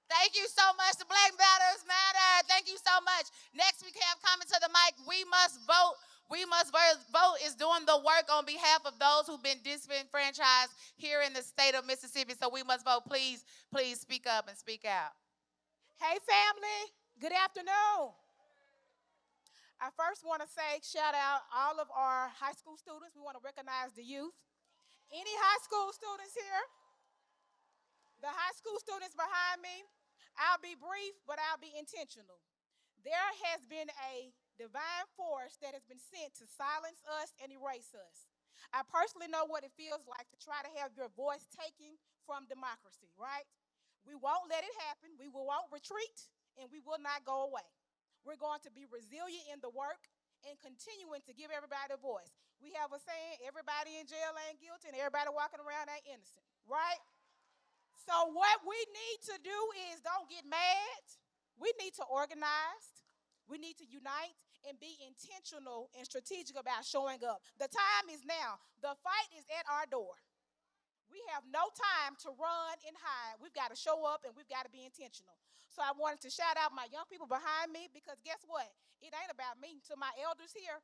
Thank you so much. The Black Voters Matter. Thank you so much. Next, we have coming to the mic. We Must Vote. We Must Vote is doing the work on behalf of those who've been disenfranchised here in the state of Mississippi. So We Must Vote. Please, please speak up and speak out. Hey, family. Good afternoon. I first want to say, shout out all of our high school students. We want to recognize the youth. Any high school students here? The high school students behind me. I'll be brief, but I'll be intentional. There has been a divine force that has been sent to silence us and erase us. I personally know what it feels like to try to have your voice taken from democracy, right? We won't let it happen. We won't retreat, and we will not go away. We're going to be resilient in the work and continuing to give everybody a voice. We have a saying, everybody in jail ain't guilty and everybody walking around ain't innocent, right? So what we need to do is don't get mad. We need to organize. We need to unite and be intentional and strategic about showing up. The time is now. The fight is at our door. We have no time to run and hide. We've got to show up and we've got to be intentional. So I wanted to shout out my young people behind me because guess what? It ain't about me. To my elders here,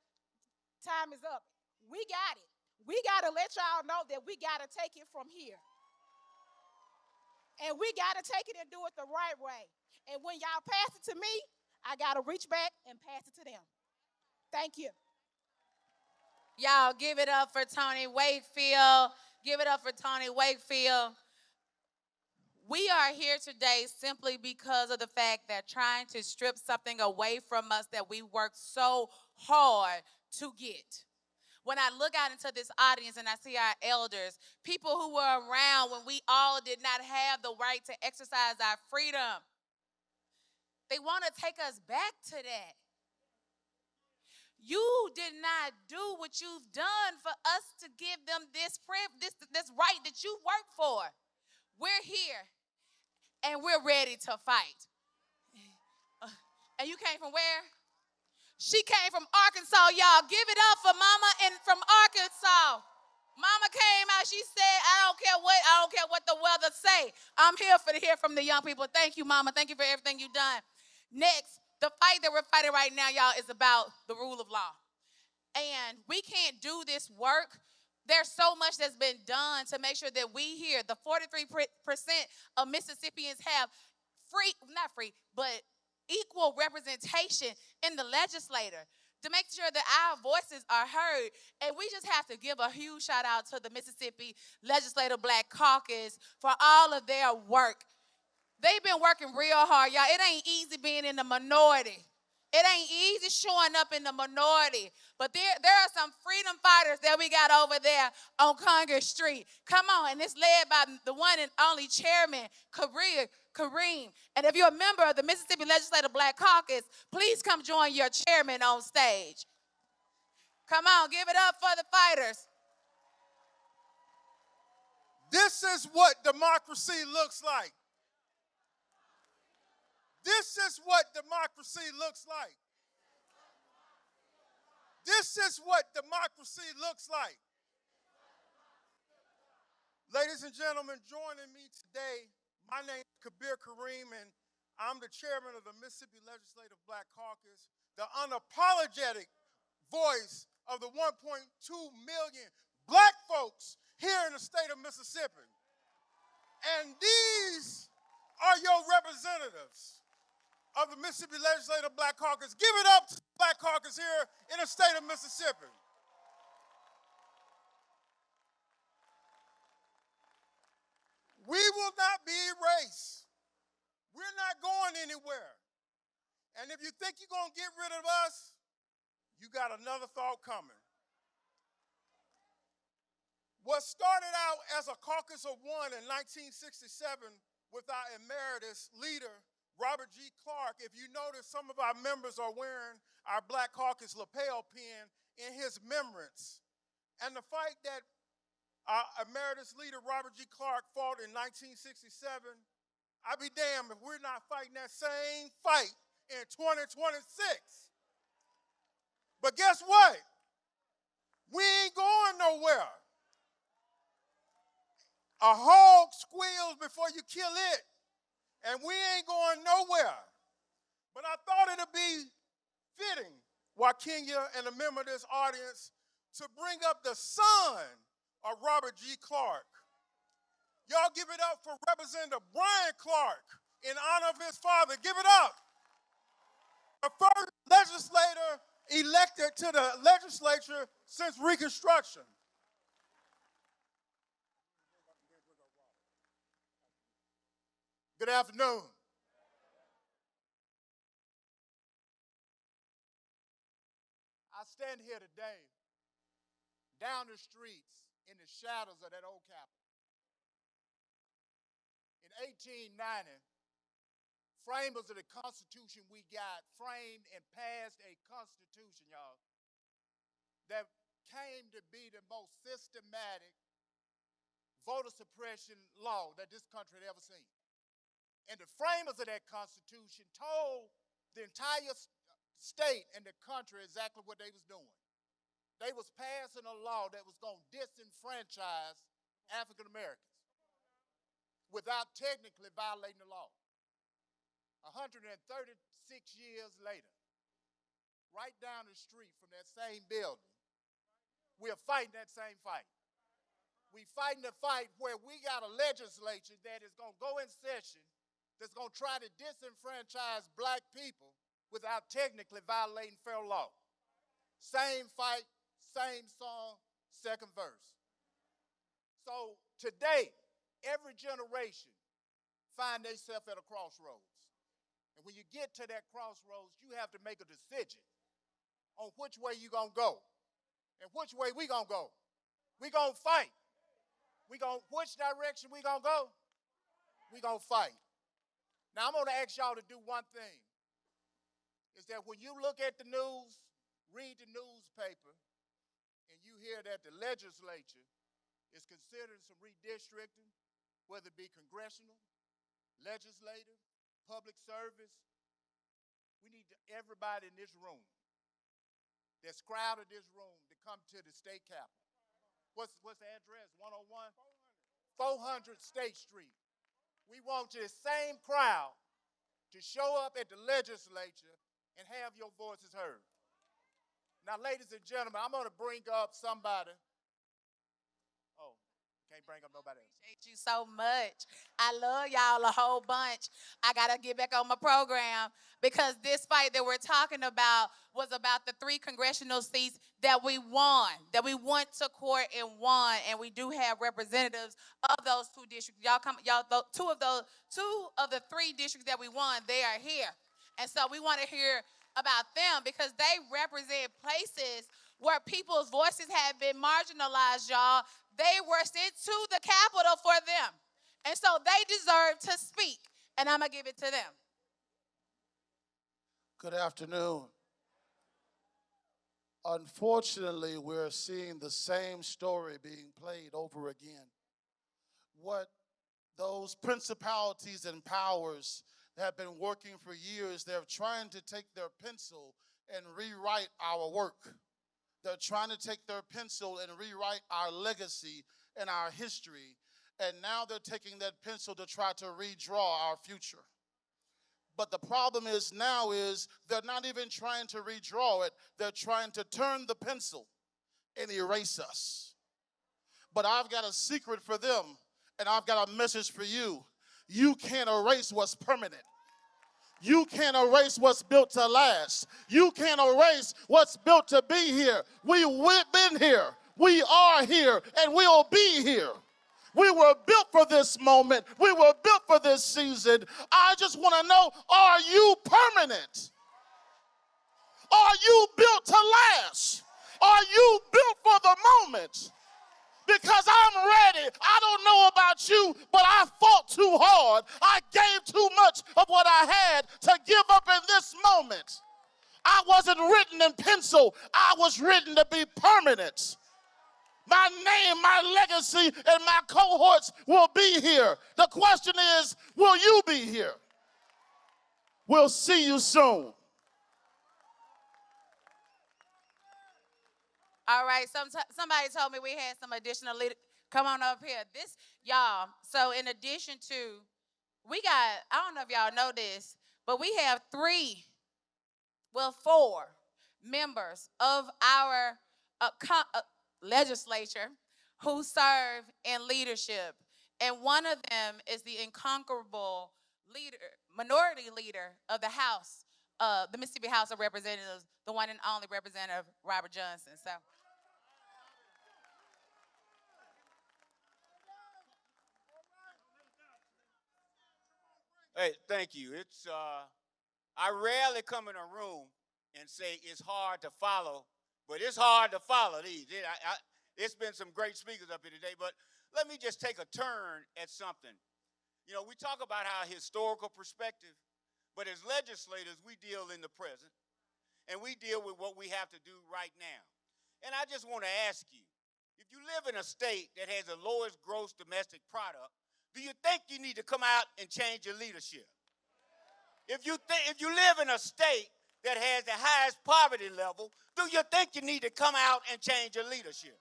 time is up. We got it. We got to let y'all know that we got to take it from here. And we got to take it and do it the right way. And when y'all pass it to me, I got to reach back and pass it to them. Thank you. Y'all give it up for Tony Wakefield. Give it up for Tony Wakefield. We are here today simply because of the fact that trying to strip something away from us that we worked so hard to get. When I look out into this audience and I see our elders, people who were around when we all did not have the right to exercise our freedom, they want to take us back to that. You did not do what you've done for us to give them this right that you worked for. We're here, and we're ready to fight. And you came from where? She came from Arkansas, y'all. Give it up for Mama and from Arkansas. Mama came out, she said, I don't care what the weather say. I'm here to hear from the young people. Thank you, Mama. Thank you for everything you've done. Next, the fight that we're fighting right now, y'all, is about the rule of law. And we can't do this work. There's so much that's been done to make sure that we here, the 43% of Mississippians have equal representation in the legislature to make sure that our voices are heard. And we just have to give a huge shout out to the Mississippi Legislative Black Caucus for all of their work. They've been working real hard, y'all. It ain't easy being in the minority. It ain't easy showing up in the minority. But there are some freedom fighters that we got over there on Congress Street. Come on, and it's led by the one and only chairman, Kareem. And if you're a member of the Mississippi Legislative Black Caucus, please come join your chairman on stage. Come on, give it up for the fighters. This is what democracy looks like. This is what democracy looks like. This is what democracy looks like. Ladies and gentlemen, joining me today, my name is Kabir Kareem, and I'm the chairman of the Mississippi Legislative Black Caucus, the unapologetic voice of the 1.2 million black folks here in the state of Mississippi. And these are your representatives of the Mississippi Legislative Black Caucus. Give it up to the Black Caucus here in the state of Mississippi. We will not be erased. We're not going anywhere. And if you think you're going to get rid of us, you got another thought coming. What started out as a caucus of one in 1967 with our emeritus leader, Robert G. Clark, if you notice, some of our members are wearing our Black Caucus lapel pin in his remembrance. And the fight that our emeritus leader, Robert G. Clark, fought in 1967, I'd be damned if we're not fighting that same fight in 2026. But guess what? We ain't going nowhere. A hog squeals before you kill it. And we ain't going nowhere. But I thought it'd be fitting, Wakinya and a member of this audience, to bring up the son of Robert G. Clark. Y'all give it up for Representative Brian Clark in honor of his father. Give it up. The first legislator elected to the legislature since Reconstruction. Good afternoon. I stand here today down the streets in the shadows of that old Capitol. In 1890, framers of the Constitution we got framed and passed a Constitution, y'all, that came to be the most systematic voter suppression law that this country had ever seen. And the framers of that Constitution told the entire state and the country exactly what they was doing. They was passing a law that was going to disenfranchise African Americans without technically violating the law. 136 years later, right down the street from that same building, we're fighting that same fight. We fighting the fight where we got a legislature that is going to go in session that's going to try to disenfranchise black people without technically violating federal law. Same fight, same song, second verse. So today, every generation find themselves at a crossroads. And when you get to that crossroads, you have to make a decision on which way you're going to go and which way we going to go. We going to fight. Which direction we going to go? We going to fight. Now, I'm going to ask y'all to do one thing. Is that when you look at the news, read the newspaper, and you hear that the legislature is considering some redistricting, whether it be congressional, legislative, public service, we need everybody in this room, that's crowded this room, to come to the state capitol. What's the address? 101? 400 State Street. We want this same crowd to show up at the legislature and have your voices heard. Now, ladies and gentlemen, I'm going to bring up somebody. Oh, can't bring up nobody else. Appreciate you so much. I love y'all a whole bunch. I got to get back on my program because this fight that we're talking about was about the 3 congressional seats that we won, that we went to court and won, and we do have representatives of those 2 districts. Two of the 3 districts that we won, they are here. And so we want to hear about them because they represent places where people's voices have been marginalized, y'all. They were sent to the Capitol for them. And so they deserve to speak, and I'm going to give it to them. Good afternoon. Unfortunately, we're seeing the same story being played over again. What those principalities and powers that have been working for years, they're trying to take their pencil and rewrite our work. They're trying to take their pencil and rewrite our legacy and our history. And now they're taking that pencil to try to redraw our future. But the problem is now is they're not even trying to redraw it. They're trying to turn the pencil and erase us. But I've got a secret for them, and I've got a message for you. You can't erase what's permanent. You can't erase what's built to last. You can't erase what's built to be here. We've been here. We are here, and we'll be here. We were built for this moment. We were built for this season. I just want to know, are you permanent? Are you built to last? Are you built for the moment? Because I'm ready. I don't know about you, but I fought too hard. I gave too much of what I had to give up in this moment. I wasn't written in pencil. I was written to be permanent. My name, my legacy, and my cohorts will be here. The question is, will you be here? We'll see you soon. All right, somebody told me we had some additional leaders. Come on up here. Y'all, so in addition to, we got, I don't know if y'all know this, but we have 4 members of our legislature who serve in leadership. And one of them is the incomparable minority leader of the House, the Mississippi House of Representatives, the one and only Representative Robert Johnson. So. Hey, thank you. I rarely come in a room and say it's hard to follow, but it's hard to follow these. It's been some great speakers up here today, but let me just take a turn at something. You know, we talk about our historical perspective, but as legislators, we deal in the present, and we deal with what we have to do right now. And I just want to ask you, if you live in a state that has the lowest gross domestic product, do you think you need to come out and change your leadership? If you live in a state that has the highest poverty level, do you think you need to come out and change your leadership?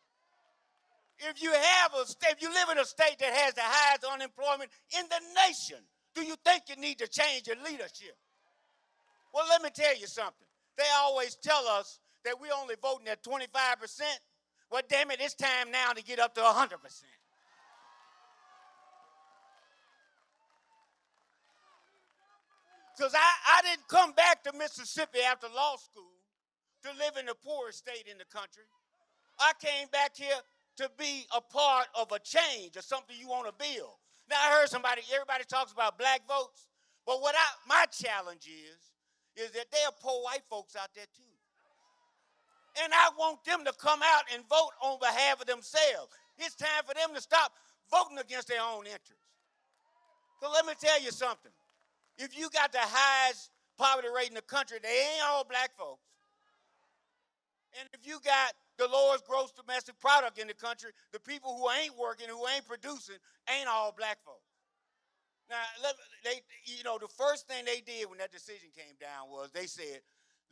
If you live in a state that has the highest unemployment in the nation, do you think you need to change your leadership? Well, let me tell you something. They always tell us that we're only voting at 25%. Well, damn it, it's time now to get up to 100%. Because I didn't come back to Mississippi after law school to live in the poorest state in the country. I came back here to be a part of a change or something you want to build. Now, I heard everybody talks about black votes, but my challenge is that there are poor white folks out there too. And I want them to come out and vote on behalf of themselves. It's time for them to stop voting against their own interests. So let me tell you something. If you got the highest poverty rate in the country, they ain't all black folks. And if you got the lowest gross domestic product in the country, the people who ain't working, who ain't producing, ain't all black folks. Now, the first thing they did when that decision came down was they said,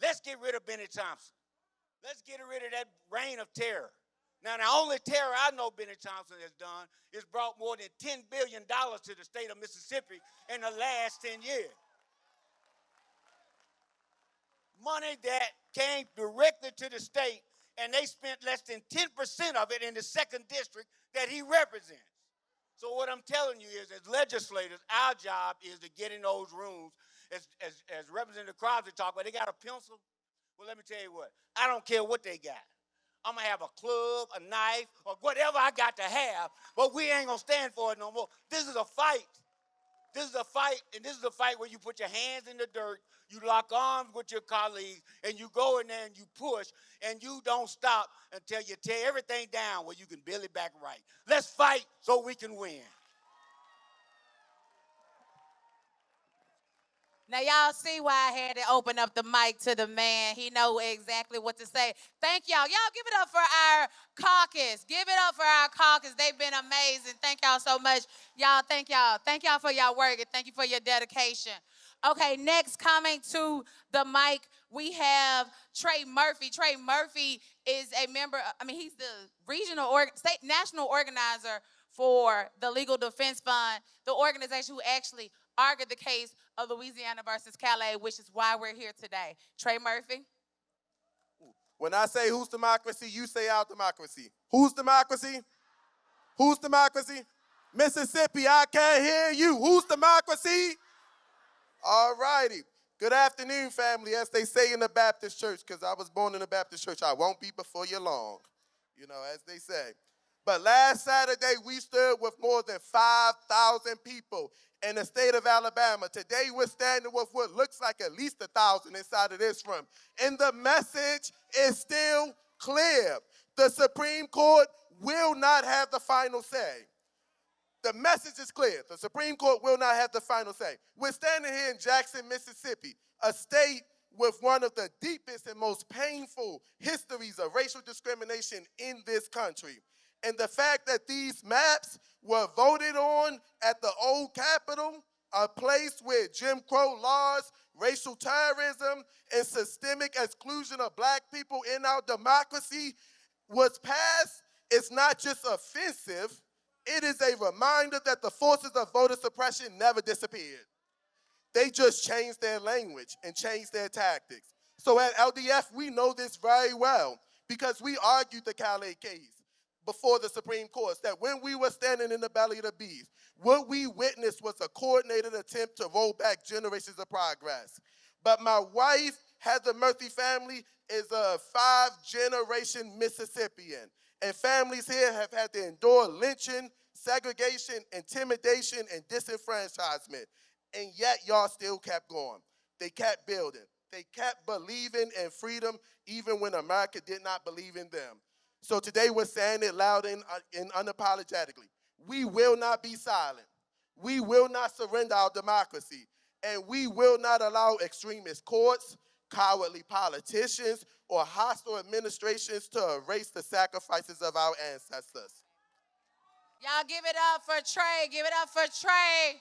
let's get rid of Benny Thompson. Let's get rid of that reign of terror. Now, the only terror I know Benny Thompson has done is brought more than $10 billion to the state of Mississippi in the last 10 years. Money that came directly to the state, and they spent less than 10% of it in the 2nd district that he represents. So what I'm telling you is, as legislators, our job is to get in those rooms, as Representative Crosby talked about, they got a pencil. Well, let me tell you what, I don't care what they got. I'm going to have a club, a knife, or whatever I got to have, but we ain't going to stand for it no more. This is a fight. This is a fight, and this is a fight where you put your hands in the dirt, you lock arms with your colleagues, and you go in there and you push, and you don't stop until you tear everything down where you can build it back right. Let's fight so we can win. Now, y'all see why I had to open up the mic to the man. He know exactly what to say. Thank y'all. Y'all give it up for our caucus. Give it up for our caucus. They've been amazing. Thank y'all so much. Y'all, thank y'all. Thank y'all for y'all work, and thank you for your dedication. Okay, next coming to the mic, we have Trey Murphy. Trey Murphy is a member, he's the national organizer for the Legal Defense Fund, the organization who actually argued the case of Louisiana versus Calais, which is why we're here today. Trey Murphy. When I say who's democracy, you say our democracy. Who's democracy? Who's democracy? Mississippi, I can't hear you. Who's democracy? All righty. Good afternoon, family, as they say in the Baptist church, because I was born in the Baptist church. I won't be before you long, as they say. But last Saturday, we stood with more than 5,000 people in the state of Alabama. Today, we're standing with what looks like at least 1,000 inside of this room. And the message is still clear. The Supreme Court will not have the final say. The message is clear. The Supreme Court will not have the final say. We're standing here in Jackson, Mississippi, a state with one of the deepest and most painful histories of racial discrimination in this country. And the fact that these maps were voted on at the old Capitol, a place where Jim Crow laws, racial terrorism, and systemic exclusion of black people in our democracy was passed, is not just offensive, it is a reminder that the forces of voter suppression never disappeared. They just changed their language and changed their tactics. So at LDF, we know this very well because we argued the Calais case before the Supreme Court, that when we were standing in the belly of the beast, what we witnessed was a coordinated attempt to roll back generations of progress. But my wife, Heather Murphy family, is a 5-generation Mississippian. And families here have had to endure lynching, segregation, intimidation, and disenfranchisement. And yet y'all still kept going. They kept building. They kept believing in freedom even when America did not believe in them. So today we're saying it loud and unapologetically. We will not be silent. We will not surrender our democracy. And we will not allow extremist courts, cowardly politicians, or hostile administrations to erase the sacrifices of our ancestors. Y'all give it up for Trey. Give it up for Trey.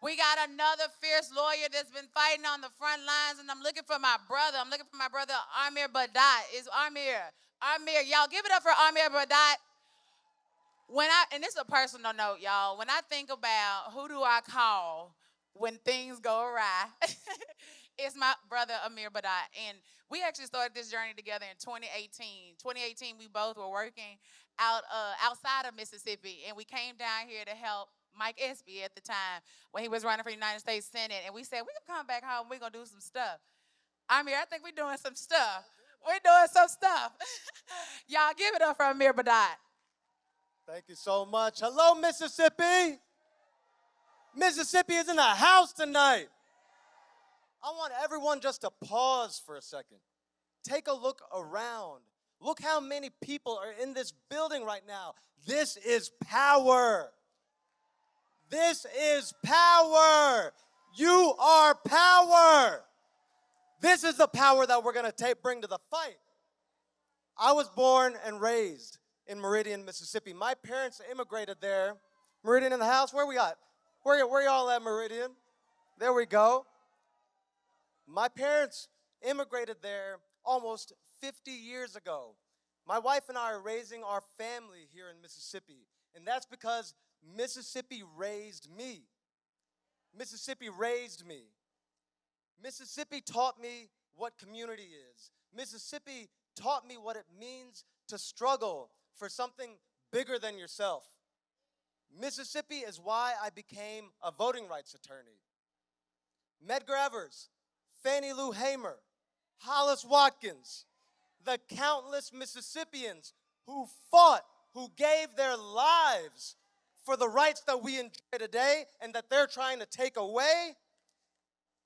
We got another fierce lawyer that's been fighting on the front lines, and I'm looking for my brother. I'm looking for my brother, Amir Badat. Is Amir. Amir, y'all give it up for Amir Badat. And this is a personal note, y'all. When I think about who do I call when things go awry, it's my brother, Amir Badat. And we actually started this journey together in 2018. 2018, we both were working outside of Mississippi, and we came down here to help Mike Espy at the time when he was running for the United States Senate. And we said, we're going to come back home, we're going to do some stuff. Amir, I think we're doing some stuff. We're doing some stuff. Y'all give it up for Amir Badat. Thank you so much. Hello, Mississippi. Mississippi is in the house tonight. I want everyone just to pause for a second. Take a look around. Look how many people are in this building right now. This is power. This is power. You are power. This is the power that we're going to bring to the fight. I was born and raised in Meridian, Mississippi. My parents immigrated there. Meridian in the house, where we at? Where y'all at, Meridian? There we go. My parents immigrated there almost 50 years ago. My wife and I are raising our family here in Mississippi, and that's because Mississippi raised me. Mississippi raised me. Mississippi taught me what community is. Mississippi taught me what it means to struggle for something bigger than yourself. Mississippi is why I became a voting rights attorney. Medgar Evers, Fannie Lou Hamer, Hollis Watkins, the countless Mississippians who fought, who gave their lives for the rights that we enjoy today and that they're trying to take away,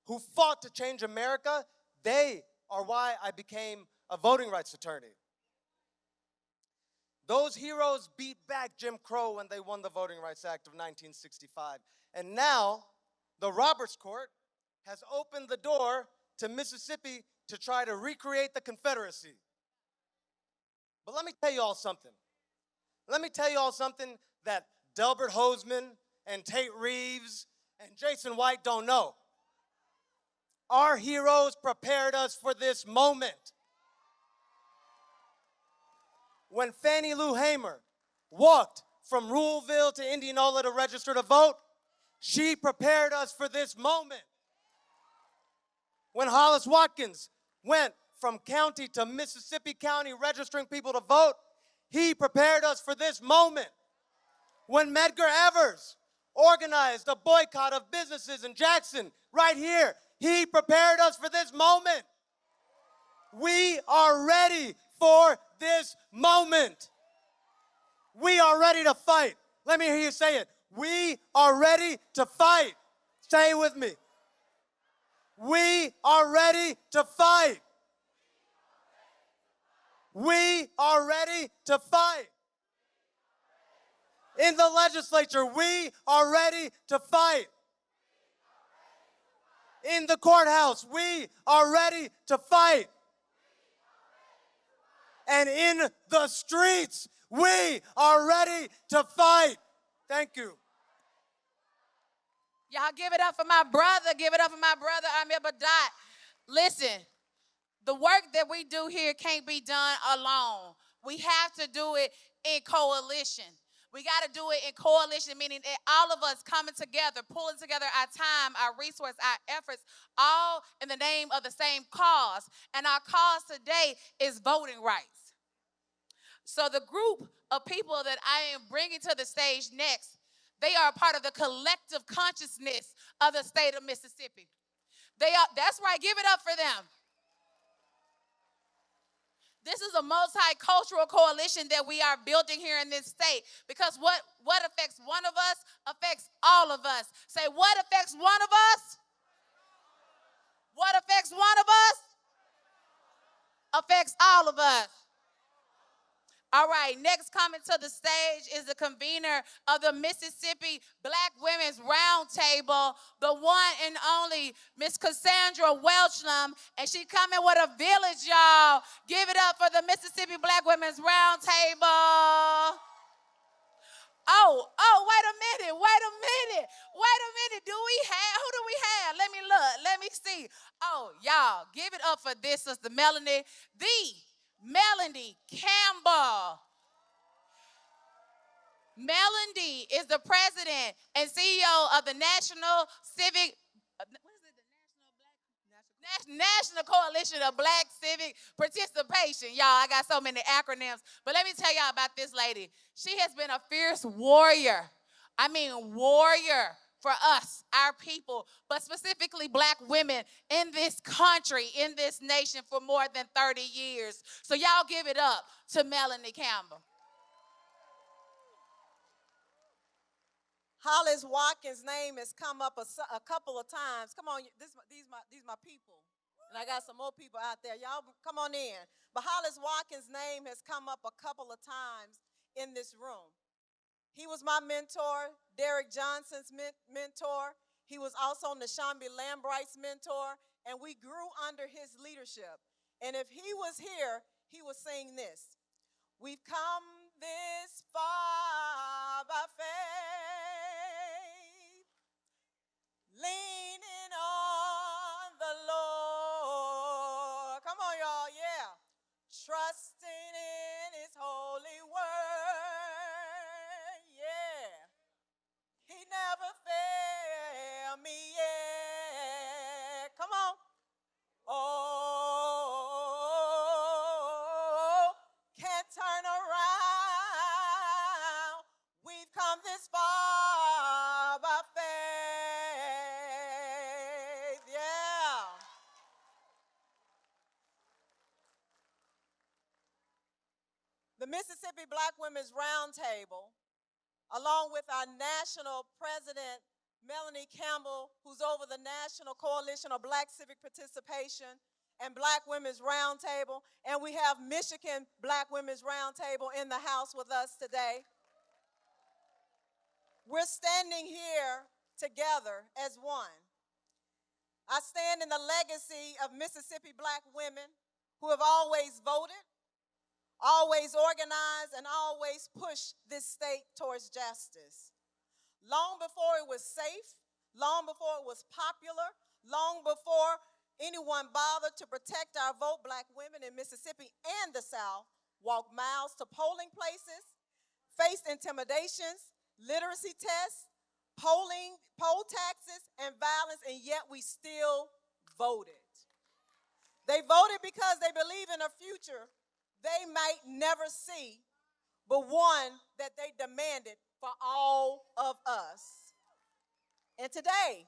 who fought to change America, they are why I became a voting rights attorney. Those heroes beat back Jim Crow when they won the Voting Rights Act of 1965. And now, the Roberts Court has opened the door to Mississippi to try to recreate the Confederacy. But let me tell you all something. Let me tell you all something that Delbert Hosemann and Tate Reeves and Jason White don't know. Our heroes prepared us for this moment. When Fannie Lou Hamer walked from Ruleville to Indianola to register to vote, she prepared us for this moment. When Hollis Watkins went from county to Mississippi County registering people to vote, he prepared us for this moment. When Medgar Evers organized a boycott of businesses in Jackson, right here, he prepared us for this moment. We are ready for this moment. We are ready to fight. Let me hear you say it. We are ready to fight. Say it with me. We are ready to fight. We are ready to fight. In the legislature, we are ready to fight. In the courthouse, we are ready to fight. And in the streets, we are ready to fight. Thank you. Y'all give it up for my brother. Give it up for my brother, Amir Badat. Listen, the work that we do here can't be done alone. We have to do it in coalition. We got to do it in coalition, meaning that all of us coming together, pulling together our time, our resource, our efforts, all in the name of the same cause. And our cause today is voting rights. So the group of people that I am bringing to the stage next, they are a part of the collective consciousness of the state of Mississippi. That's right, give it up for them. This is a multicultural coalition that we are building here in this state, because what affects one of us affects all of us. Say, what affects one of us? What affects one of us affects all of us. All right, next coming to the stage is the convener of the Mississippi Black Women's Roundtable, the one and only Miss Cassandra Welchlam, and she coming with a village, y'all. Give it up for the Mississippi Black Women's Roundtable. Oh, wait a minute. Who do we have? Let me look, let me see. Oh, y'all, give it up for this, Sister Melanie, Melanie Campbell. Melanie is the president and CEO of the National Coalition of Black Civic Participation. Y'all, I got so many acronyms. But let me tell y'all about this lady. She has been a fierce warrior. I mean, warrior for us, our people, but specifically Black women in this country, in this nation for more than 30 years. So y'all give it up to Melanie Campbell. Hollis Watkins' name has come up a couple of times. Come on, these my people. And I got some more people out there. Y'all come on in. But Hollis Watkins' name has come up a couple of times in this room. He was my mentor, Derek Johnson's mentor. He was also Nashambi Lambright's mentor, and we grew under his leadership. And if he was here, he would sing this. We've come this far by faith, leaning on the Lord. Come on, y'all, yeah. Trusting in his holy word, yeah. He never failed me yet. Come on. Oh, can't turn around. We've come this far by faith, yeah. The Mississippi Black Women's Roundtable, along with our national president, Melanie Campbell, who's over the National Coalition of Black Civic Participation and Black Women's Roundtable, and we have Michigan Black Women's Roundtable in the house with us today. We're standing here together as one. I stand in the legacy of Mississippi Black women who have always voted, always organized, and always pushed this state towards justice. Long before it was safe, long before it was popular, long before anyone bothered to protect our vote, Black women in Mississippi and the South walked miles to polling places, faced intimidations, literacy tests, poll taxes, and violence, and yet we still voted. They voted because they believe in a future they might never see, but one that they demanded for all of us. And today,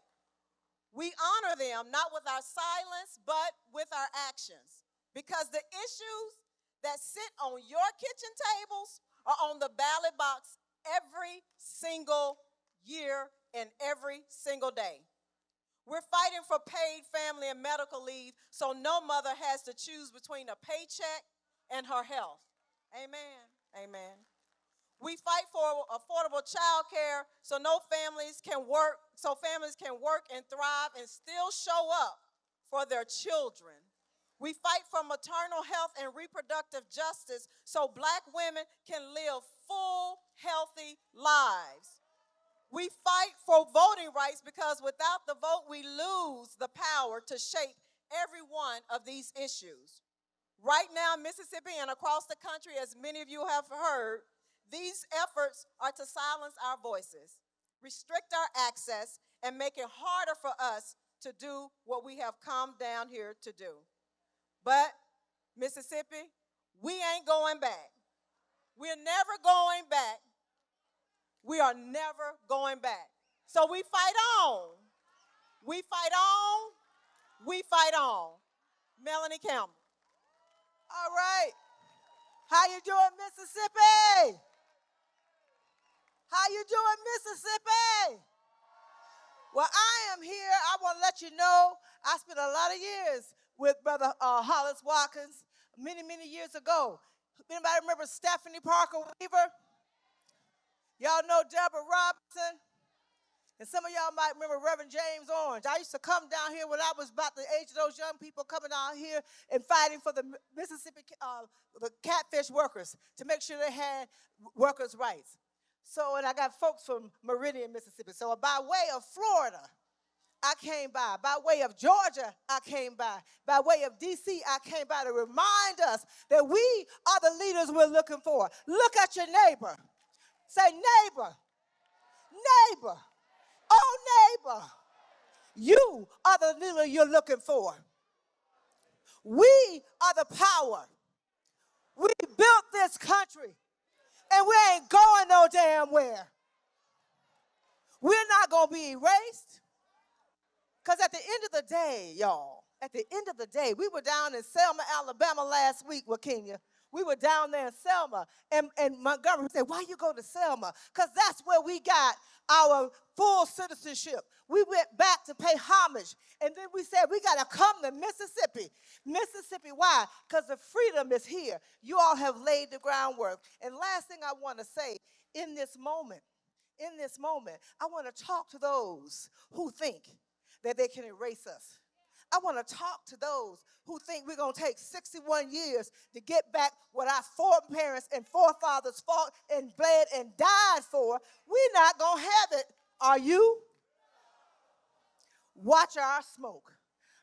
we honor them not with our silence, but with our actions. Because the issues that sit on your kitchen tables are on the ballot box every single year and every single day. We're fighting for paid family and medical leave so no mother has to choose between a paycheck and her health. Amen. Amen. We fight for affordable child care so families can work and thrive and still show up for their children. We fight for maternal health and reproductive justice so Black women can live full, healthy lives. We fight for voting rights because without the vote, we lose the power to shape every one of these issues. Right now in Mississippi and across the country, as many of you have heard, these efforts are to silence our voices, restrict our access, and make it harder for us to do what we have come down here to do. But Mississippi, we ain't going back. We're never going back. We are never going back. So we fight on. We fight on. We fight on. Melanie Campbell. All right. How you doing, Mississippi? How you doing, Mississippi? Well, I am here. I want to let you know I spent a lot of years with Brother Hollis Watkins many, many years ago. Anybody remember Stephanie Parker Weaver? Y'all know Deborah Robinson? And some of y'all might remember Reverend James Orange. I used to come down here when I was about the age of those young people coming down here and fighting for the Mississippi the catfish workers to make sure they had workers' rights. So, and I got folks from Meridian, Mississippi. So by way of Florida, I came by. By way of Georgia, I came by. By way of D.C., I came by to remind us that we are the leaders we're looking for. Look at your neighbor. Say, neighbor, neighbor. Oh, neighbor, you are the leader you're looking for. We are the power. We built this country, and we ain't going no damn where. We're not going to be erased, because at the end of the day, y'all, at the end of the day, we were down in Selma, Alabama last week with Kenya. We were down there in Selma, and Montgomery said, why you go to Selma? Because that's where we got our full citizenship. We went back to pay homage, and then we said, we got to come to Mississippi. Mississippi, why? Because the freedom is here. You all have laid the groundwork. And last thing I want to say, in this moment, I want to talk to those who think that they can erase us. I want to talk to those who think we're going to take 61 years to get back what our foreparents and forefathers fought and bled and died for. We're not going to have it. Are you? Watch our smoke.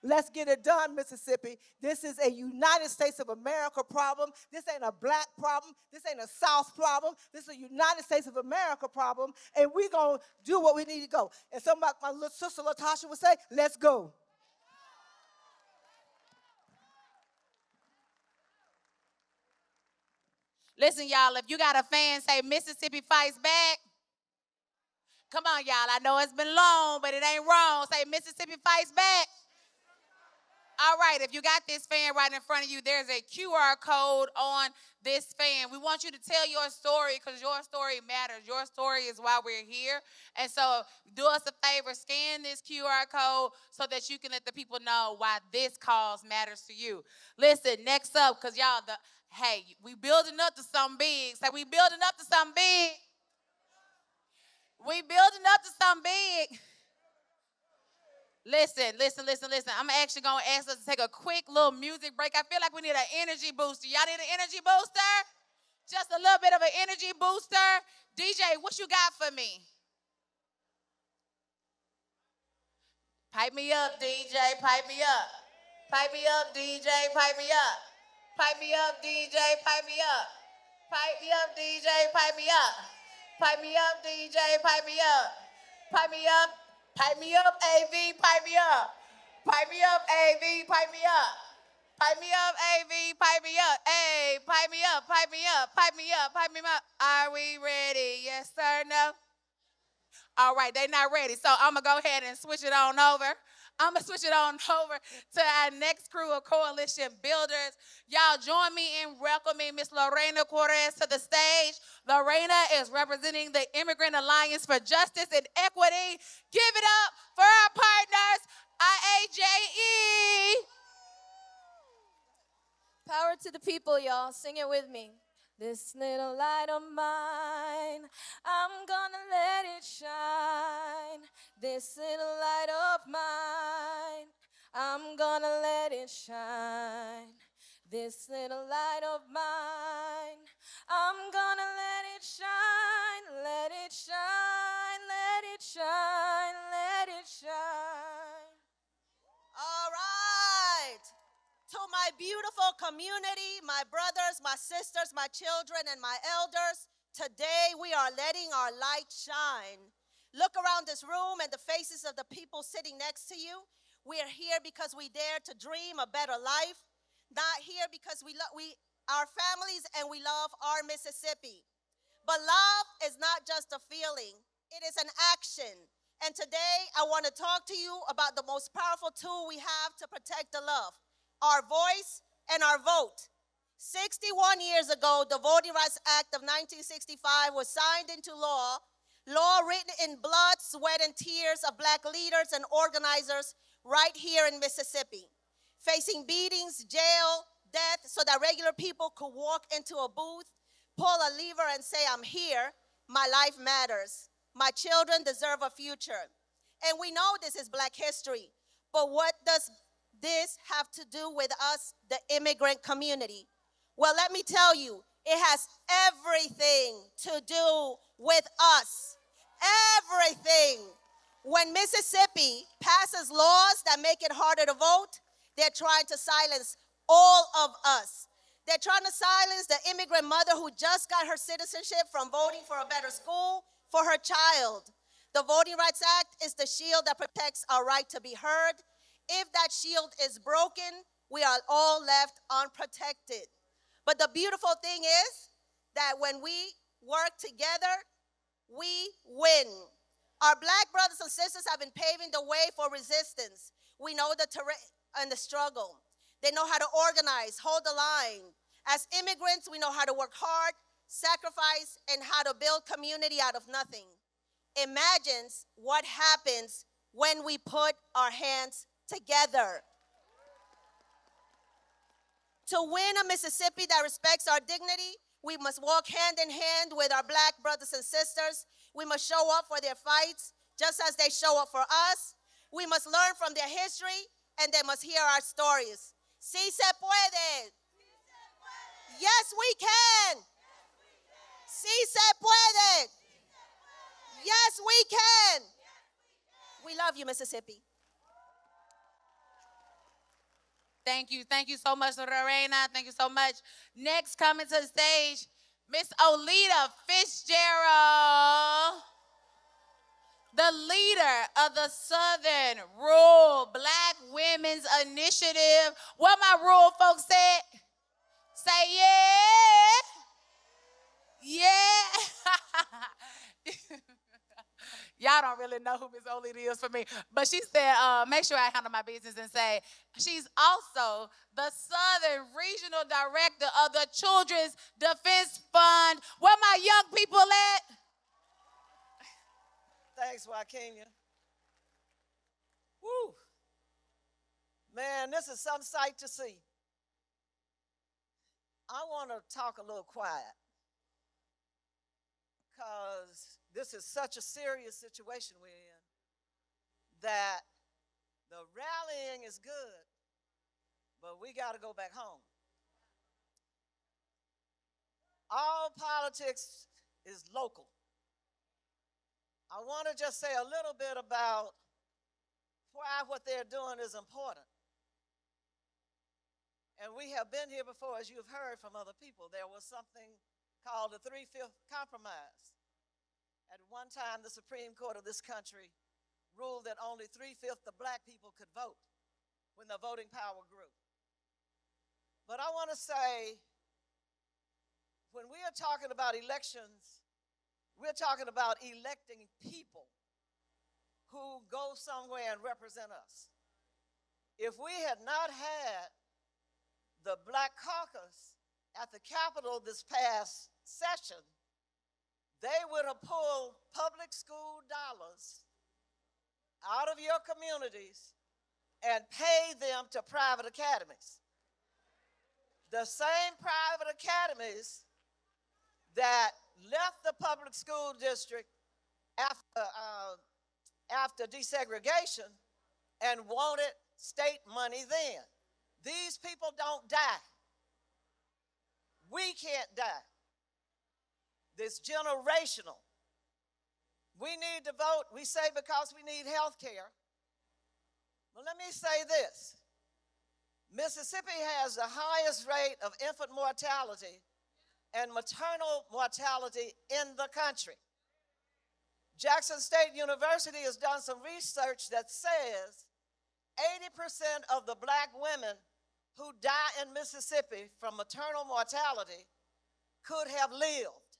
Let's get it done, Mississippi. This is a United States of America problem. This ain't a black problem. This ain't a South problem. This is a United States of America problem, and we're going to do what we need to go. And so my little sister Latasha would say, let's go. Listen, y'all, if you got a fan say Mississippi fights back, come on, y'all. I know it's been long, but it ain't wrong. Say Mississippi fights back. All right, if you got this fan right in front of you, there's a QR code on this fan. We want you to tell your story because your story matters. Your story is why we're here. And so do us a favor, scan this QR code so that you can let the people know why this cause matters to you. Listen, next up, because y'all, hey, we building up to something big. Say, we building up to something big. We building up to something big. Listen. I'm actually going to ask us to take a quick little music break. I feel like we need an energy booster. Y'all need an energy booster? Just a little bit of an energy booster. DJ, what you got for me? Pipe me up, DJ. Pipe me up. Pipe me up, DJ. Pipe me up. Pipe me up, DJ. Pipe me up. Pipe me up, DJ. Pipe me up. Pipe me up, DJ. Pipe me up. Pipe me up. Pipe me up, AV. Pipe me up. Pipe me up, AV. Pipe me up. Pipe me up, AV. Pipe me up. Hey, pipe me up. Pipe me up. Pipe me up. Pipe me up. Are we ready? Yes, sir, no? All right, they not ready. So I'm going to go ahead and switch it on over. I'm going to switch it on over to our next crew of coalition builders. Y'all join me in welcoming Miss Lorena Cortez to the stage. Lorena is representing the Immigrant Alliance for Justice and Equity. Give it up for our partners, IAJE. Power to the people, y'all. Sing it with me. This little light of mine, I'm gonna let it shine. This little light of mine, I'm gonna let it shine. This little light of mine, I'm gonna let it shine. Let it shine, let it shine, let it shine. All right. To my beautiful community, my brothers, my sisters, my children, and my elders, today we are letting our light shine. Look around this room and the faces of the people sitting next to you. We are here because we dare to dream a better life, not here because we our families and we love our Mississippi. But love is not just a feeling, it is an action. And today I want to talk to you about the most powerful tool we have to protect the love. Our voice and our vote. 61 years ago, the Voting Rights Act of 1965 was signed into law written in blood, sweat, and tears of Black leaders and organizers right here in Mississippi. Facing beatings, jail, death so that regular people could walk into a booth, pull a lever, and say, I'm here. My life matters. My children deserve a future. And we know this is Black history, but what does this have to do with us, the immigrant community? Well, let me tell you, it has everything to do with us. Everything. When Mississippi passes laws that make it harder to vote, they're trying to silence all of us. They're trying to silence the immigrant mother who just got her citizenship from voting for a better school for her child. The Voting Rights Act is the shield that protects our right to be heard. If that shield is broken, we are all left unprotected. But the beautiful thing is that when we work together, we win. Our Black brothers and sisters have been paving the way for resistance. We know the terrain and the struggle. They know how to organize, hold the line. As immigrants, we know how to work hard, sacrifice, and how to build community out of nothing. Imagine what happens when we put our hands together. To win a Mississippi that respects our dignity, we must walk hand in hand with our Black brothers and sisters. We must show up for their fights just as they show up for us. We must learn from their history, and they must hear our stories. Sí se puede. Yes, we can. Sí se puede. Yes, we can. We love you, Mississippi. Thank you. Thank you so much, Lorena. Thank you so much. Next, coming to the stage, Miss Olita Fitzgerald, the leader of the Southern Rural Black Women's Initiative. What my rural folks said? Say yeah. Yeah. Y'all don't really know who Miss Olita is for me. But she said, make sure I handle my business and say, she's also the Southern Regional Director of the Children's Defense Fund. Where my young people at? Thanks, Joaquina. Woo. Man, this is some sight to see. I want to talk a little quiet because this is such a serious situation we're in that the rallying is good, but we got to go back home. All politics is local. I want to just say a little bit about why what they're doing is important. And we have been here before, as you've heard from other people. There was something called the 3/5 compromise. At one time, the Supreme Court of this country ruled that only 3/5 of Black people could vote when the voting power grew. But I want to say, when we are talking about elections, we're talking about electing people who go somewhere and represent us. If we had not had the Black caucus at the Capitol this past session, they would have pulled public school dollars out of your communities and paid them to private academies. The same private academies that left the public school district after desegregation and wanted state money then. These people don't die. We can't die. It's generational. We need to vote, we say, because we need health care. But let me say this. Mississippi has the highest rate of infant mortality and maternal mortality in the country. Jackson State University has done some research that says 80% of the Black women who die in Mississippi from maternal mortality could have lived.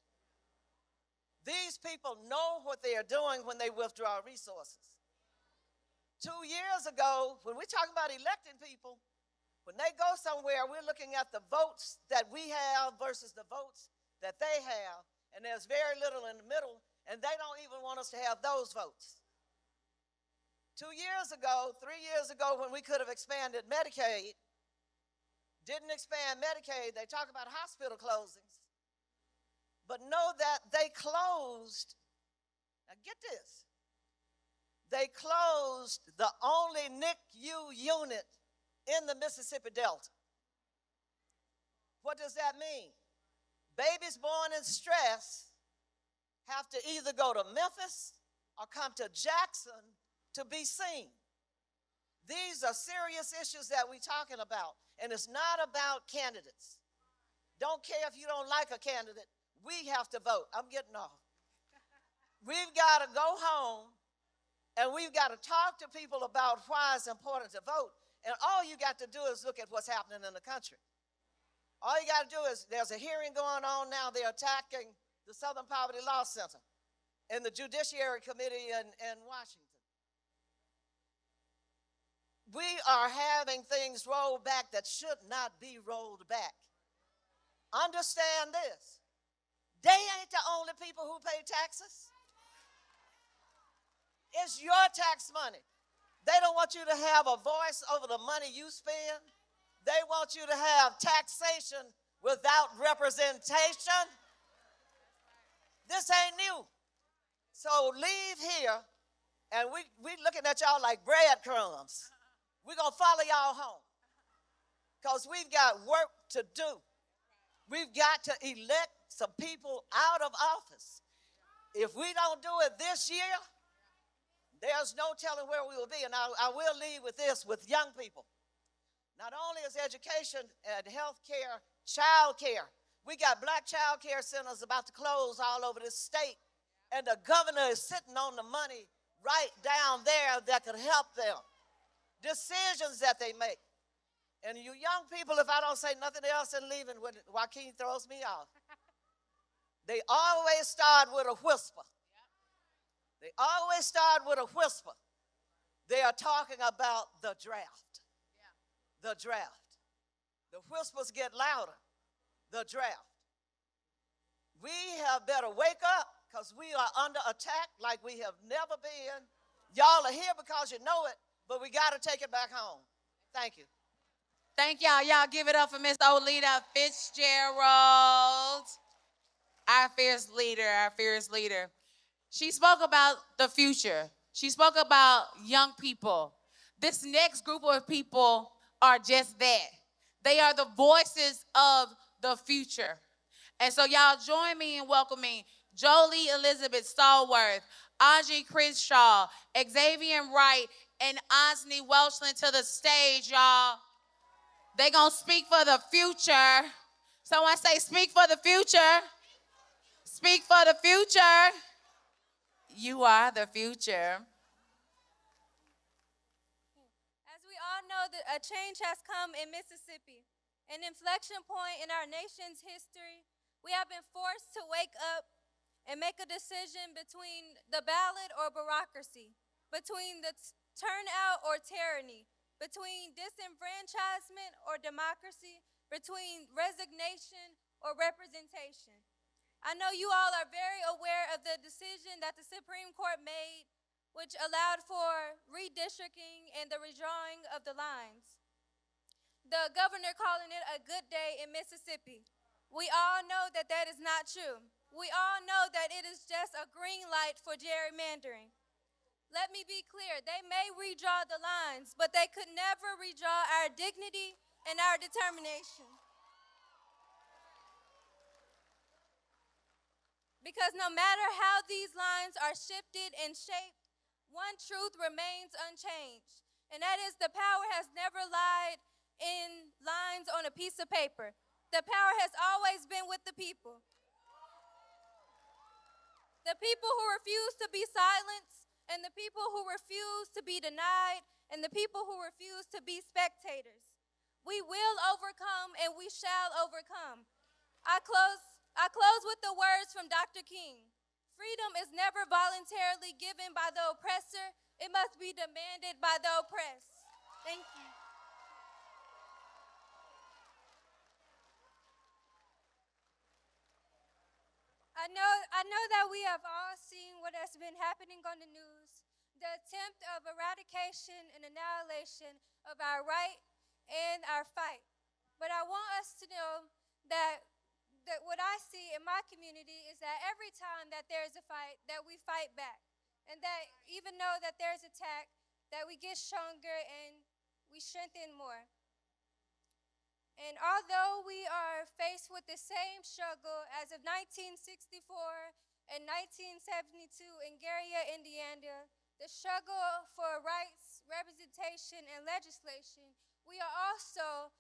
These people know what they are doing when they withdraw resources. 2 years ago, when we're talking about electing people, when they go somewhere, we're looking at the votes that we have versus the votes that they have, and there's very little in the middle, and they don't even want us to have those votes. 2 years ago, 3 years ago, when we could have expanded Medicaid, didn't expand Medicaid. They talk about hospital closings. But know that they closed, now get this, they closed the only NICU unit in the Mississippi Delta. What does that mean? Babies born in stress have to either go to Memphis or come to Jackson to be seen. These are serious issues that we're talking about, and it's not about candidates. Don't care if you don't like a candidate, we have to vote. I'm getting off. We've got to go home, and we've got to talk to people about why it's important to vote, and all you got to do is look at what's happening in the country. All you got to do is, there's a hearing going on now. They're attacking the Southern Poverty Law Center and the Judiciary Committee in Washington. We are having things rolled back that should not be rolled back. Understand this. They ain't the only people who pay taxes. It's your tax money. They don't want you to have a voice over the money you spend. They want you to have taxation without representation. This ain't new. So leave here, and we looking at y'all like breadcrumbs. We're going to follow y'all home because we've got work to do. We've got to elect some people out of office. If we don't do it this year, there's no telling where we will be. And I will leave with this, with young people. Not only is education and health care, child care, we got black child care centers about to close all over this state. And the governor is sitting on the money right down there that could help them. Decisions that they make. And you young people, if I don't say nothing else and leaving, when Joaquin throws me off, they always start with a whisper. They always start with a whisper. They are talking about the draft. The draft. The whispers get louder. The draft. We have better wake up because we are under attack like we have never been. Y'all are here because you know it, but we got to take it back home. Thank you. Thank y'all. Y'all give it up for Miss Olita Fitzgerald, our fierce leader, our fierce leader. She spoke about the future. She spoke about young people. This next group of people are just that. They are the voices of the future. And so y'all join me in welcoming Jolie Elizabeth Stallworth, Audrey Crenshaw, Xavier Wright, and Osney Welshland to the stage, y'all. They gonna speak for the future. Someone say, speak for the future. Speak for the future. You are the future. As we all know, a change has come in Mississippi, an inflection point in our nation's history. We have been forced to wake up and make a decision between the ballot or bureaucracy, between the turnout or tyranny, between disenfranchisement or democracy, between resignation or representation. I know you all are very aware of the decision that the Supreme Court made, which allowed for redistricting and the redrawing of the lines. The governor calling it a good day in Mississippi. We all know that that is not true. We all know that it is just a green light for gerrymandering. Let me be clear, they may redraw the lines, but they could never redraw our dignity and our determination. Because no matter how these lines are shifted and shaped, one truth remains unchanged, and that is the power has never lied in lines on a piece of paper. The power has always been with the people. The people who refuse to be silenced, and the people who refuse to be denied, and the people who refuse to be spectators. We will overcome, and we shall overcome. I close with the words from Dr. King. Freedom is never voluntarily given by the oppressor. It must be demanded by the oppressed. Thank you. I know that we have all seen what has been happening on the news, the attempt of eradication and annihilation of our right and our fight. But I want us to know that what I see in my community is that every time that there's a fight, that we fight back. And that even though that there's attack, that we get stronger and we strengthen more. And although we are faced with the same struggle as of 1964 and 1972 in Gary, Indiana, the struggle for rights, representation, and legislation, we are also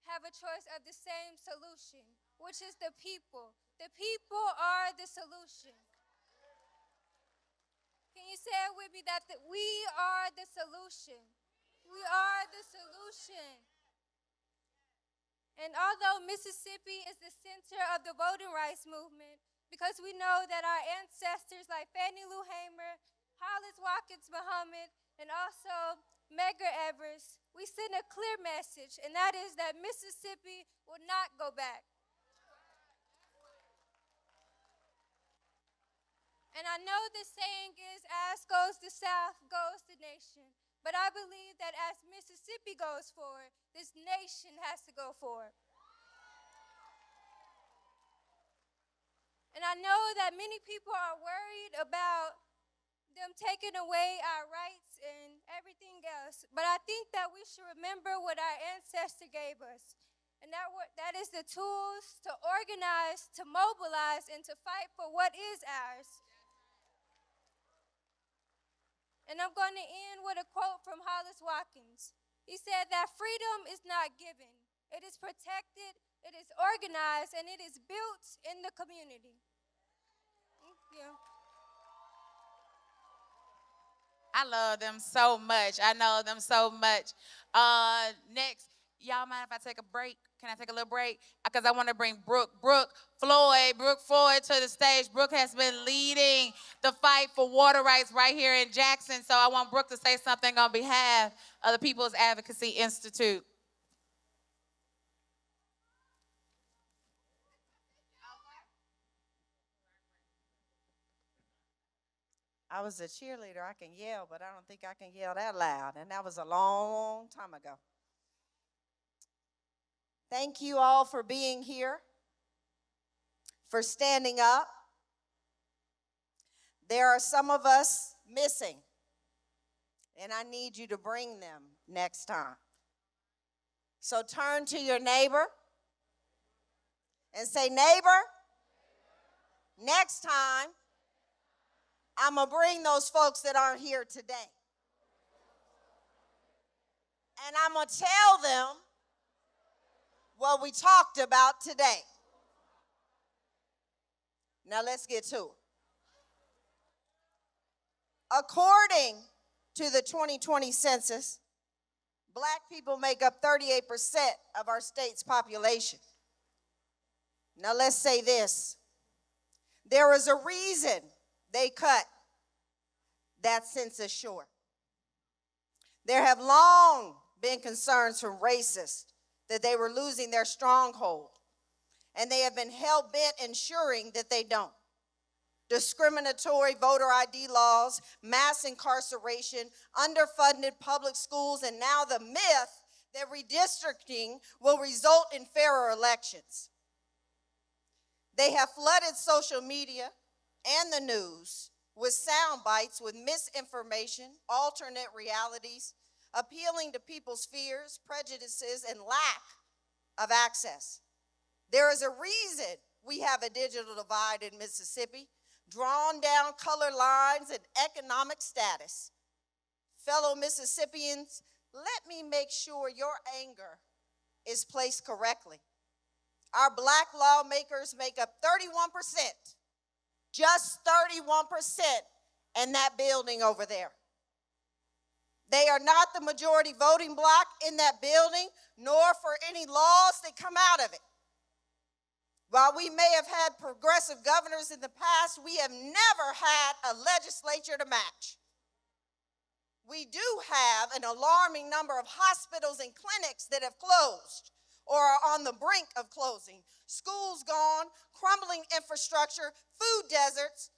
have a choice of the same solution, which is the people. The people are the solution. Can you say it with me that we are the solution? We are the solution. And although Mississippi is the center of the voting rights movement, because we know that our ancestors like Fannie Lou Hamer, Hollis Watkins Muhammad, and also Medgar Evers, we send a clear message, and that is that Mississippi will not go back. And I know the saying is, as goes the South, goes the nation. But I believe that as Mississippi goes forward, this nation has to go forward. And I know that many people are worried about them taking away our rights and everything else. But I think that we should remember what our ancestor gave us. And that is the tools to organize, to mobilize, and to fight for what is ours. And I'm going to end with a quote from Hollis Watkins. He said that freedom is not given. It is protected, it is organized, and it is built in the community. Thank you. I love them so much. I know them so much. Next, y'all mind if I take a break? Can I take a little break? Because I want to bring Brooke Floyd to the stage. Brooke has been leading the fight for water rights right here in Jackson. So I want Brooke to say something on behalf of the People's Advocacy Institute. I was a cheerleader. I can yell, but I don't think I can yell that loud. And that was a long time ago. Thank you all for being here, for standing up. There are some of us missing, and I need you to bring them next time. So turn to your neighbor and say, neighbor, next time, I'm going to bring those folks that aren't here today. And I'm going to tell them what we talked about today. Now let's get to it. According to the 2020 census, Black people make up 38% of our state's population. Now let's say this. There is a reason they cut that census short. There have long been concerns from racists that they were losing their stronghold, and they have been hell-bent ensuring that they don't. Discriminatory voter ID laws, mass incarceration, underfunded public schools, and now the myth that redistricting will result in fairer elections. They have flooded social media and the news with sound bites, with misinformation, alternate realities, appealing to people's fears, prejudices, and lack of access. There is a reason we have a digital divide in Mississippi, drawn down color lines and economic status. Fellow Mississippians, let me make sure your anger is placed correctly. Our Black lawmakers make up 31%, just 31% in that building over there. They are not the majority voting bloc in that building, nor for any laws that come out of it. While we may have had progressive governors in the past, we have never had a legislature to match. We do have an alarming number of hospitals and clinics that have closed or are on the brink of closing. Schools gone, crumbling infrastructure, food deserts,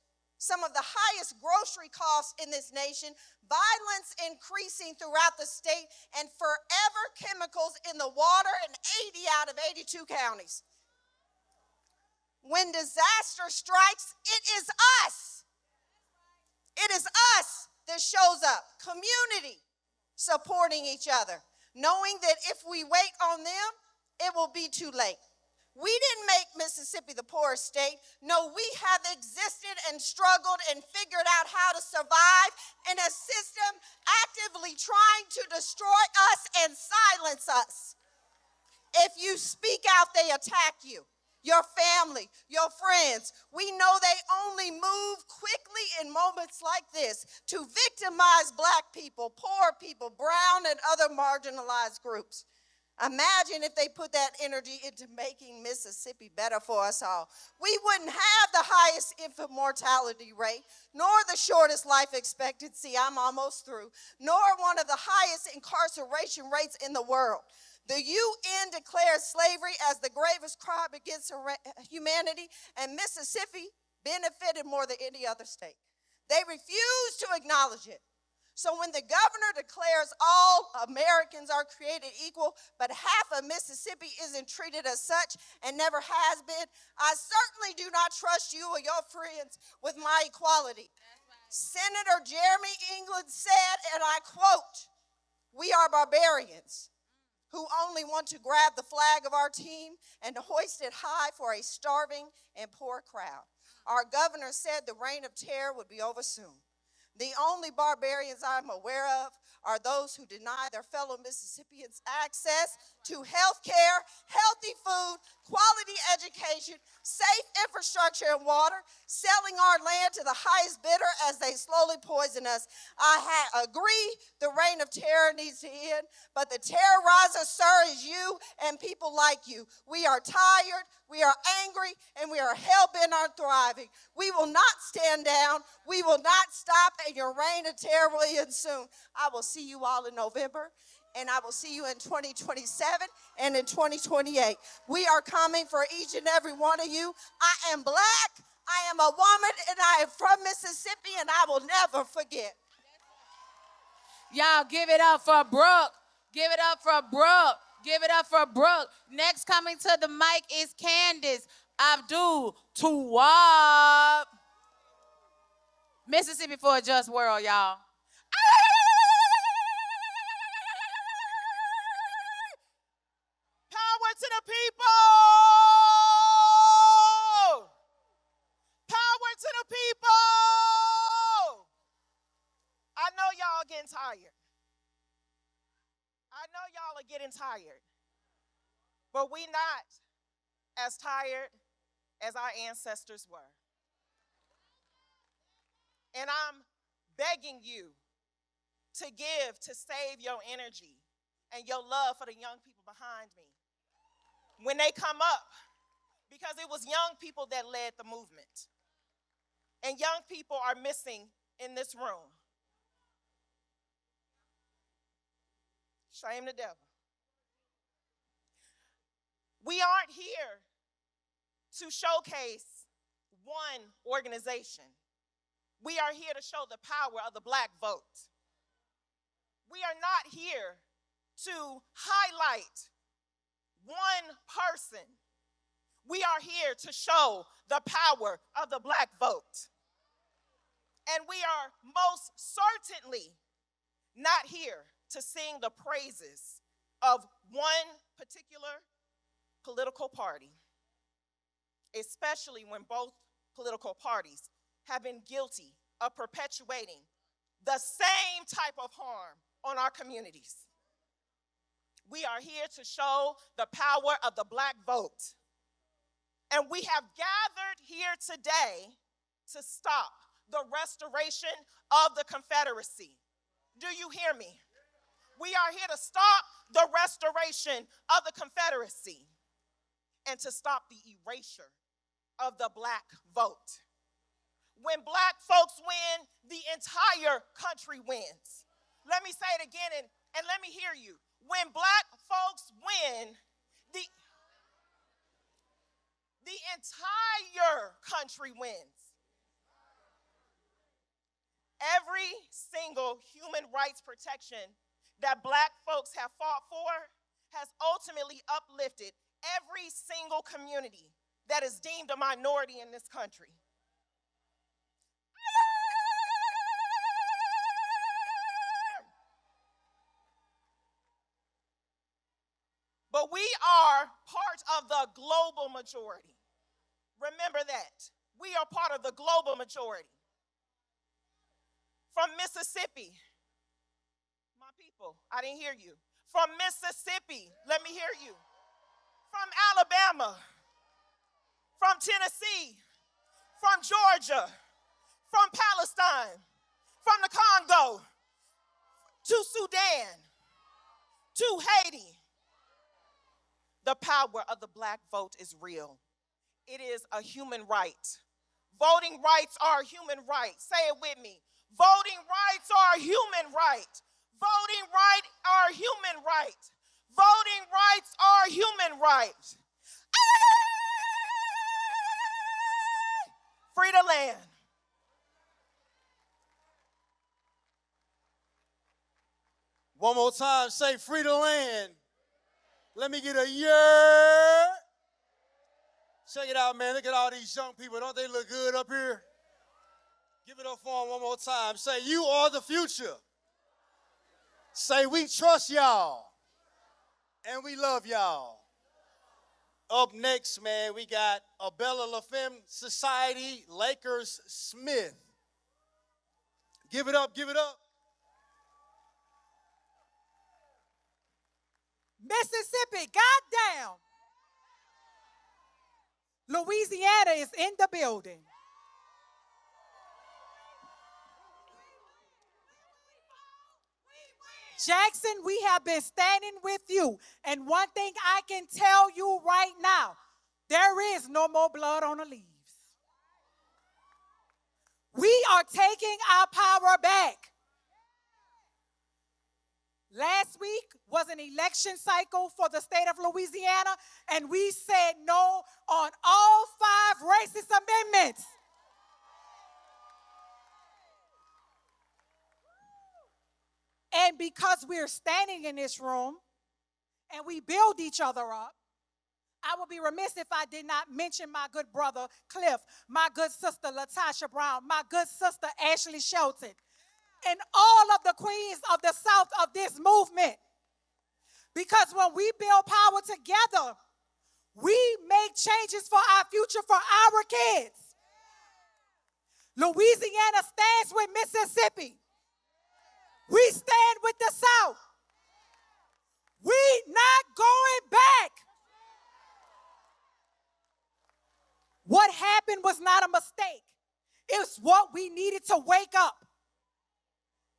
some of the highest grocery costs in this nation, violence increasing throughout the state, and forever chemicals in the water in 80 out of 82 counties. When disaster strikes, it is us. It is us that shows up, community, supporting each other, knowing that if we wait on them, it will be too late. We didn't make Mississippi the poorest state. No, we have existed and struggled and figured out how to survive in a system actively trying to destroy us and silence us. If you speak out, they attack you, your family, your friends. We know they only move quickly in moments like this to victimize Black people, poor people, brown and other marginalized groups. Imagine if they put that energy into making Mississippi better for us all. We wouldn't have the highest infant mortality rate, nor the shortest life expectancy, I'm almost through, nor one of the highest incarceration rates in the world. The UN declares slavery as the gravest crime against humanity, and Mississippi benefited more than any other state. They refuse to acknowledge it. So when the governor declares all Americans are created equal, but half of Mississippi isn't treated as such and never has been, I certainly do not trust you or your friends with my equality. Senator Jeremy England said, and I quote, "We are barbarians who only want to grab the flag of our team and hoist it high for a starving and poor crowd." Our governor said the reign of terror would be over soon. The only barbarians I'm aware of are those who deny their fellow Mississippians access to health care, healthy food, quality education, safe infrastructure and water, selling our land to the highest bidder as they slowly poison us. I agree the reign of terror needs to end, but the terrorizer, sir, is you and people like you. We are tired, we are angry, and we are hell-bent on thriving. We will not stand down, we will not stop, and your reign of terror will end soon. I will see you all in November, and I will see you in 2027 and in 2028. We are coming for each and every one of you. I am Black, I am a woman, and I am from Mississippi, and I will never forget. Y'all give it up for Brooke. Give it up for Brooke. Give it up for Brooke. Next coming to the mic is Candace Abdul Tawwab. Mississippi for a just world, y'all. Power to the people! Power to the people! I know y'all getting tired. I know y'all are getting tired. But we not as tired as our ancestors were. And I'm begging you to give, to save your energy and your love for the young people behind me when they come up, because it was young people that led the movement. And young people are missing in this room. Shame the devil. We aren't here to showcase one organization. We are here to show the power of the Black vote. We are not here to highlight one person. We are here to show the power of the Black vote. And we are most certainly not here to sing the praises of one particular political party, especially when both political parties have been guilty of perpetuating the same type of harm on our communities. We are here to show the power of the Black vote. And we have gathered here today to stop the restoration of the Confederacy. Do you hear me? We are here to stop the restoration of the Confederacy and to stop the erasure of the Black vote. When Black folks win, the entire country wins. Let me say it again and let me hear you. When Black folks win, the entire country wins. Every single human rights protection that black folks have fought for has ultimately uplifted every single community that is deemed a minority in this country. But we are part of the global majority. Remember that. We are part of the global majority. From Mississippi, my people, I didn't hear you. From Mississippi, let me hear you. From Alabama, from Tennessee, from Georgia, from Palestine, from the Congo, to Sudan, to Haiti. The power of the black vote is real. It is a human right. Voting rights are a human right. Say it with me. Voting rights are a human right. Voting rights are a human right. Voting rights are a human right. Free the land. One more time, say free the land. Let me get a yeah. Check it out, man. Look at all these young people. Don't they look good up here? Give it up for them one more time. Say, you are the future. Say, we trust y'all. And we love y'all. Up next, man, we got Abella La Femme Society, Lakers Smith. Give it up, give it up. Mississippi, goddamn. Louisiana is in the building. Jackson, we have been standing with you. And one thing I can tell you right now, there is no more blood on the leaves. We are taking our power back. Last week was an election cycle for the state of Louisiana, and we said no on all 5 racist amendments. And because we're standing in this room and we build each other up, I would be remiss if I did not mention my good brother Cliff, my good sister Latasha Brown, my good sister Ashley Shelton, and all of the queens of the South of this movement. Because when we build power together, we make changes for our future, for our kids. Louisiana stands with Mississippi. We stand with the South. We not going back. What happened was not a mistake. It's what we needed to wake up.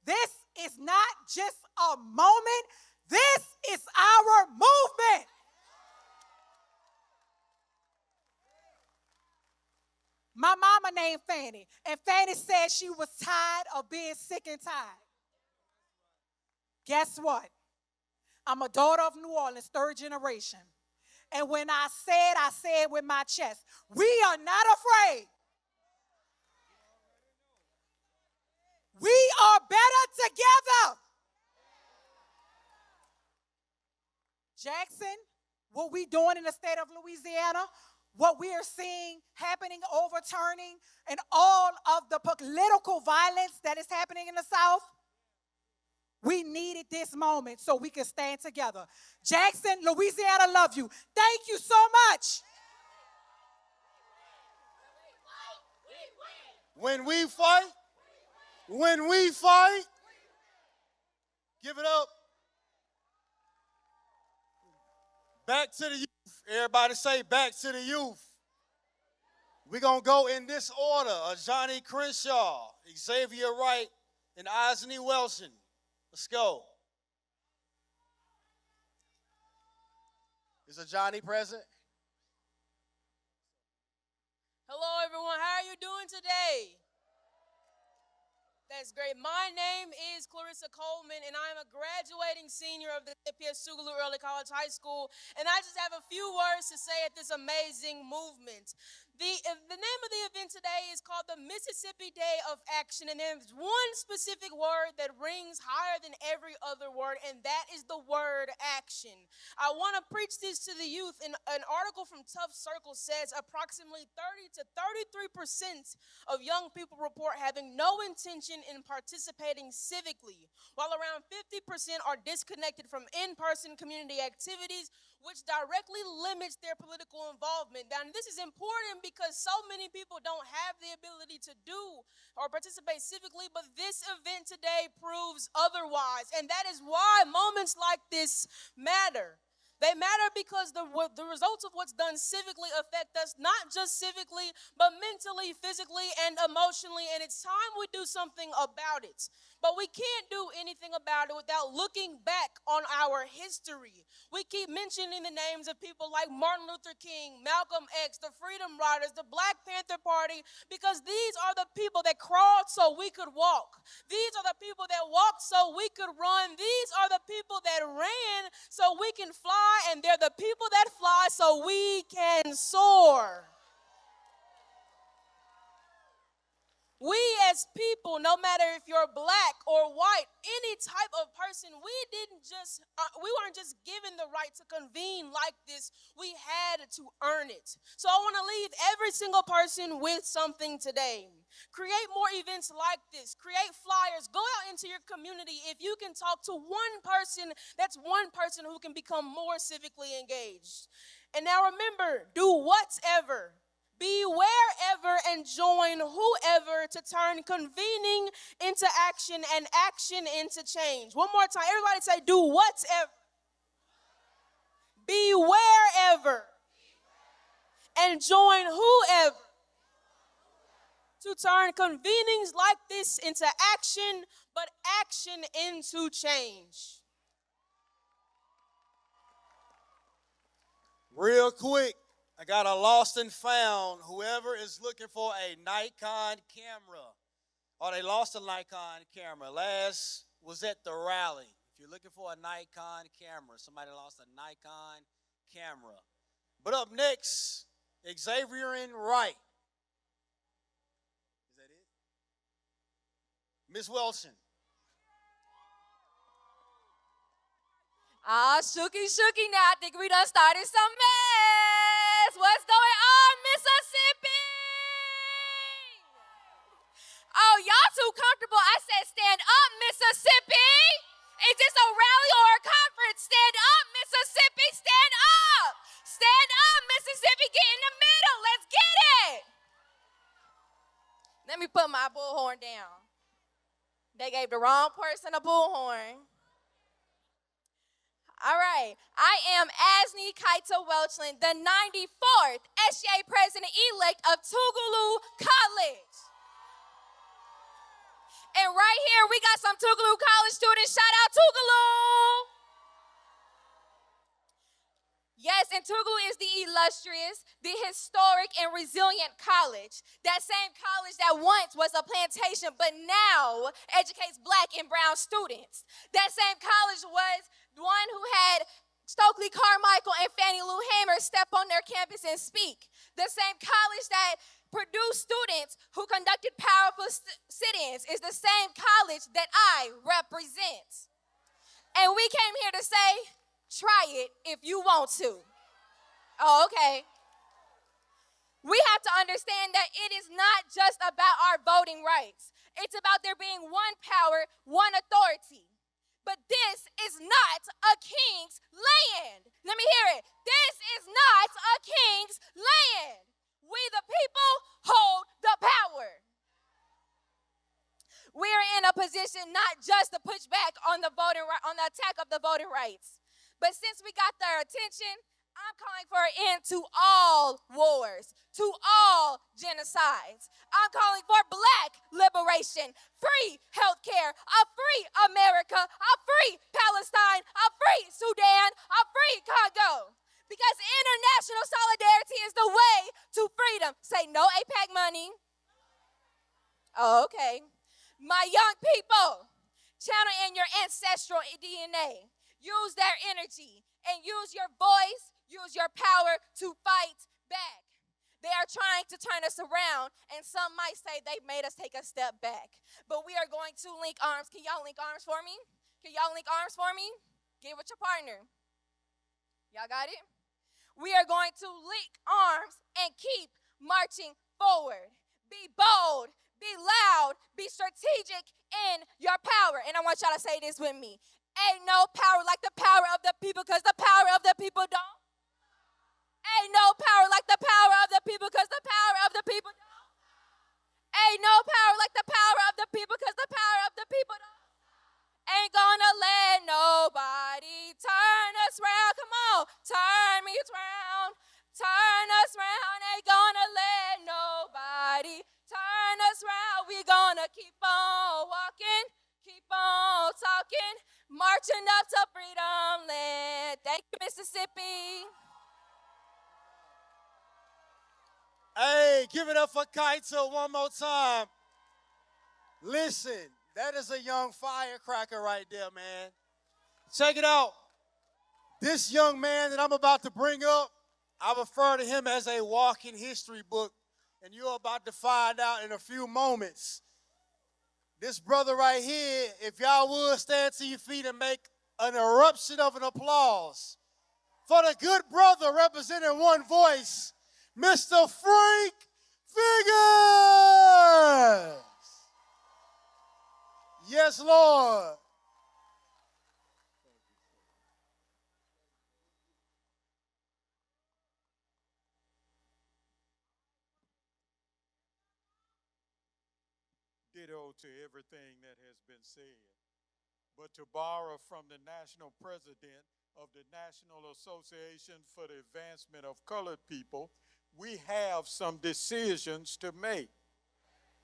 This is not just a moment. This is our movement. My mama named Fanny, and Fanny said she was tired of being sick and tired. Guess what? I'm a daughter of New Orleans, 3rd generation. And when I said with my chest, we are not afraid. We are better together. Jackson, what we doing in the state of Louisiana, what we are seeing happening, overturning, and all of the political violence that is happening in the South, we needed this moment so we can stand together. Jackson, Louisiana, love you. Thank you so much. When we fight, give it up. Back to the youth. Everybody say back to the youth. We're going to go in this order. Johnny Crenshaw, Xavier Wright, and Osney Wilson. Let's go. Is a Johnny present? Hello, everyone. How are you doing today? That's great. My name is Clarissa Coleman, and I'm a graduating senior of the Here at Sugalu Early College High School, and I just have a few words to say at this amazing movement. The name of the event today is called the Mississippi Day of Action, and there's one specific word that rings higher than every other word, and that is the word action. I want to preach this to the youth. An article from Tough Circle says approximately 30 to 33% of young people report having no intention in participating civically, while around 50% are disconnected from in-person community activities, which directly limits their political involvement. Now, this is important because so many people don't have the ability to do or participate civically, but this event today proves otherwise, and that is why moments like this matter. They matter because the results of what's done civically affect us not just civically, but mentally, physically, and emotionally, and it's time we do something about it. But we can't do anything about it without looking back on our history. We keep mentioning the names of people like Martin Luther King, Malcolm X, the Freedom Riders, the Black Panther Party, because these are the people that crawled so we could walk. These are the people that walked so we could run. These are the people that ran so we can fly, and they're the people that fly so we can soar. We as people, no matter if you're black or white, any type of person, we weren't just given the right to convene like this. We had to earn it. So I want to leave every single person with something today. Create more events like this. Create flyers. Go out into your community. If you can talk to one person, that's one person who can become more civically engaged. And now remember, do whatever. Be wherever and join whoever to turn convening into action and action into change. One more time. Everybody say, do whatever. Be wherever and join whoever to turn convenings like this into action, but action into change. Real quick, I got a lost and found. Whoever is looking for a Nikon camera, or they lost a Nikon camera. Last was at the rally. If you're looking for a Nikon camera, somebody lost a Nikon camera. But up next, Xavier and Wright. Is that it? Ms. Wilson. Shooky now. I think we done started some mess. What's going on, Mississippi? Oh, y'all too comfortable. I said stand up, Mississippi. Is this a rally or a conference? Stand up, Mississippi. Stand up. Stand up, Mississippi. Get in the middle. Let's get it. Let me put my bullhorn down. They gave the wrong person a bullhorn. All right, I am Asni Kaita Welchland, the 94th SGA President-elect of Tougaloo College. And right here, we got some Tougaloo College students. Shout out Tougaloo. Yes, and Tougaloo is the illustrious, the historic, and resilient college. That same college that once was a plantation, but now educates Black and brown students. That same college was one who had Stokely Carmichael and Fannie Lou Hamer step on their campus and speak. The same college that produced students who conducted powerful sit-ins is the same college that I represent. And we came here to say, try it if you want to. Oh, okay. We have to understand that it is not just about our voting rights. It's about there being one power, one authority. But this is not a king's land. Let me hear it. This is not a king's land. We the people hold the power. We are in a position not just to push back on the attack of the voting rights. But since we got their attention, I'm calling for an end to all wars, to all genocides. I'm calling for Black liberation, free healthcare, a free America, a free Palestine, a free Sudan, a free Congo. Because international solidarity is the way to freedom. Say no AIPAC money. Oh, okay. My young people, channel in your ancestral DNA. use their energy and use your voice, use your power to fight back. They are trying to turn us around, and some might say they made us take a step back. But we are going to link arms. Can y'all link arms for me? Can y'all link arms for me? Get with your partner. Y'all got it? We are going to link arms and keep marching forward. Be bold, be loud, be strategic in your power. And I want y'all to say this with me. Ain't no power like the power of the people, because the power of the people don't. Ain't no power like the power of the people, because the power of the people don't. Ain't no power like the power of the people, because the power of the people don't. Ain't gonna let nobody turn us round. Come on, turn me round. Turn us round. Ain't gonna let nobody turn us round. We gonna keep on walking, keep on talking, marching up to freedom land. Thank you, Mississippi. Hey, give it up for Kaito one more time. Listen, that is a young firecracker right there, man. Check it out. This young man that I'm about to bring up, I refer to him as a walking history book, and you're about to find out in a few moments. This brother right here, if y'all would stand to your feet and make an eruption of an applause for the good brother representing one voice, Mr. Frank Figures. Yes, Lord. Ditto to everything that has been said. But to borrow from the national president of the National Association for the Advancement of Colored People, we have some decisions to make.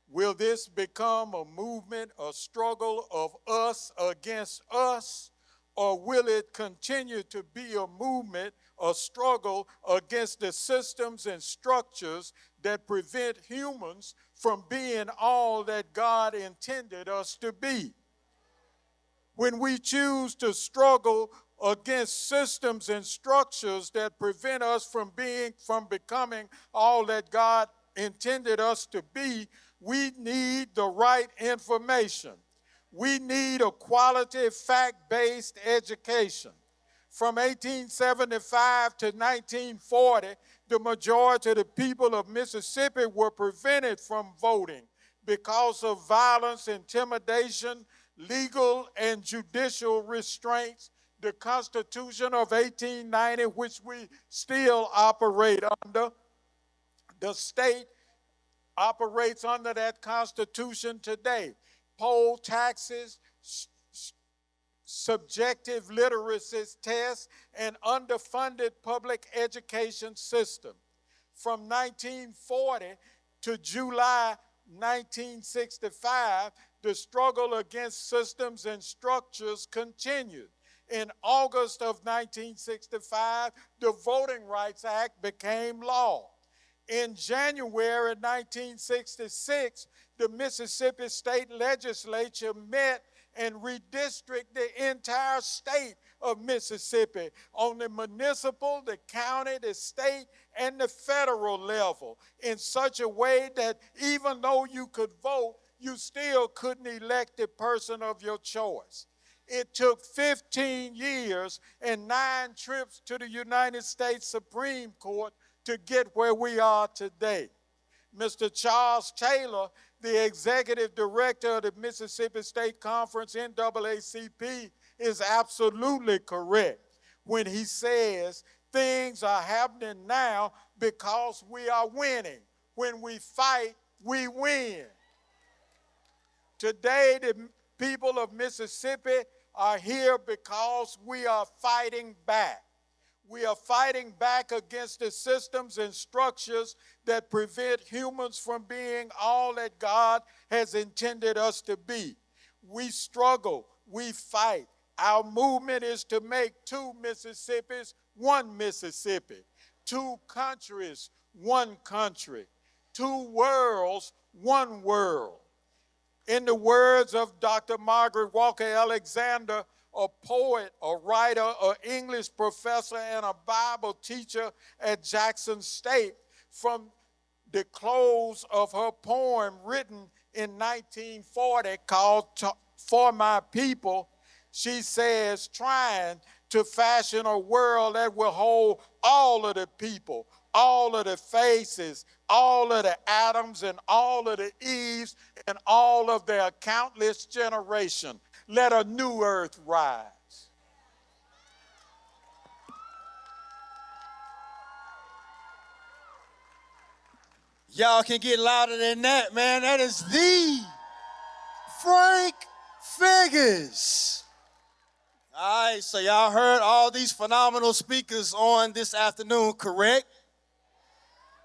Will this become a movement, a struggle of us against us, or will it continue to be a movement, a struggle against the systems and structures that prevent humans from being all that God intended us to be? When we choose to struggle against systems and structures that prevent us from becoming all that God intended us to be, we need the right information. We need a quality, fact-based education. From 1875 to 1940, the majority of the people of Mississippi were prevented from voting because of violence, intimidation, legal and judicial restraints. The Constitution of 1890, which we still operate under, the state operates under that Constitution today. Poll taxes, subjective literacy tests, and underfunded public education system. From 1940 to July 1965, the struggle against systems and structures continued. In August of 1965, the Voting Rights Act became law. In January 1966, the Mississippi State Legislature met and redistricted the entire state of Mississippi on the municipal, the county, the state, and the federal level in such a way that even though you could vote, you still couldn't elect the person of your choice. It took 15 years and 9 trips to the United States Supreme Court to get where we are today. Mr. Charles Taylor, the executive director of the Mississippi State Conference, NAACP, is absolutely correct when he says things are happening now because we are winning. When we fight, we win. Today, the people of Mississippi are here because we are fighting back. We are fighting back against the systems and structures that prevent humans from being all that God has intended us to be. We struggle, we fight. Our movement is to make 2 Mississippis, 1 Mississippi, 2 countries, 1 country, 2 worlds, 1 world. In the words of Dr. Margaret Walker Alexander, a poet, a writer, an English professor, and a Bible teacher at Jackson State. From the close of her poem written in 1940 called For My People, she says, trying to fashion a world that will hold all of the people, all of the faces, all of the Adams and all of the Eves and all of their countless generation. Let a new earth rise. Y'all can get louder than that, man. That is the Frank Figures. All right, so y'all heard all these phenomenal speakers on this afternoon, correct?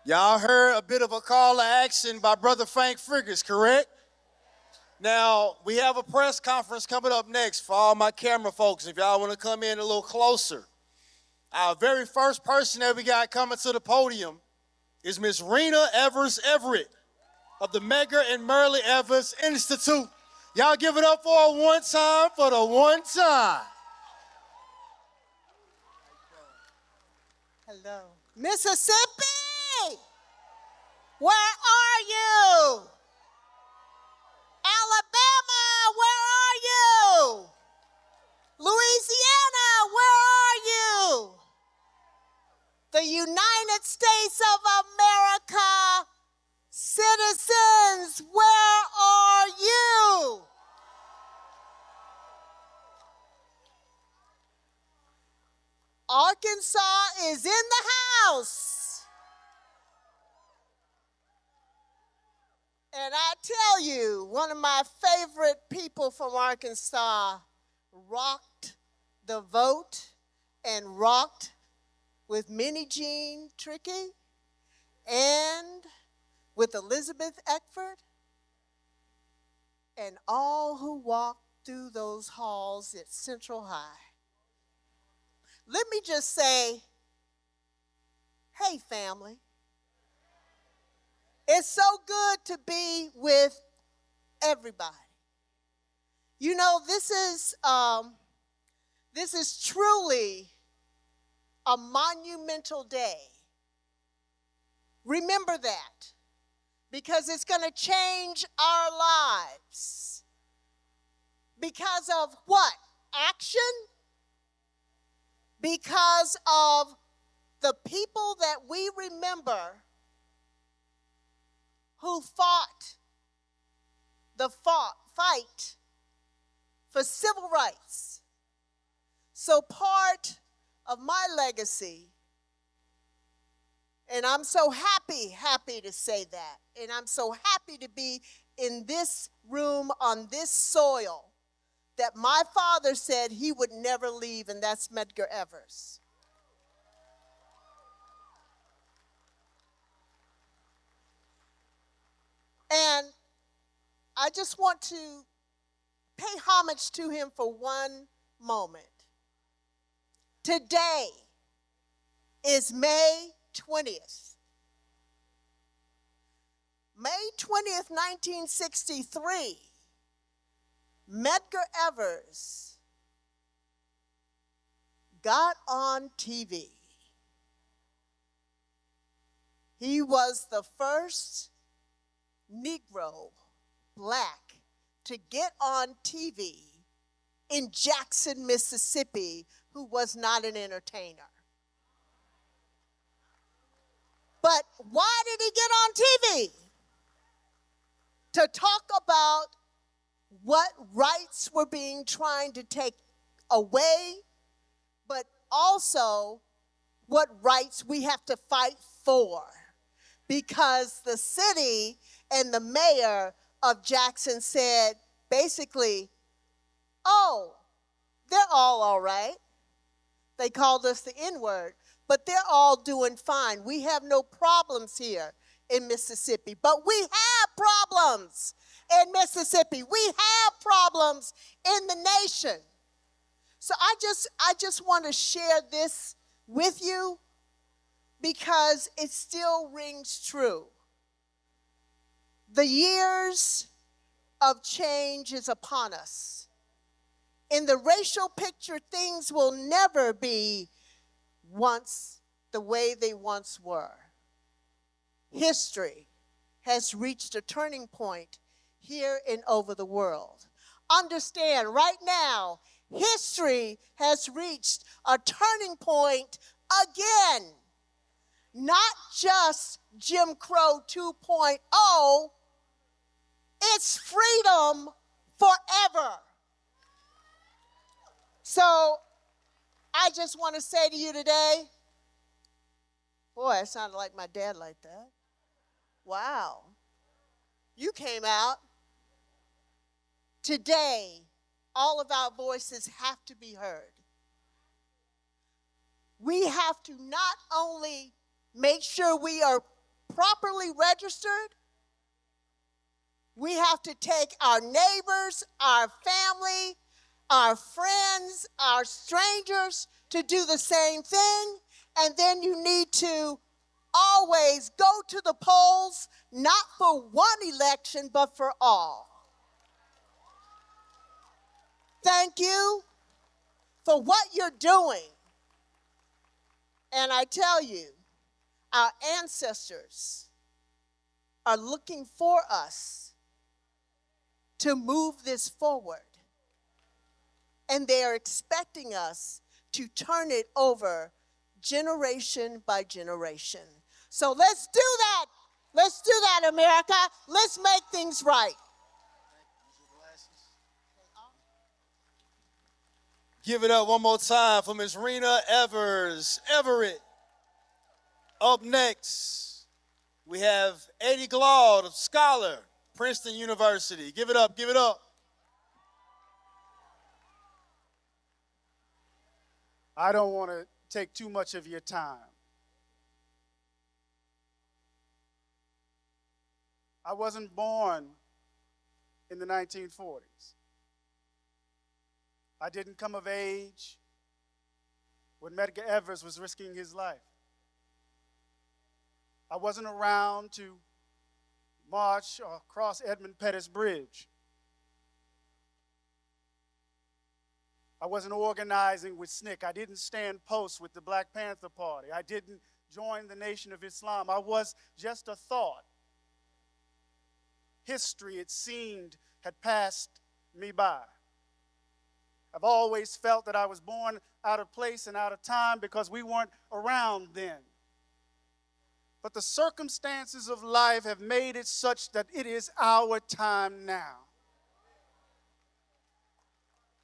Y'all heard a bit of a call to action by Brother Frank Figures, correct? Now, we have a press conference coming up next for all my camera folks, if y'all want to come in a little closer. Our very first person that we got coming to the podium is Miss Rena Evers Everett of the Medgar and Merle Evers Institute. Y'all give it up for her one time, for the one time. Hello. Mississippi, where are you? Alabama, where are you? Louisiana, where are you? The United States of America, citizens, where are you? Arkansas is in the house. And I tell you, one of my favorite people from Arkansas rocked the vote and rocked with Minnie Jean Trickey and with Elizabeth Eckford and all who walked through those halls at Central High. Let me just say, hey, family. It's so good to be with everybody. You know, this is truly a monumental day. Remember that, because it's going to change our lives. Because of what? Action? Because of the people that we remember who fought the fight for civil rights. So part of my legacy, and I'm so happy to say that, and I'm so happy to be in this room on this soil that my father said he would never leave, and that's Medgar Evers. And I just want to pay homage to him for one moment. Today is May 20th. May 20th, 1963, Medgar Evers got on TV. He was the first Negro, black, to get on TV in Jackson, Mississippi, who was not an entertainer. But why did he get on TV? To talk about what rights were being trying to take away, but also what rights we have to fight for. Because the city and the mayor of Jackson said, basically, oh, they're all right. They called us the N-word, but they're all doing fine. We have no problems here in Mississippi, but we have problems in Mississippi. We have problems in the nation. So I just want to share this with you because it still rings true. The years of change is upon us. In the racial picture, things will never be once the way they once were. History has reached a turning point here and over the world. Understand, right now, history has reached a turning point again. Not just Jim Crow 2.0, it's freedom forever. So I just want to say to you today, boy, it sounded like my dad like that. Wow. You came out. Today, all of our voices have to be heard. We have to not only make sure we are properly registered, we have to take our neighbors, our family, our friends, our strangers to do the same thing. And then you need to always go to the polls, not for one election, but for all. Thank you for what you're doing. And I tell you, our ancestors are looking for us to move this forward. And they are expecting us to turn it over generation by generation. So let's do that. Let's do that, America. Let's make things right. Give it up one more time for Ms. Rena Everett. Up next, we have Eddie Glaude, scholar, Princeton University. Give it up, give it up. I don't want to take too much of your time. I wasn't born in the 1940s. I didn't come of age when Medgar Evers was risking his life. I wasn't around to march or cross Edmund Pettus Bridge. I wasn't organizing with SNCC. I didn't stand post with the Black Panther Party. I didn't join the Nation of Islam. I was just a thought. History, it seemed, had passed me by. I've always felt that I was born out of place and out of time because we weren't around then. But the circumstances of life have made it such that it is our time now.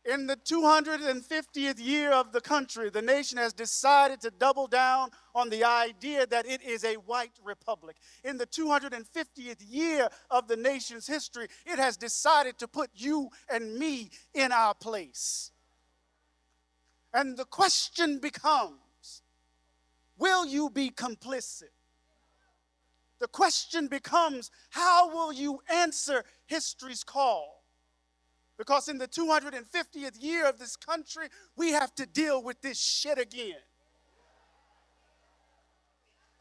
In the 250th year of the country, the nation has decided to double down on the idea that it is a white republic. In the 250th year of the nation's history, it has decided to put you and me in our place. And the question becomes, will you be complicit? The question becomes, how will you answer history's call? Because in the 250th year of this country, we have to deal with this shit again.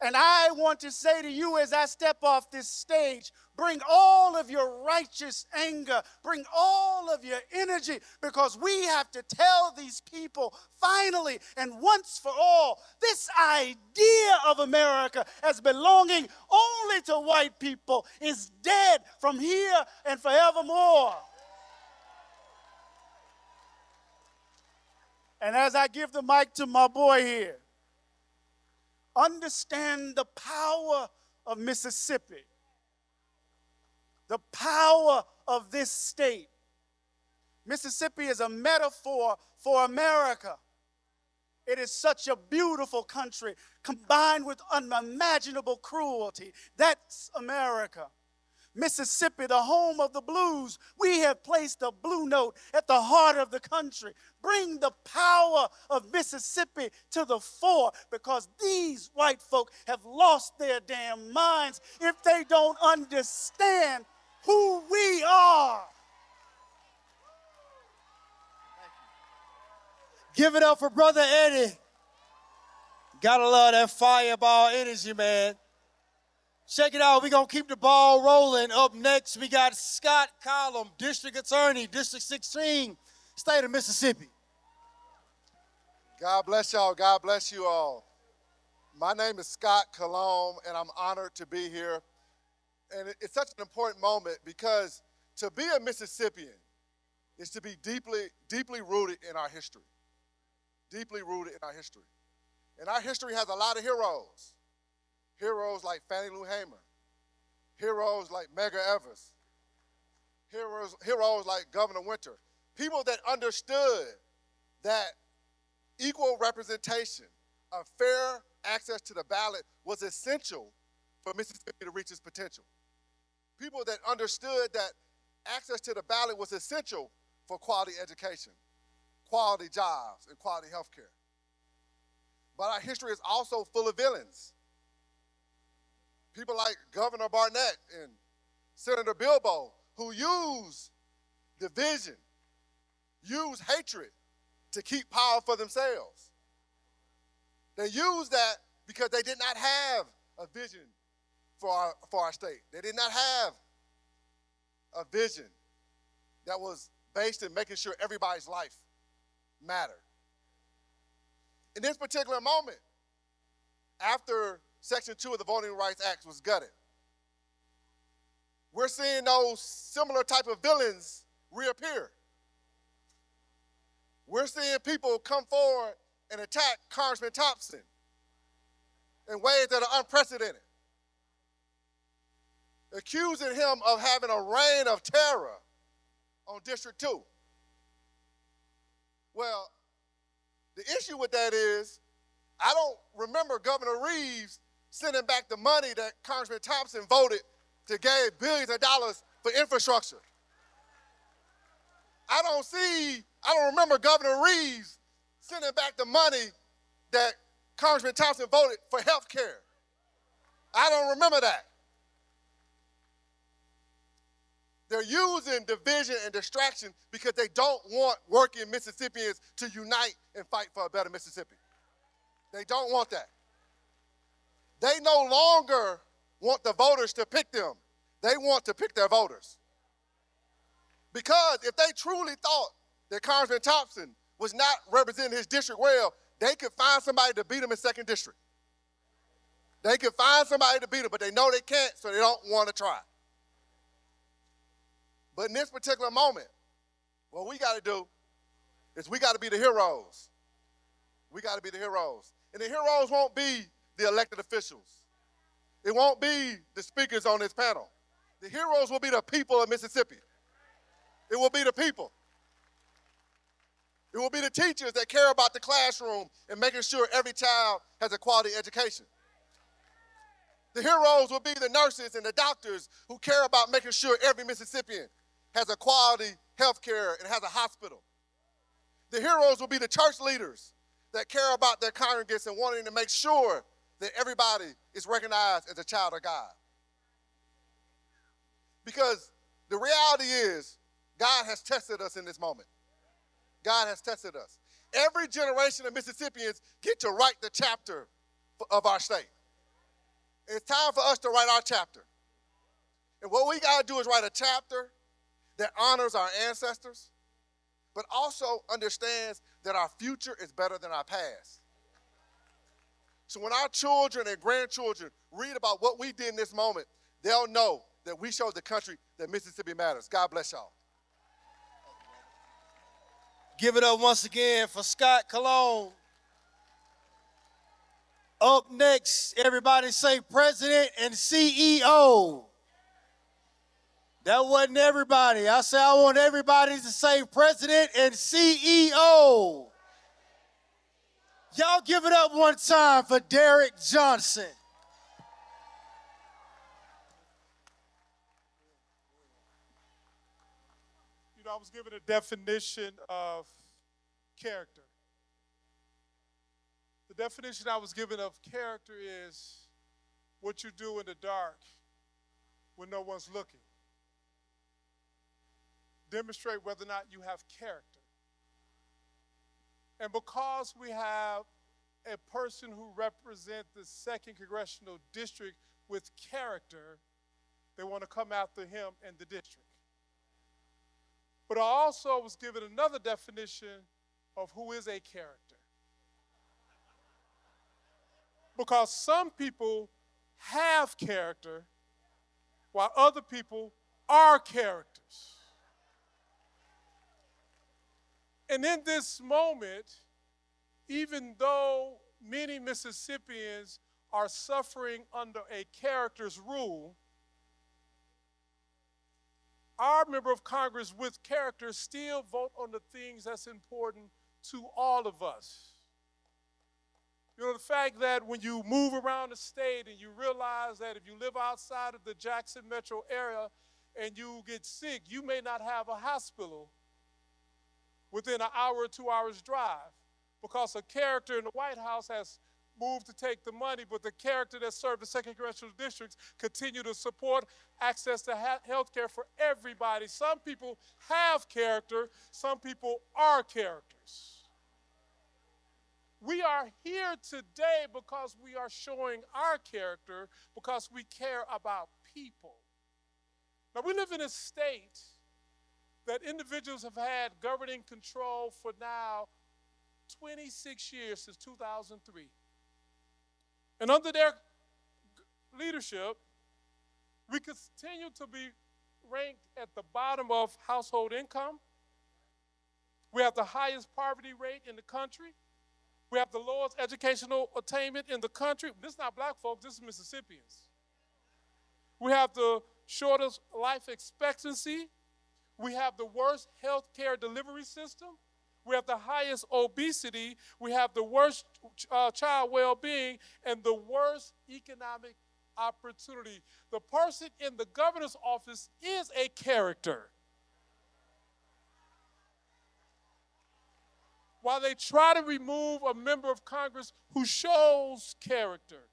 And I want to say to you as I step off this stage, bring all of your righteous anger, bring all of your energy, because we have to tell these people finally and once for all, this idea of America as belonging only to white people is dead from here and forevermore. And as I give the mic to my boy here, understand the power of Mississippi, the power of this state. Mississippi is a metaphor for America. It is such a beautiful country combined with unimaginable cruelty. That's America. Mississippi, the home of the blues, we have placed a blue note at the heart of the country. Bring the power of Mississippi to the fore, because these white folk have lost their damn minds if they don't understand who we are. Give it up for Brother Eddie. Gotta love that fireball energy, man. Check it out. We're going to keep the ball rolling. Up next, we got Scott Collum, District Attorney, District 16, state of Mississippi. God bless y'all. God bless you all. My name is Scott Cologne, and I'm honored to be here. And it's such an important moment because to be a Mississippian is to be deeply, deeply rooted in our history. Deeply rooted in our history. And our history has a lot of heroes. Heroes like Fannie Lou Hamer. Heroes like Medgar Evers. Heroes like Governor Winter. People that understood that equal representation, of fair access to the ballot was essential for Mississippi to reach its potential. People that understood that access to the ballot was essential for quality education, quality jobs, and quality health care. But our history is also full of villains. People like Governor Barnett and Senator Bilbo, who use division, use hatred to keep power for themselves. They use that because they did not have a vision for our state. They did not have a vision that was based in making sure everybody's life mattered. In this particular moment, after Section 2 of the Voting Rights Act was gutted, we're seeing those similar type of villains reappear. We're seeing people come forward and attack Congressman Thompson in ways that are unprecedented, accusing him of having a reign of terror on District 2. Well, the issue with that is, I don't remember Governor Reeves sending back the money that Congressman Thompson voted to give billions of dollars for infrastructure. I don't remember Governor Reeves sending back the money that Congressman Thompson voted for health care. I don't remember that. They're using division and distraction because they don't want working Mississippians to unite and fight for a better Mississippi. They don't want that. They no longer want the voters to pick them. They want to pick their voters. Because if they truly thought that Congressman Thompson was not representing his district well, they could find somebody to beat him in 2nd District. They could find somebody to beat him, but they know they can't, so they don't want to try. But in this particular moment, what we got to do is we got to be the heroes. We got to be the heroes. And the heroes won't be the elected officials. It won't be the speakers on this panel. The heroes will be the people of Mississippi. It will be the people. It will be the teachers that care about the classroom and making sure every child has a quality education. The heroes will be the nurses and the doctors who care about making sure every Mississippian has a quality health care and has a hospital. The heroes will be the church leaders that care about their congregants and wanting to make sure that everybody is recognized as a child of God. Because the reality is, God has tested us in this moment. God has tested us. Every generation of Mississippians get to write the chapter of our state. It's time for us to write our chapter. And what we got to do is write a chapter that honors our ancestors, but also understands that our future is better than our past. So when our children and grandchildren read about what we did in this moment, they'll know that we showed the country that Mississippi matters. God bless y'all. Give it up once again for Scott Cologne. Up next, everybody say President and CEO. That wasn't everybody. I said I want everybody to say President and CEO. Y'all give it up one time for Derek Johnson. You know, I was given a definition of character. The definition I was given of character is what you do in the dark when no one's looking. Demonstrate whether or not you have character. And because we have a person who represents the 2nd Congressional District with character, they want to come after him in the district. But I also was given another definition of who is a character. Because some people have character while other people are characters. And in this moment, even though many Mississippians are suffering under a character's rule, our member of Congress with character still vote on the things that's important to all of us. You know, the fact that when you move around the state and you realize that if you live outside of the Jackson metro area and you get sick, you may not have a hospital within an hour or 2 hours drive because a character in the White House has moved to take the money, but the character that served the second congressional districts continue to support access to health care for everybody. Some people have character, some people are characters. We are here today because we are showing our character, because we care about people. Now, we live in a state that individuals have had governing control for now 26 years, since 2003. And under their leadership, we continue to be ranked at the bottom of household income. We have the highest poverty rate in the country. We have the lowest educational attainment in the country. This is not black folks, this is Mississippians. We have the shortest life expectancy. We have the worst health care delivery system. We have the highest obesity. We have the worst child well-being and the worst economic opportunity. The person in the governor's office is a character. While they try to remove a member of Congress who shows character.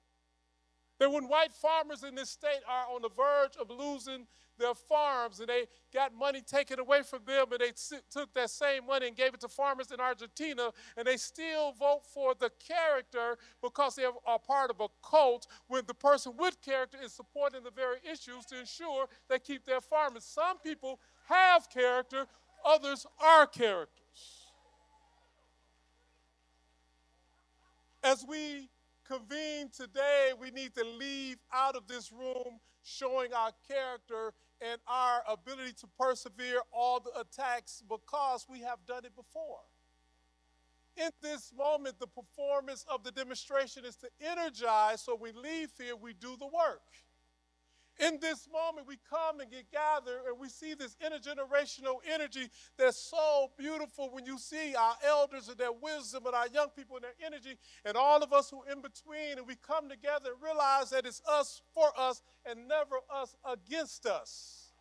That when white farmers in this state are on the verge of losing their farms and they got money taken away from them and they took that same money and gave it to farmers in Argentina and they still vote for the character because they are part of a cult when the person with character is supporting the very issues to ensure they keep their farmers. Some people have character, others are characters. As we convene today, we need to leave out of this room showing our character and our ability to persevere all the attacks because we have done it before. In this moment, the performance of the demonstration is to energize, so we leave here, we do the work. In this moment, we come and get gathered and we see this intergenerational energy that's so beautiful when you see our elders and their wisdom and our young people and their energy and all of us who are in between, and we come together and realize that it's us for us and never us against us.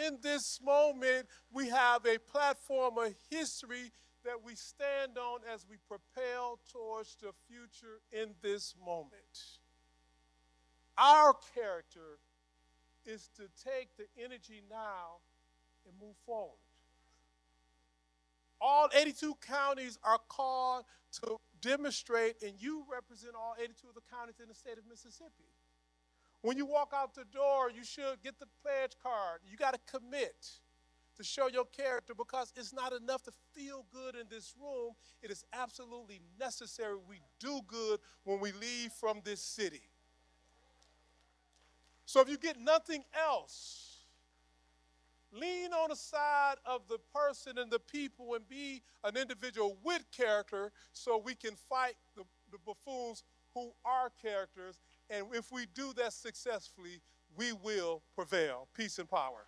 In this moment, we have a platform of history that we stand on as we propel towards the future in this moment. Our character is to take the energy now and move forward. All 82 counties are called to demonstrate, and you represent all 82 of the counties in the state of Mississippi. When you walk out the door, you should get the pledge card. You got to commit to show your character because it's not enough to feel good in this room. It is absolutely necessary we do good when we leave from this city. So if you get nothing else, lean on the side of the person and the people and be an individual with character so we can fight the buffoons who are characters. And if we do that successfully, we will prevail. Peace and power.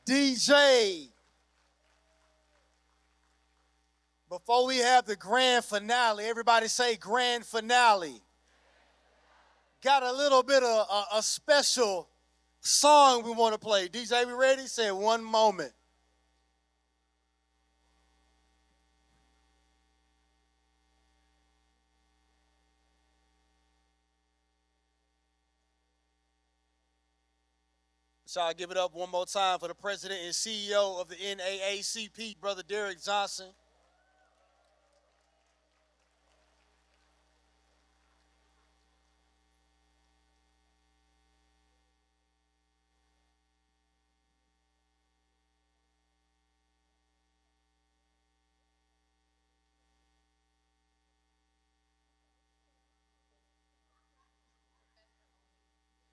DJ. Before we have the grand finale, everybody say grand finale. Got a little bit of a special song we want to play. DJ, we ready? Say one moment. So I'll give it up one more time for the president and CEO of the NAACP, Brother Derrick Johnson.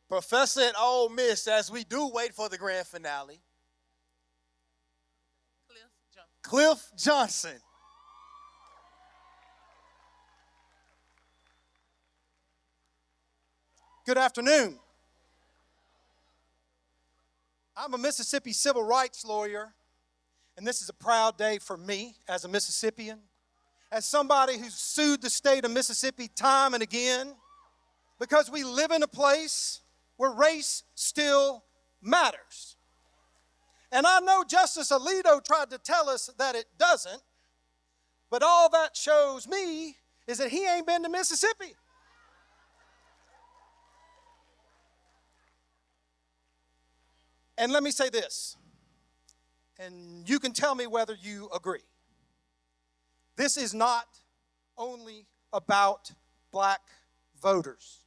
Professor at Ole Miss, as we do wait for the grand finale, Cliff Johnson. Good afternoon. I'm a Mississippi civil rights lawyer, and this is a proud day for me as a Mississippian, as somebody who's sued the state of Mississippi time and again, because we live in a place where race still matters. And I know Justice Alito tried to tell us that it doesn't, but all that shows me is that he ain't been to Mississippi. And let me say this, and you can tell me whether you agree. This is not only about black voters.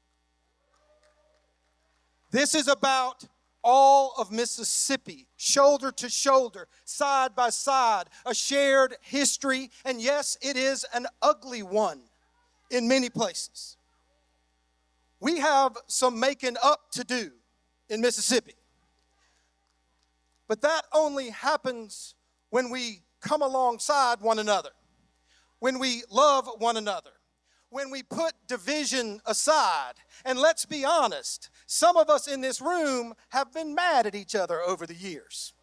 This is about all of Mississippi, shoulder to shoulder, side by side, a shared history, and yes, it is an ugly one in many places. We have some making up to do in Mississippi. But that only happens when we come alongside one another, when we love one another, when we put division aside. And let's be honest, some of us in this room have been mad at each other over the years.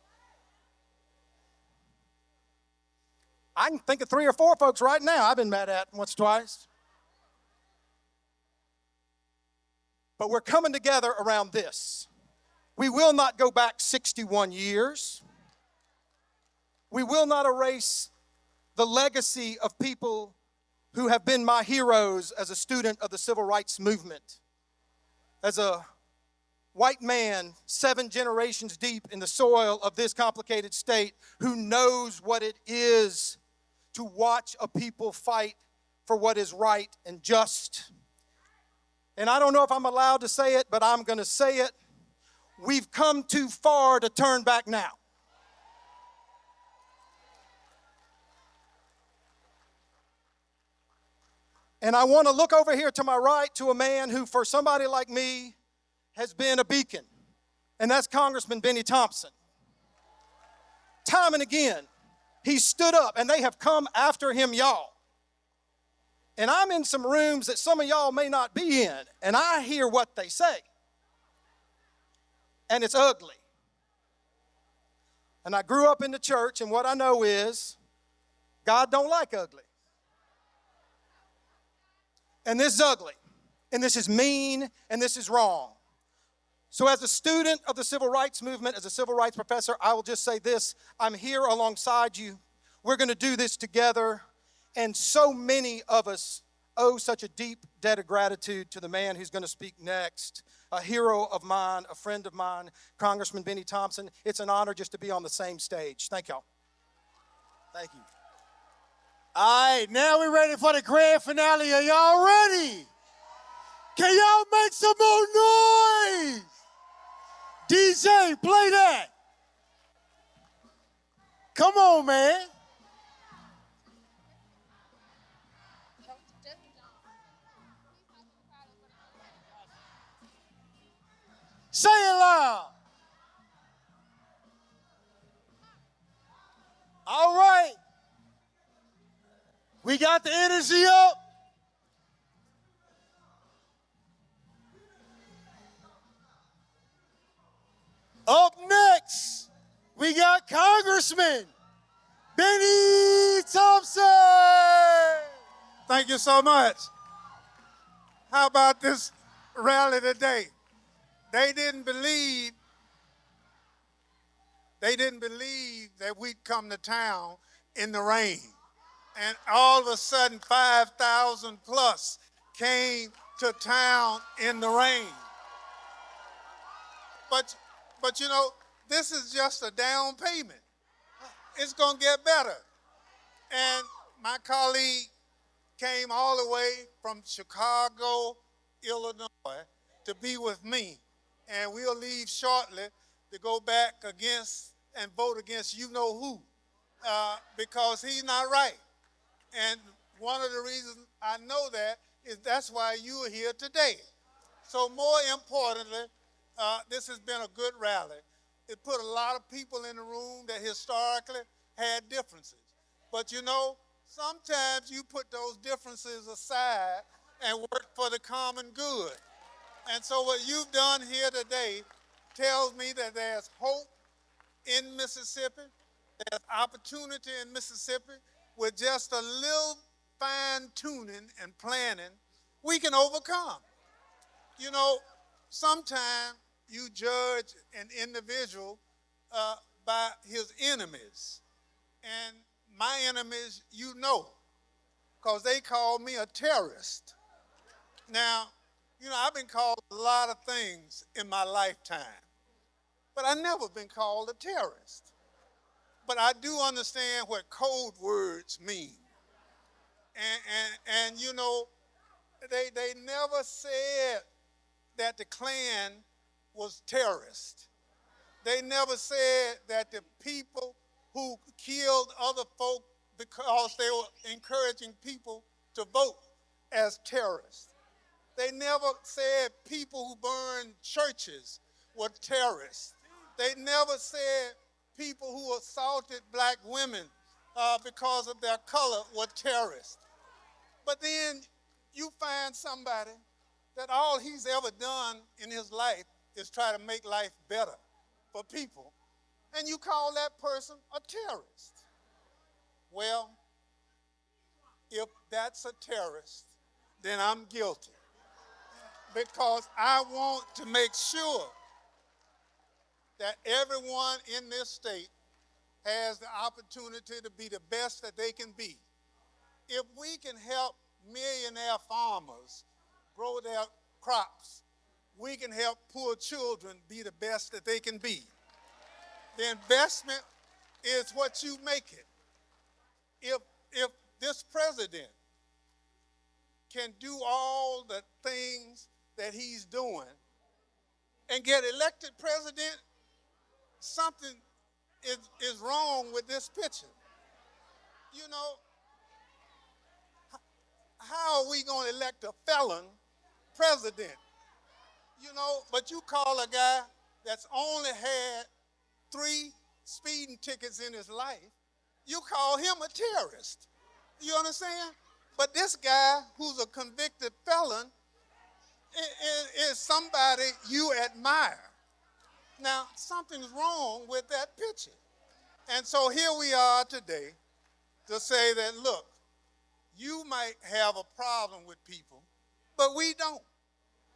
I can think of 3 or 4 folks right now I've been mad at once or twice. But we're coming together around this. We will not go back 61 years. We will not erase the legacy of people who have been my heroes as a student of the civil rights movement. As a white man, 7 generations deep in the soil of this complicated state, who knows what it is to watch a people fight for what is right and just. And I don't know if I'm allowed to say it, but I'm going to say it. We've come too far to turn back now. And I want to look over here to my right to a man who, for somebody like me, has been a beacon, and that's Congressman Benny Thompson. Time and again, he stood up, and they have come after him, y'all. And I'm in some rooms that some of y'all may not be in, and I hear what they say. And it's ugly. And I grew up in the church, and what I know is God don't like ugly. And this is ugly, and this is mean, and this is wrong. So as a student of the civil rights movement, as a civil rights professor, I will just say this: I'm here alongside you. We're going to do this together. And so many of us owe such a deep debt of gratitude to the man who's going to speak next, a hero of mine, a friend of mine, Congressman Benny Thompson. It's an honor just to be on the same stage. Thank y'all. Thank you. All right, now we're ready for the grand finale. Are y'all ready? Can y'all make some more noise? DJ, play that. Come on, man. Say it loud. All right. We got the energy up. Up next, we got Congressman Benny Thompson. Thank you so much. How about this rally today? They didn't believe that we'd come to town in the rain. And all of a sudden, 5,000 plus came to town in the rain. But you know, this is just a down payment. It's gonna get better. And my colleague came all the way from Chicago, Illinois, to be with me. And we'll leave shortly to go back against and vote against you know who, because he's not right. And one of the reasons I know that is that's why you are here today. So more importantly, This has been a good rally. It put a lot of people in the room that historically had differences. But you know, sometimes you put those differences aside and work for the common good. And so what you've done here today tells me that there's hope in Mississippi, there's opportunity in Mississippi. With just a little fine tuning and planning, we can overcome. You know, sometimes you judge an individual by his enemies. And my enemies, you know, because they call me a terrorist. Now, you know, I've been called a lot of things in my lifetime, but I've never been called a terrorist. But I do understand what code words mean. And you know, they never said that the Klan was terrorist. They never said that the people who killed other folk because they were encouraging people to vote as terrorists. They never said people who burned churches were terrorists. They never said people who assaulted black women because of their color were terrorists. But then you find somebody that all he's ever done in his life is try to make life better for people, and you call that person a terrorist. Well, if that's a terrorist, then I'm guilty, because I want to make sure that everyone in this state has the opportunity to be the best that they can be. If we can help millionaire farmers grow their crops, we can help poor children be the best that they can be. The investment is what you make it. If this president can do all the things that he's doing and get elected president, something is wrong with this picture. You know, how are we going to elect a felon president? You know, but you call a guy that's only had 3 speeding tickets in his life, you call him a terrorist. You understand? But this guy who's a convicted felon is somebody you admire. Now, something's wrong with that picture. And so here we are today to say that, look, you might have a problem with people, but we don't.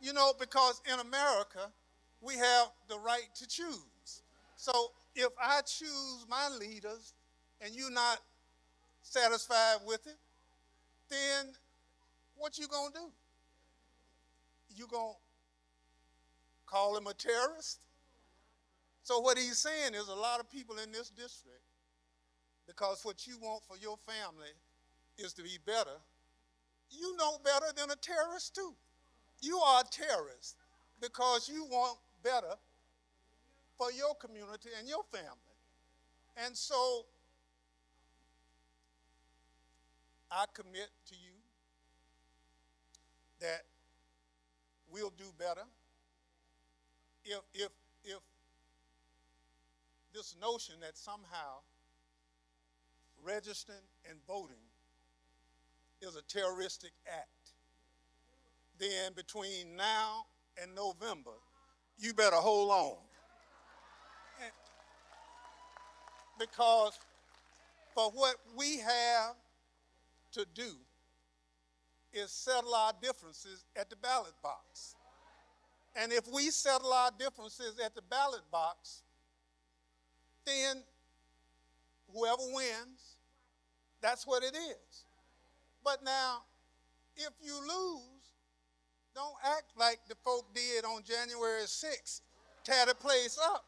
You know, because in America, we have the right to choose. So if I choose my leaders and you're not satisfied with it, then what you gonna do? You gonna call him a terrorist? So what he's saying is a lot of people in this district, because what you want for your family is to be better, you know better than a terrorist too. You are a terrorist because you want better for your community and your family. And so I commit to you that we'll do better if this notion that somehow registering and voting is a terroristic act, then between now and November, you better hold on. Because for what we have to do is settle our differences at the ballot box. And if we settle our differences at the ballot box, then whoever wins, that's what it is. But now, if you lose, don't act like the folk did on January 6th, tear the place up,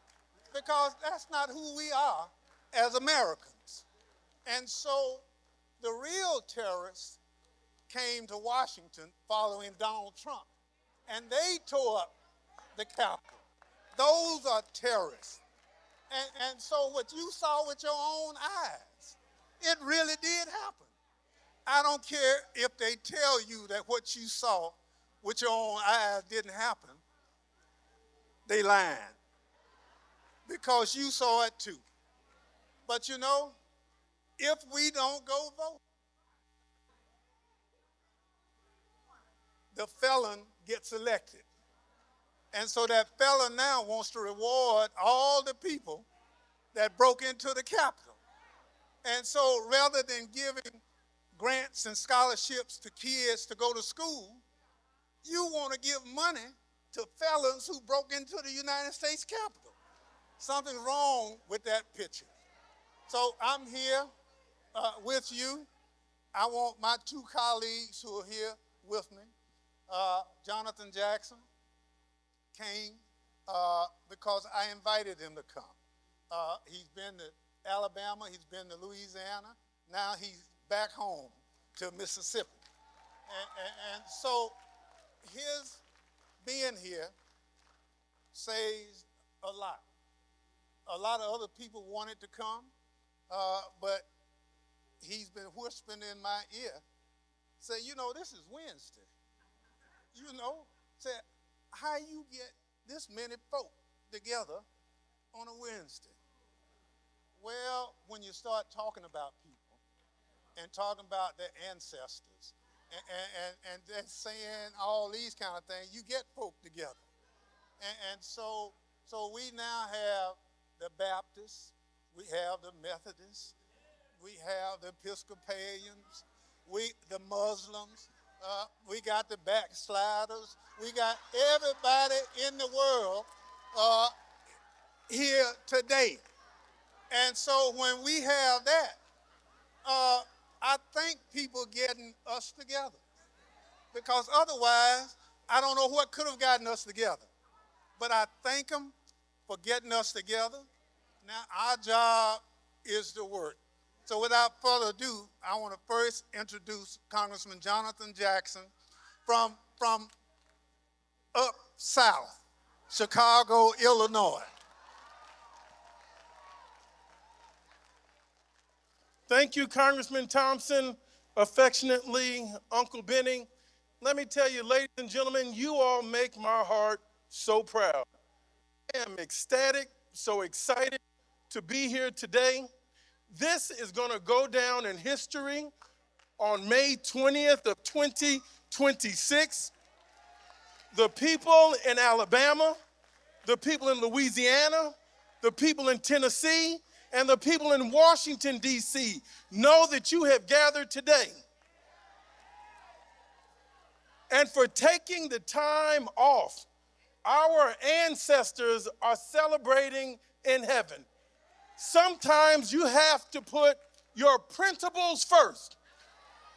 because that's not who we are as Americans. And so the real terrorists came to Washington following Donald Trump, and they tore up the Capitol. Those are terrorists. And so what you saw with your own eyes, it really did happen. I don't care if they tell you that what you saw with your own eyes didn't happen. They lying. Because you saw it too. But you know, if we don't go vote, the felon gets elected. And so that felon now wants to reward all the people that broke into the Capitol. And so rather than giving grants and scholarships to kids to go to school, you want to give money to felons who broke into the United States Capitol. Something's wrong with that picture. So I'm here with you. I want my two colleagues who are here with me, Jonathan Jackson came because I invited him to come. He's been to Alabama, he's been to Louisiana, now he's back home to Mississippi. And so his being here says a lot. A lot of other people wanted to come, but he's been whispering in my ear, say, you know, this is Wednesday. You know, say, how you get this many folk together on a Wednesday? Well, when you start talking about people and talking about their ancestors and then saying all these kind of things, you get folk together. And so we now have the Baptists, we have the Methodists, we have the Episcopalians, the Muslims, we got the backsliders, we got everybody in the world here today. And so when we have that, I thank people getting us together. Because otherwise, I don't know what could have gotten us together. But I thank them for getting us together. Now our job is to work. So without further ado, I want to first introduce Congressman Jonathan Jackson from up south, Chicago, Illinois. Thank you, Congressman Thompson, affectionately, Uncle Benny. Let me tell you, ladies and gentlemen, you all make my heart so proud. I am ecstatic, so excited to be here today. This is going to go down in history on May 20th of 2026. The people in Alabama, the people in Louisiana, the people in Tennessee, and the people in Washington, D.C. know that you have gathered today. And for taking the time off, our ancestors are celebrating in heaven. Sometimes you have to put your principles first.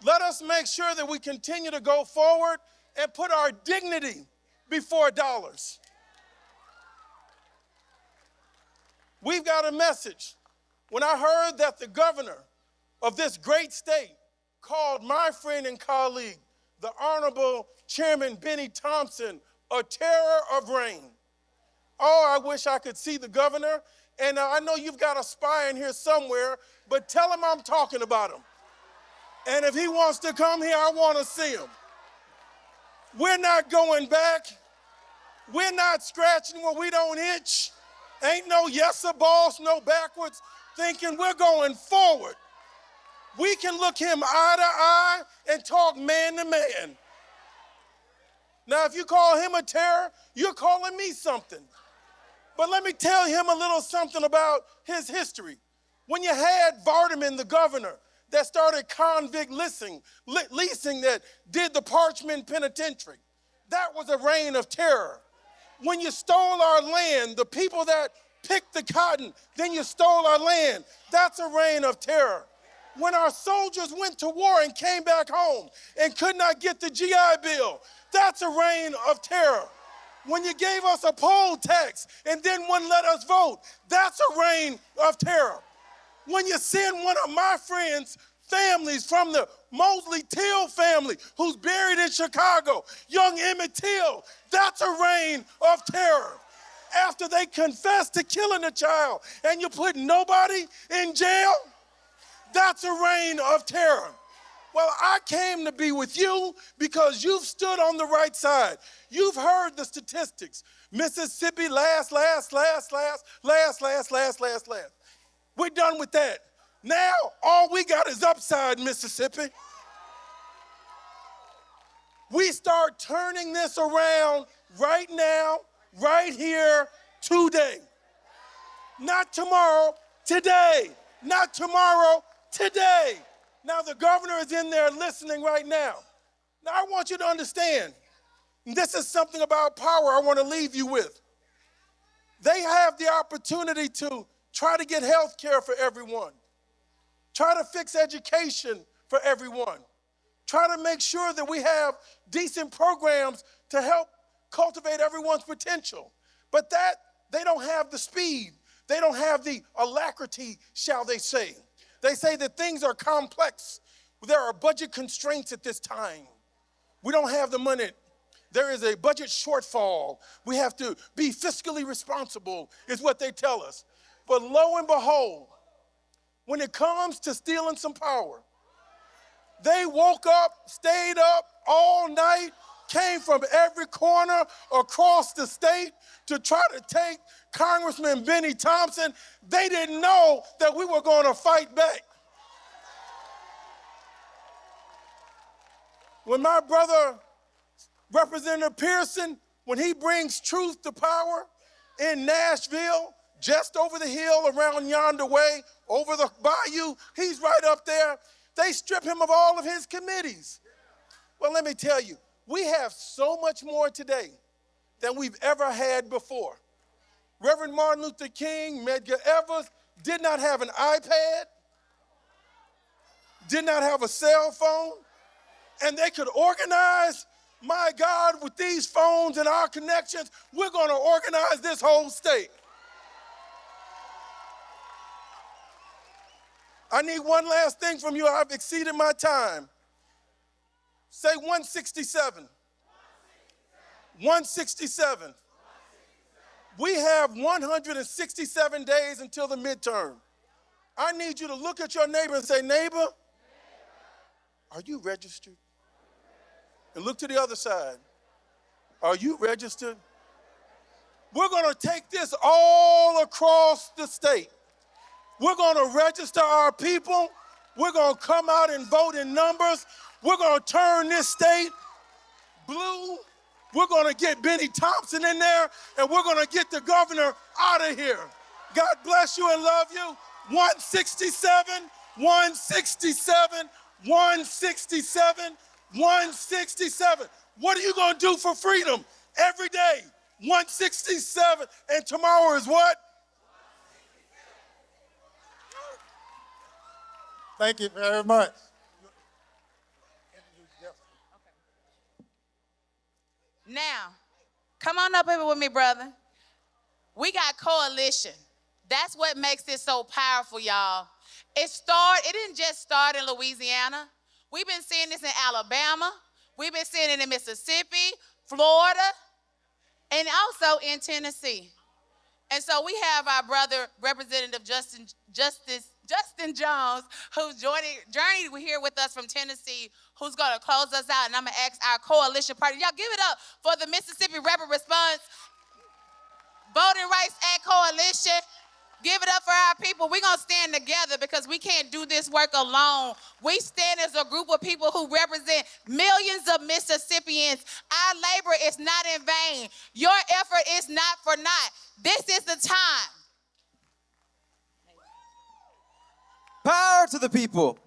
Let us make sure that we continue to go forward and put our dignity before dollars. We've got a message. When I heard that the governor of this great state called my friend and colleague, the Honorable Chairman Benny Thompson, a terror of rain. Oh, I wish I could see the governor. And I know you've got a spy in here somewhere, but tell him I'm talking about him. And if he wants to come here, I want to see him. We're not going back. We're not scratching where we don't itch. Ain't no yes or boss, no backwards thinking. We're going forward. We can look him eye to eye and talk man to man. Now, if you call him a terror, you're calling me something. But let me tell him a little something about his history. When you had Vardaman, the governor, that started convict leasing that did the Parchment Penitentiary, that was a reign of terror. When you stole our land, the people that picked the cotton, then you stole our land, that's a reign of terror. When our soldiers went to war and came back home and could not get the GI Bill, that's a reign of terror. When you gave us a poll tax and then wouldn't let us vote, that's a reign of terror. When you send one of my friends' families from the Mosley Till family who's buried in Chicago, young Emmett Till, that's a reign of terror. After they confess to killing a child and you put nobody in jail, that's a reign of terror. Well, I came to be with you because you've stood on the right side. You've heard the statistics. Mississippi last. We're done with that. Now, all we got is upside, Mississippi. We start turning this around right now, right here, today. Not tomorrow, today. Not tomorrow, today. Now, the governor is in there listening right now. Now, I want you to understand, this is something about power I want to leave you with. They have the opportunity to try to get health care for everyone, try to fix education for everyone, try to make sure that we have decent programs to help cultivate everyone's potential. But that, they don't have the speed. They don't have the alacrity, shall they say. They say that things are complex. There are budget constraints at this time. We don't have the money. There is a budget shortfall. We have to be fiscally responsible, is what they tell us. But lo and behold, when it comes to stealing some power, they woke up, stayed up all night, came from every corner across the state to try to take Congressman Benny Thompson. They didn't know that we were going to fight back. When my brother, Representative Pearson, when he brings truth to power in Nashville, just over the hill around yonder way, over the bayou, he's right up there. They strip him of all of his committees. Well, let me tell you, we have so much more today than we've ever had before. Reverend Martin Luther King, Medgar Evers did not have an iPad, did not have a cell phone, and they could organize, my God, with these phones and our connections, we're going to organize this whole state. I need one last thing from you. I've exceeded my time. Say 167. 167. We have 167 days until the midterm. I need you to look at your neighbor and say, neighbor, are you registered? And look to the other side. Are you registered? We're going to take this all across the state. We're going to register our people. We're going to come out and vote in numbers. We're going to turn this state blue. We're going to get Benny Thompson in there, and we're going to get the governor out of here. God bless you and love you. 167, 167, 167, 167. What are you going to do for freedom every day? 167, and tomorrow is what? Thank you very much. Now, come on up here with me, brother. We got coalition. That's what makes it so powerful, y'all. It didn't just start in Louisiana. We've been seeing this in Alabama. We've been seeing it in Mississippi, Florida, and also in Tennessee. And so we have our brother, Representative Justin Jones, who's journeyed here with us from Tennessee, who's going to close us out. And I'm going to ask our coalition party. Y'all give it up for the Mississippi Rapid Response Voting Rights Act Coalition. Give it up for our people. We're going to stand together because we can't do this work alone. We stand as a group of people who represent millions of Mississippians. Our labor is not in vain. Your effort is not for naught. This is the time. Power to the people.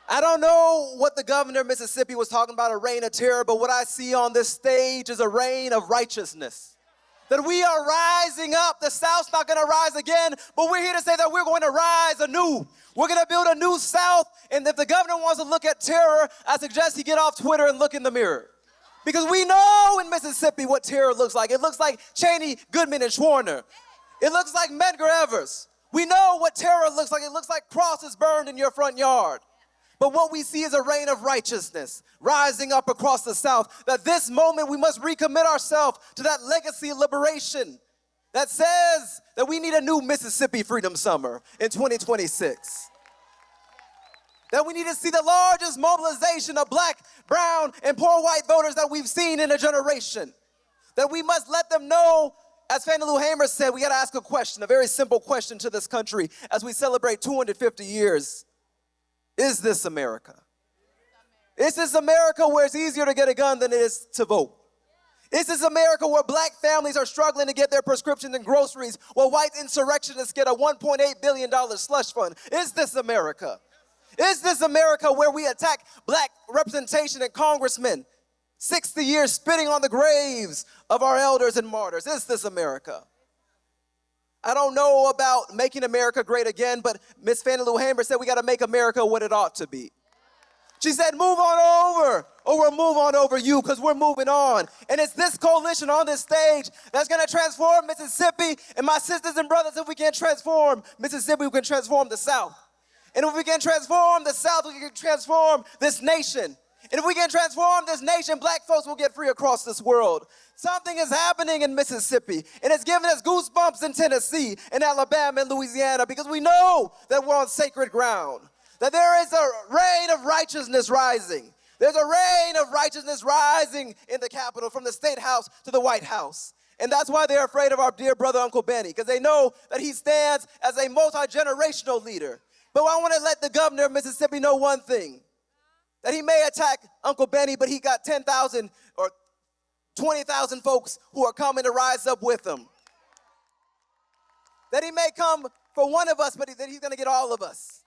I don't know what the governor of Mississippi was talking about, a reign of terror, but what I see on this stage is a reign of righteousness. That we are rising up. The South's not going to rise again, but we're here to say that we're going to rise anew. We're going to build a new South, and if the governor wants to look at terror, I suggest he get off Twitter and look in the mirror. Because we know in Mississippi what terror looks like. It looks like Cheney, Goodman, and Schwerner. It looks like Medgar Evers. We know what terror looks like. It looks like crosses burned in your front yard. But what we see is a reign of righteousness rising up across the South. That this moment we must recommit ourselves to that legacy of liberation that says that we need a new Mississippi Freedom Summer in 2026. That we need to see the largest mobilization of black, brown, and poor white voters that we've seen in a generation. That we must let them know, as Fannie Lou Hamer said, we got to ask a question, a very simple question to this country as we celebrate 250 years. Is this America? Is this America where it's easier to get a gun than it is to vote? Is this America where black families are struggling to get their prescriptions and groceries while white insurrectionists get a $1.8 billion slush fund? Is this America? Is this America where we attack black representation and congressmen, 60 years spitting on the graves of our elders and martyrs? Is this America? I don't know about making America great again, but Miss Fannie Lou Hamer said we got to make America what it ought to be. She said, move on over, or we'll move on over you, because we're moving on. And it's this coalition on this stage that's going to transform Mississippi. And my sisters and brothers, if we can transform Mississippi, we can transform the South. And if we can transform the South, we can transform this nation. And if we can transform this nation, black folks will get free across this world. Something is happening in Mississippi, and it's giving us goosebumps in Tennessee, and Alabama, and Louisiana, because we know that we're on sacred ground, that there is a reign of righteousness rising. There's a reign of righteousness rising in the Capitol, from the State House to the White House. And that's why they're afraid of our dear brother, Uncle Benny, because they know that he stands as a multi-generational leader. But I want to let the governor of Mississippi know one thing, that he may attack Uncle Benny, but he got 10,000 or 20,000 folks who are coming to rise up with him. That he may come for one of us, but that he's going to get all of us.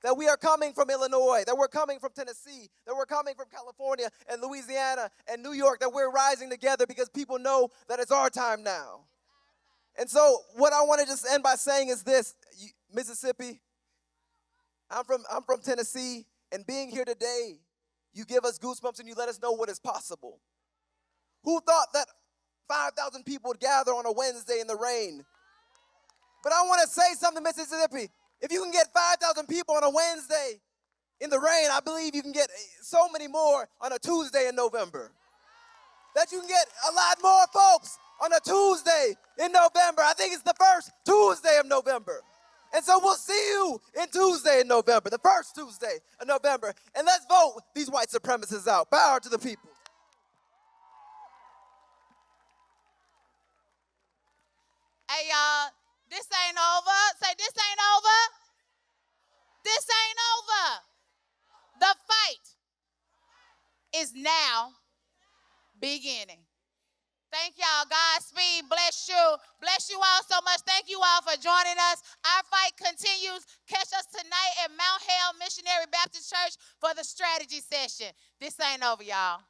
That we are coming from Illinois, that we're coming from Tennessee, that we're coming from California and Louisiana and New York, that we're rising together because people know that it's our time now. And so what I want to just end by saying is this, Mississippi, I'm from Tennessee, and being here today, you give us goosebumps and you let us know what is possible. Who thought that 5,000 people would gather on a Wednesday in the rain? But I want to say something, Mississippi. If you can get 5,000 people on a Wednesday in the rain, I believe you can get so many more on a Tuesday in November. That you can get a lot more folks on a Tuesday in November. I think it's the first Tuesday of November. And so we'll see you in Tuesday in November, the first Tuesday of November. And let's vote these white supremacists out. Power to the people. Hey, y'all, this ain't over. Say, this ain't over. This ain't over. The fight is now beginning. Thank y'all. Godspeed. Bless you. Bless you all so much. Thank you all for joining us. Our fight continues. Catch us tonight at Mount Hale Missionary Baptist Church for the strategy session. This ain't over, y'all.